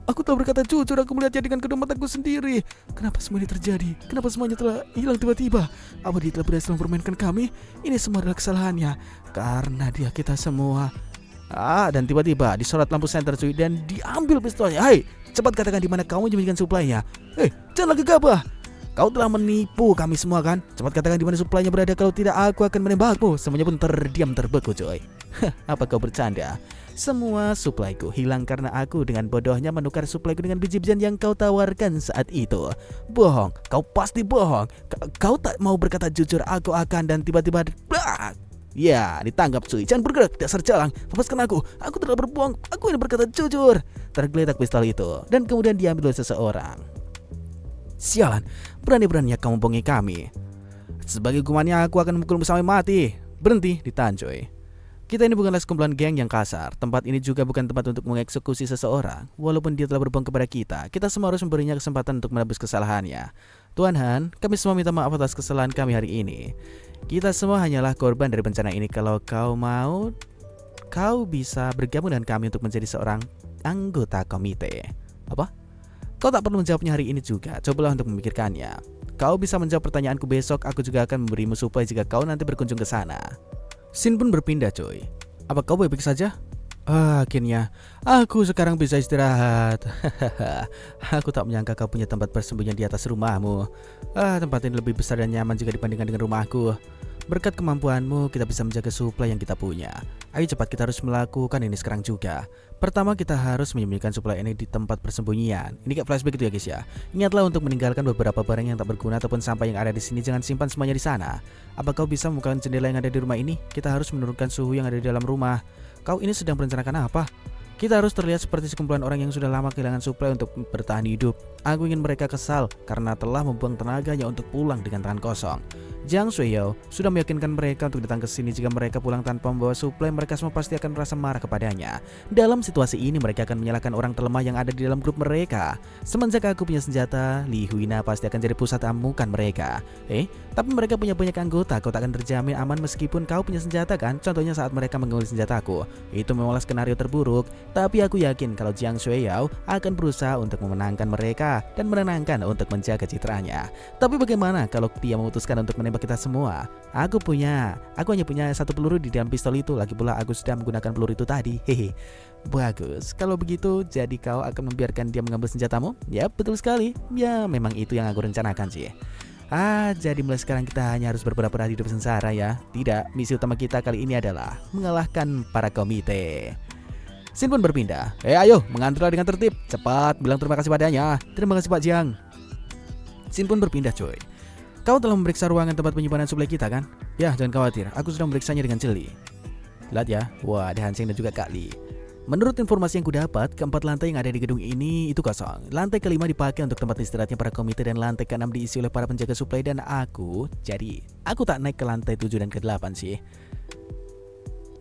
Speaker 4: Aku telah berkata jujur, aku melihatnya dengan kedua mataku sendiri. Kenapa semua ini terjadi? Kenapa semuanya telah hilang tiba-tiba? Apa dia telah berhasil mempermainkan kami? Ini semua adalah kesalahannya. Karena dia kita semua. Dan tiba-tiba disorot lampu senter, cuy, dan diambil pistolnya. Cepat katakan di mana kamu menyembunyikan suplainya. Jangan lagi gabah. Kau telah menipu kami semua kan? Cepat katakan di mana suplainya berada, kalau tidak aku akan menembakmu. Semuanya pun terdiam terbeku, coy. Apa kau bercanda? Semua suplaiku hilang karena aku dengan bodohnya menukar suplaiku dengan biji-bijian yang kau tawarkan saat itu. Bohong, kau pasti bohong. Kau tak mau berkata jujur, aku akan, dan tiba-tiba ya, ditangkap, cuy. Jangan bergerak, dasar jalang. Lepaskan aku tidak berbohong. Aku ini berkata jujur. Tergeletak pistol itu dan kemudian diambil oleh seseorang. Sialan, berani-beraninya kamu bohongi kami. Sebagai hukumannya aku akan memukulmu sampai mati. Berhenti, ditahan, coy. Kita ini bukanlah sekumpulan geng yang kasar. Tempat ini juga bukan tempat untuk mengeksekusi seseorang. Walaupun dia telah berbohong kepada kita semua harus memberinya kesempatan untuk menebus kesalahannya. Tuan Han, kami semua minta maaf atas kesalahan kami hari ini. Kita semua hanyalah korban dari bencana ini. Kalau kau mau, kau bisa bergabung dengan kami untuk menjadi seorang anggota komite. Apa? Kau tak perlu menjawabnya hari ini juga, cobalah untuk memikirkannya. Kau bisa menjawab pertanyaanku besok, aku juga akan memberimu suplai jika kau nanti berkunjung ke sana. Sin pun berpindah cuy. Apa kau baik-baik saja? Akhirnya, aku sekarang bisa istirahat. Aku tak menyangka kau punya tempat persembunyian di atas rumahmu. Tempat ini lebih besar dan nyaman jika dibandingkan dengan rumahku. Berkat kemampuanmu, kita bisa menjaga suplai yang kita punya. Ayo cepat, kita harus melakukan ini sekarang juga. Pertama, kita harus menyembunyikan suplai ini di tempat persembunyian. Ini kayak flashback gitu ya guys ya. Ingatlah untuk meninggalkan beberapa barang yang tak berguna ataupun sampah yang ada di sini. Jangan simpan semuanya di sana. Apa kau bisa membuka jendela yang ada di rumah ini? Kita harus menurunkan suhu yang ada di dalam rumah. Kau ini sedang merencanakan apa? Kita harus terlihat seperti sekumpulan orang yang sudah lama kehilangan suplai untuk bertahan hidup. Aku ingin mereka kesal karena telah membuang tenaganya untuk pulang dengan tangan kosong. Jiang Shuiyao sudah meyakinkan mereka untuk datang ke sini. Jika mereka pulang tanpa membawa suplai, mereka semua pasti akan merasa marah kepadanya. Dalam situasi ini, mereka akan menyalahkan orang terlemah yang ada di dalam grup mereka. Semenjak aku punya senjata, Li Huina pasti akan jadi pusat amukan mereka. Tapi mereka punya banyak anggota, kau tak akan terjamin aman meskipun kau punya senjata kan? Contohnya saat mereka mengambil senjataku. Itu memanglah skenario terburuk. Tapi aku yakin kalau Jiang Shuiyao akan berusaha untuk memenangkan mereka dan menenangkan untuk menjaga citranya. Tapi bagaimana kalau dia memutuskan untuk menembak kita semua? Aku hanya punya satu peluru di dalam pistol itu. Lagi pula aku sudah menggunakan peluru itu tadi. Bagus. Kalau begitu, jadi kau akan membiarkan dia mengambil senjatamu? Ya, betul sekali. Ya, memang itu yang aku rencanakan sih. Jadi mulai sekarang kita hanya harus berpura-pura hidup sengsara ya. Tidak, misi utama kita kali ini adalah mengalahkan para komite. Sin pun berpindah. Ayo, mengantarlah dengan tertib. Cepat, bilang terima kasih padanya. Terima kasih Pak Jiang. Sin pun berpindah coy. Kau telah memeriksa ruangan tempat penyimpanan suplai kita kan? Ya, jangan khawatir, aku sudah memeriksanya dengan jeli. Lihat ya, wah ada Hanseng dan juga Kak Li. Menurut informasi yang kudapat, keempat lantai yang ada di gedung ini itu kosong. Lantai kelima dipakai untuk tempat istirahatnya para komite dan lantai keenam diisi oleh para penjaga suplai dan aku. Jadi, aku tak naik ke lantai 7 dan ke-8 sih.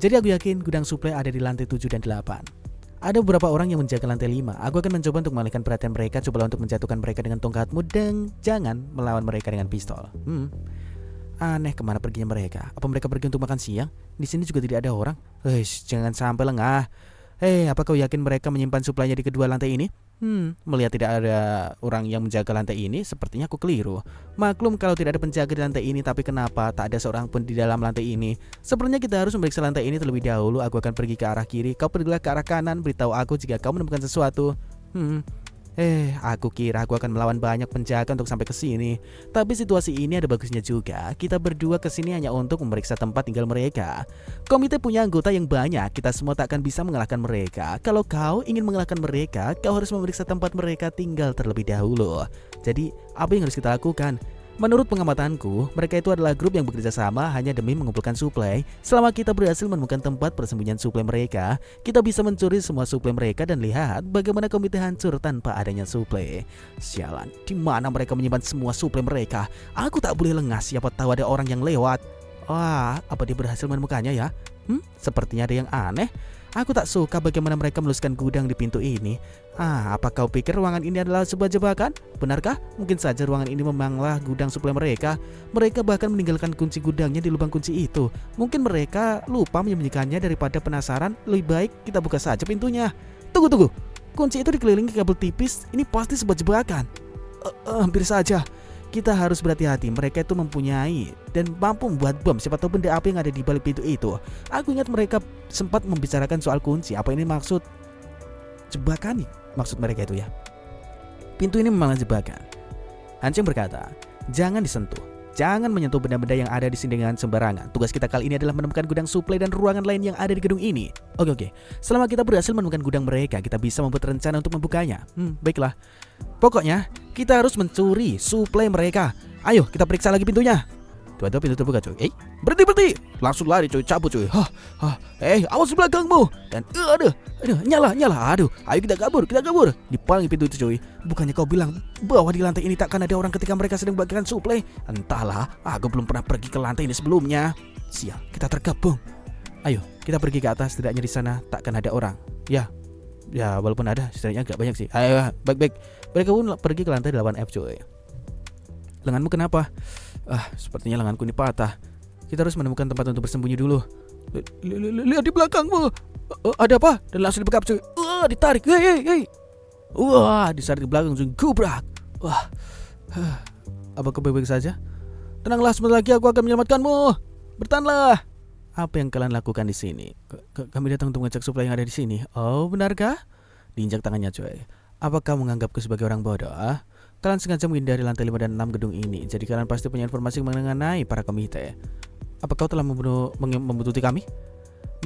Speaker 4: Jadi aku yakin gudang suplai ada di lantai 7 dan 8. Ada beberapa orang yang menjaga lantai 5. Aku akan mencoba untuk mengalihkan perhatian mereka. Cobalah untuk menjatuhkan mereka dengan tongkatmu dan jangan melawan mereka dengan pistol. Aneh, kemana perginya mereka? Apa mereka pergi untuk makan siang? Di sini juga tidak ada orang. Jangan sampai lengah. Apa kau yakin mereka menyimpan suplainya di kedua lantai ini? Melihat tidak ada orang yang menjaga lantai ini, sepertinya aku keliru. Maklum kalau tidak ada penjaga di lantai ini, tapi kenapa tak ada seorang pun di dalam lantai ini? Sepertinya kita harus memeriksa lantai ini terlebih dahulu. Aku akan pergi ke arah kiri, kau pergilah ke arah kanan. Beritahu aku jika kau menemukan sesuatu. Aku kira aku akan melawan banyak penjaga untuk sampai ke sini. Tapi situasi ini ada bagusnya juga. Kita berdua ke sini hanya untuk memeriksa tempat tinggal mereka. Komite punya anggota yang banyak. Kita semua tak akan bisa mengalahkan mereka. Kalau kau ingin mengalahkan mereka, kau harus memeriksa tempat mereka tinggal terlebih dahulu. Jadi, apa yang harus kita lakukan? Menurut pengamatanku, mereka itu adalah grup yang bekerja sama hanya demi mengumpulkan suplai. Selama kita berhasil menemukan tempat persembunyian suplai mereka, kita bisa mencuri semua suplai mereka dan lihat bagaimana komite hancur tanpa adanya suplai. Sialan, di mana mereka menyimpan semua suplai mereka? Aku tak boleh lengah, siapa tahu ada orang yang lewat. Apa dia berhasil menemukannya ya? Sepertinya ada yang aneh. Aku tak suka bagaimana mereka meluskan gudang di pintu ini. Apa kau pikir ruangan ini adalah sebuah jebakan? Benarkah? Mungkin saja ruangan ini memanglah gudang suplai mereka. Mereka bahkan meninggalkan kunci gudangnya di lubang kunci itu. Mungkin mereka lupa menyembunyikannya. Daripada penasaran, lebih baik kita buka saja pintunya. Tunggu. Kunci itu dikelilingi kabel tipis. Ini pasti sebuah jebakan. Hampir saja. Kita harus berhati-hati, mereka itu mempunyai dan mampu membuat bom. Siapa tahu benda apa yang ada di balik pintu itu. Aku ingat mereka sempat membicarakan soal kunci. Apa ini maksud jebakan nih? Maksud mereka itu ya. Pintu ini memang jebakan. Hanseng berkata, jangan disentuh. Jangan menyentuh benda-benda yang ada di sini dengan sembarangan. Tugas kita kali ini adalah menemukan gudang suplai dan ruangan lain yang ada di gedung ini. Oke. Selama kita berhasil menemukan gudang mereka, kita bisa membuat rencana untuk membukanya. Baiklah. Pokoknya, kita harus mencuri suplai mereka. Ayo, kita periksa lagi pintunya. Tiba-tiba pintu terbuka cuy. Berhenti. Langsung lari cuy, cabut cuy. Awas di belakangmu. Dan aduh, nyala. Aduh, ayo kita kabur. Dipalangi pintu itu cuy. Bukannya kau bilang bahwa di lantai ini takkan ada orang ketika mereka sedang membagikan suplai? Entahlah, aku belum pernah pergi ke lantai ini sebelumnya. Sial, kita tergabung. Ayo, kita pergi ke atas. Setidaknya di sana takkan ada orang. Ya, walaupun ada, setidaknya agak banyak sih. Ayo, baik. Mereka pun pergi ke lantai 8F cuy. Lenganmu kenapa? Sepertinya lenganku ini patah. Kita harus menemukan tempat untuk bersembunyi dulu. Lihat di belakangmu. Ada apa? Dan langsung dibekap cuy. Ditarik. Hei. Wah, di saat ke belakang langsung gubrak. Wah, apa kau baik-baik saja? Tenanglah, sebentar lagi aku akan menyelamatkanmu. Bertahanlah. Apa yang kalian lakukan di sini? Kami datang untuk mengecek suplai yang ada di sini. Oh, benarkah? Diinjak tangannya coy. Apakah menganggapku sebagai orang bodoh? Kalian sengaja menghindari lantai 5 dan 6 gedung ini. Jadi kalian pasti punya informasi mengenai para komite. Apa kau telah membuntuti kami?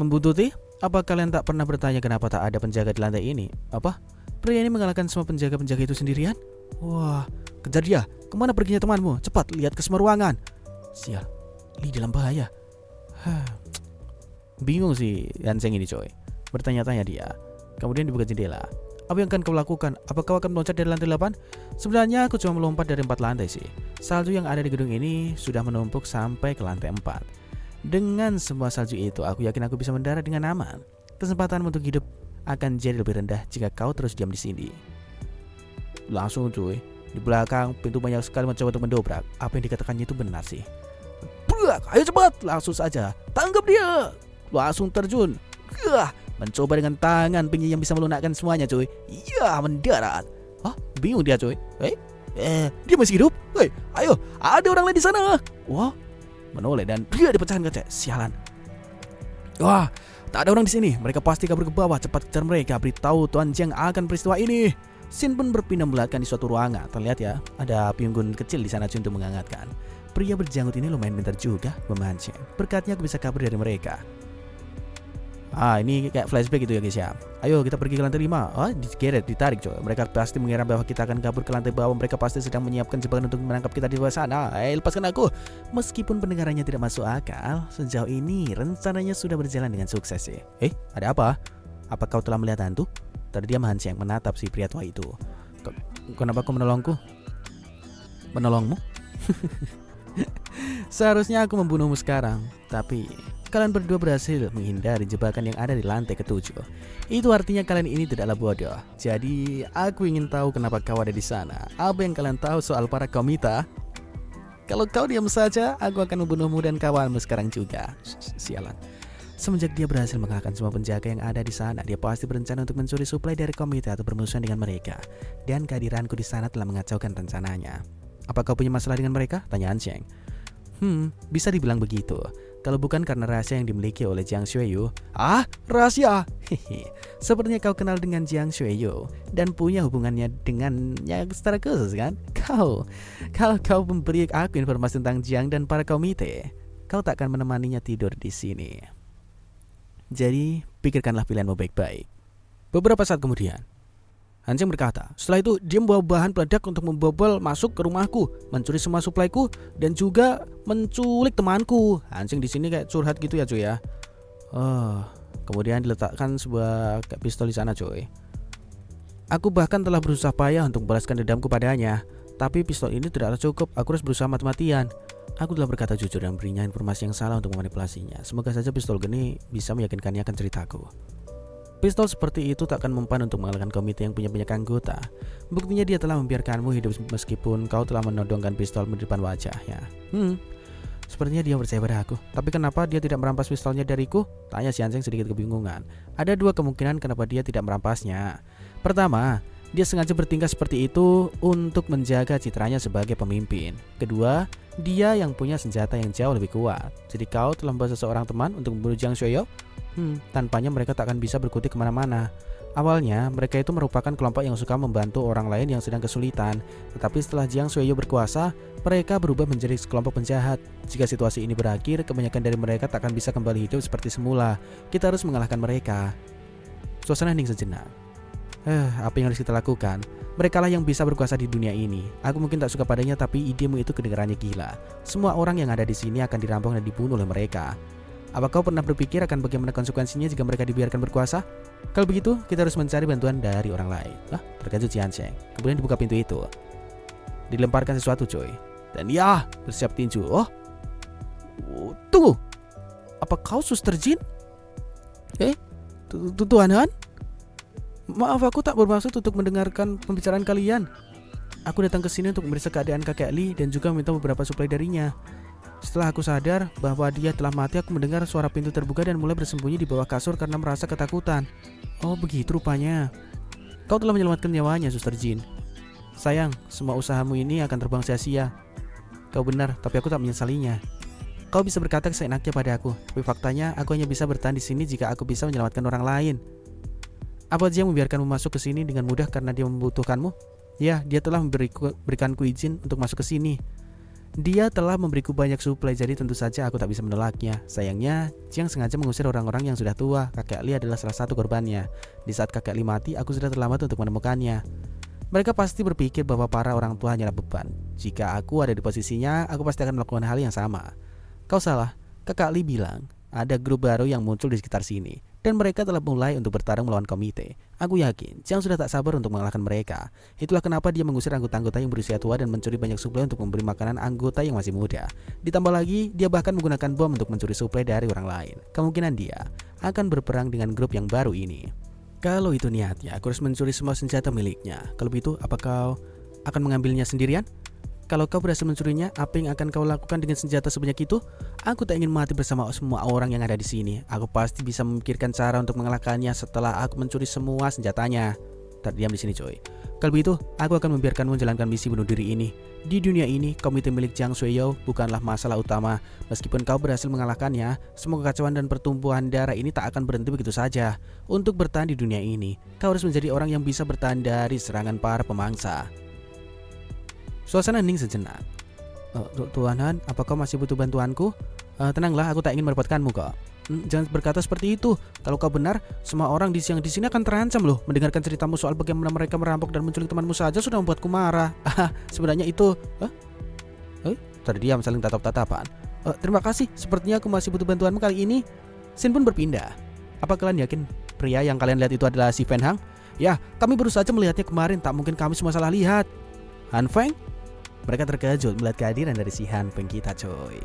Speaker 4: Membuntuti? Apa kalian tak pernah bertanya kenapa tak ada penjaga di lantai ini? Apa? Pria ini mengalahkan semua penjaga-penjaga itu sendirian? Wah, kejar dia. Kemana perginya temanmu? Cepat, lihat ke semua ruangan. Sial, Lee dalam bahaya. Bingung sih Hanseng ini coy. Bertanya-tanya dia. Kemudian dibuka jendela. Apa yang akan kau lakukan? Apa kau akan meloncat dari lantai 8? Sebenarnya aku cuma melompat dari 4 lantai sih. Salju yang ada di gedung ini sudah menumpuk sampai ke lantai 4. Dengan semua salju itu, aku yakin aku bisa mendarat dengan aman. Kesempatan untuk hidup akan jadi lebih rendah jika kau terus diam di sini. Langsung cuy, di belakang pintu banyak sekali mencoba untuk mendobrak. Apa yang dikatakannya itu benar sih. Brak, ayo cepat, langsung saja tangkap dia. Langsung terjun. Mencoba dengan tangan pinggir yang bisa melunakkan semuanya cuy. Iya, mendarat. Bingung dia cuy. Dia masih hidup. Ayo, ada orang lain di sana. Wah, menoleh dan dia dipecahkan kaca. Sialan. Wah, tak ada orang di sini. Mereka pasti kabur ke bawah. Cepat kejar mereka. Beritahu Tuan Jiang akan peristiwa ini. Sin pun berpindah belakang di suatu ruangan. Terlihat ya, ada piung kecil di sana untuk menghangatkan. Pria berjanggut ini lumayan pintar juga memancing. Berkatnya aku bisa kabur dari mereka. Ini kayak flashback gitu ya guys ya. Ayo kita pergi ke lantai 5. Digeret, ditarik coy. Mereka pasti mengira bahwa kita akan kabur ke lantai bawah. Mereka pasti sedang menyiapkan jebakan untuk menangkap kita di bawah sana. Lepaskan aku. Meskipun pendengarannya tidak masuk akal, sejauh ini rencananya sudah berjalan dengan sukses sih. Ada apa? Apa kau telah melihat hantu? Terdiam Hanseng menatap si pria tua itu. Kenapa kau menolongku? Menolongmu? Seharusnya aku membunuhmu sekarang, tapi kalian berdua berhasil menghindari jebakan yang ada di lantai ke-7. Itu artinya kalian ini tidaklah bodoh. Jadi aku ingin tahu kenapa kau ada di sana. Apa yang kalian tahu soal para komita? Kalau kau diam saja, aku akan membunuhmu dan kawanmu sekarang juga. Sialan. Semenjak dia berhasil mengalahkan semua penjaga yang ada di sana, dia pasti berencana untuk mencuri suplai dari komite atau bermusuhan dengan mereka. Dan kehadiranku di sana telah mengacaukan rencananya. Apa kau punya masalah dengan mereka? Tanya Hanseng. Bisa dibilang begitu. Kalau bukan karena rahasia yang dimiliki oleh Jiang Xueyu. Rahasia? Sepertinya kau kenal dengan Jiang Xueyu dan punya hubungannya dengannya secara khusus kan? Kalau kau memberi aku informasi tentang Jiang dan para komite, kau tak akan menemaninya tidur di sini. Jadi, pikirkanlah pilihanmu baik-baik. Beberapa saat kemudian, Hanseng berkata, setelah itu dia membawa bahan peledak untuk membobol masuk ke rumahku, mencuri semua suplaiku, dan juga menculik temanku. Hanseng di sini kayak curhat gitu ya cuy ya. Kemudian diletakkan sebuah pistol di sana cuy. Aku bahkan telah berusaha payah untuk membalaskan dendamku padanya, tapi pistol ini tidaklah cukup. Aku harus berusaha mati-matian. Aku telah berkata jujur dan berinya informasi yang salah untuk memanipulasinya. Semoga saja pistol geni bisa meyakinkannya akan ceritaku. Pistol seperti itu tak akan mempan untuk mengalahkan komite yang punya banyak anggota. Buktinya dia telah membiarkanmu hidup meskipun kau telah menodongkan pistol di depan wajahnya. Sepertinya dia percaya pada aku. Tapi kenapa dia tidak merampas pistolnya dariku? Tanya si Hanseng sedikit kebingungan. Ada dua kemungkinan kenapa dia tidak merampasnya. Pertama, dia sengaja bertingkah seperti itu untuk menjaga citranya sebagai pemimpin. Kedua, dia yang punya senjata yang jauh lebih kuat. Jadi kau telah membawa seseorang teman untuk membunuh Jiang Xueyu? Tanpanya mereka tak akan bisa berkutik kemana-mana. Awalnya mereka itu merupakan kelompok yang suka membantu orang lain yang sedang kesulitan. Tetapi setelah Jiang Xueyu berkuasa, mereka berubah menjadi sekelompok penjahat. Jika situasi ini berakhir, kebanyakan dari mereka tak akan bisa kembali hidup seperti semula. Kita harus mengalahkan mereka. Suasana hening sejenak. Apa yang harus kita lakukan? Merekalah yang bisa berkuasa di dunia ini. Aku mungkin tak suka padanya, tapi idemu itu kedengarannya gila. Semua orang yang ada di sini akan dirampok dan dibunuh oleh mereka. Apa kau pernah berpikir akan bagaimana konsekuensinya jika mereka dibiarkan berkuasa? Kalau begitu, kita harus mencari bantuan dari orang lain. Terkejut si Hanseng. Kemudian dibuka pintu itu. Dilemparkan sesuatu coy. Dan ya, bersiap tinju. Tunggu. Apa kau Suster Jin? Tuan Han? Maaf, aku tak bermaksud untuk mendengarkan pembicaraan kalian. Aku datang ke sini untuk memeriksa keadaan kakek Lee dan juga meminta beberapa suplai darinya. Setelah aku sadar bahwa dia telah mati, aku mendengar suara pintu terbuka dan mulai bersembunyi di bawah kasur karena merasa ketakutan. Oh begitu rupanya. Kau telah menyelamatkan nyawanya, Suster Jin. Sayang, semua usahamu ini akan terbang sia-sia. Kau benar, tapi aku tak menyesalinya. Kau bisa berkata seenaknya pada aku, tapi faktanya aku hanya bisa bertahan di sini jika aku bisa menyelamatkan orang lain. Apa dia membiarkanmu masuk ke sini dengan mudah karena dia membutuhkanmu? Ya, dia telah memberikanku izin untuk masuk ke sini. Dia telah memberiku banyak suplai, jadi tentu saja aku tak bisa menolaknya. Sayangnya, Jiang sengaja mengusir orang-orang yang sudah tua. Kakek Li adalah salah satu korbannya. Di saat kakek Li mati, aku sudah terlambat untuk menemukannya. Mereka pasti berpikir bahwa para orang tua hanyalah beban. Jika aku ada di posisinya, aku pasti akan melakukan hal yang sama. Kau salah, kakak Li bilang, ada grup baru yang muncul di sekitar sini. Dan mereka telah mulai untuk bertarung melawan komite. Aku yakin, Jiang sudah tak sabar untuk mengalahkan mereka. Itulah kenapa dia mengusir anggota-anggota yang berusia tua dan mencuri banyak suplai untuk memberi makanan anggota yang masih muda. Ditambah lagi, dia bahkan menggunakan bom untuk mencuri suplai dari orang lain. Kemungkinan dia akan berperang dengan grup yang baru ini. Kalau itu niatnya, aku harus mencuri semua senjata miliknya. Kalau begitu, apa kau akan mengambilnya sendirian? Kalau kau berhasil mencurinya, apa yang akan kau lakukan dengan senjata sebanyak itu? Aku tak ingin mati bersama semua orang yang ada di sini. Aku pasti bisa memikirkan cara untuk mengalahkannya setelah aku mencuri semua senjatanya. Terdiam di sini, coy. Kalau begitu, aku akan membiarkanmu menjalankan misi bunuh diri ini. Di dunia ini, komite milik Jiang Shuiyou bukanlah masalah utama. Meskipun kau berhasil mengalahkannya, semua kekacauan dan pertumbuhan darah ini tak akan berhenti begitu saja. Untuk bertahan di dunia ini, kau harus menjadi orang yang bisa bertahan dari serangan para pemangsa. Suasana hening sejenak. Tuan Han, apakah masih butuh bantuanku? Tenanglah, aku tak ingin merepotkanmu kok. Jangan berkata seperti itu. Kalau kau benar, semua orang di sini akan terancam loh. Mendengarkan ceritamu soal bagaimana mereka merampok dan menculik temanmu saja sudah membuatku marah. Sebenarnya itu... Terdiam saling tatap-tatapan. Terima kasih, sepertinya aku masih butuh bantuanmu kali ini. Sin pun berpindah. Apa kalian yakin pria yang kalian lihat itu adalah si Fen Hang? Ya, kami baru saja melihatnya kemarin. Tak mungkin kami semua salah lihat. Han Feng? Mereka terkejut melihat kehadiran dari si Han Feng kita, coy.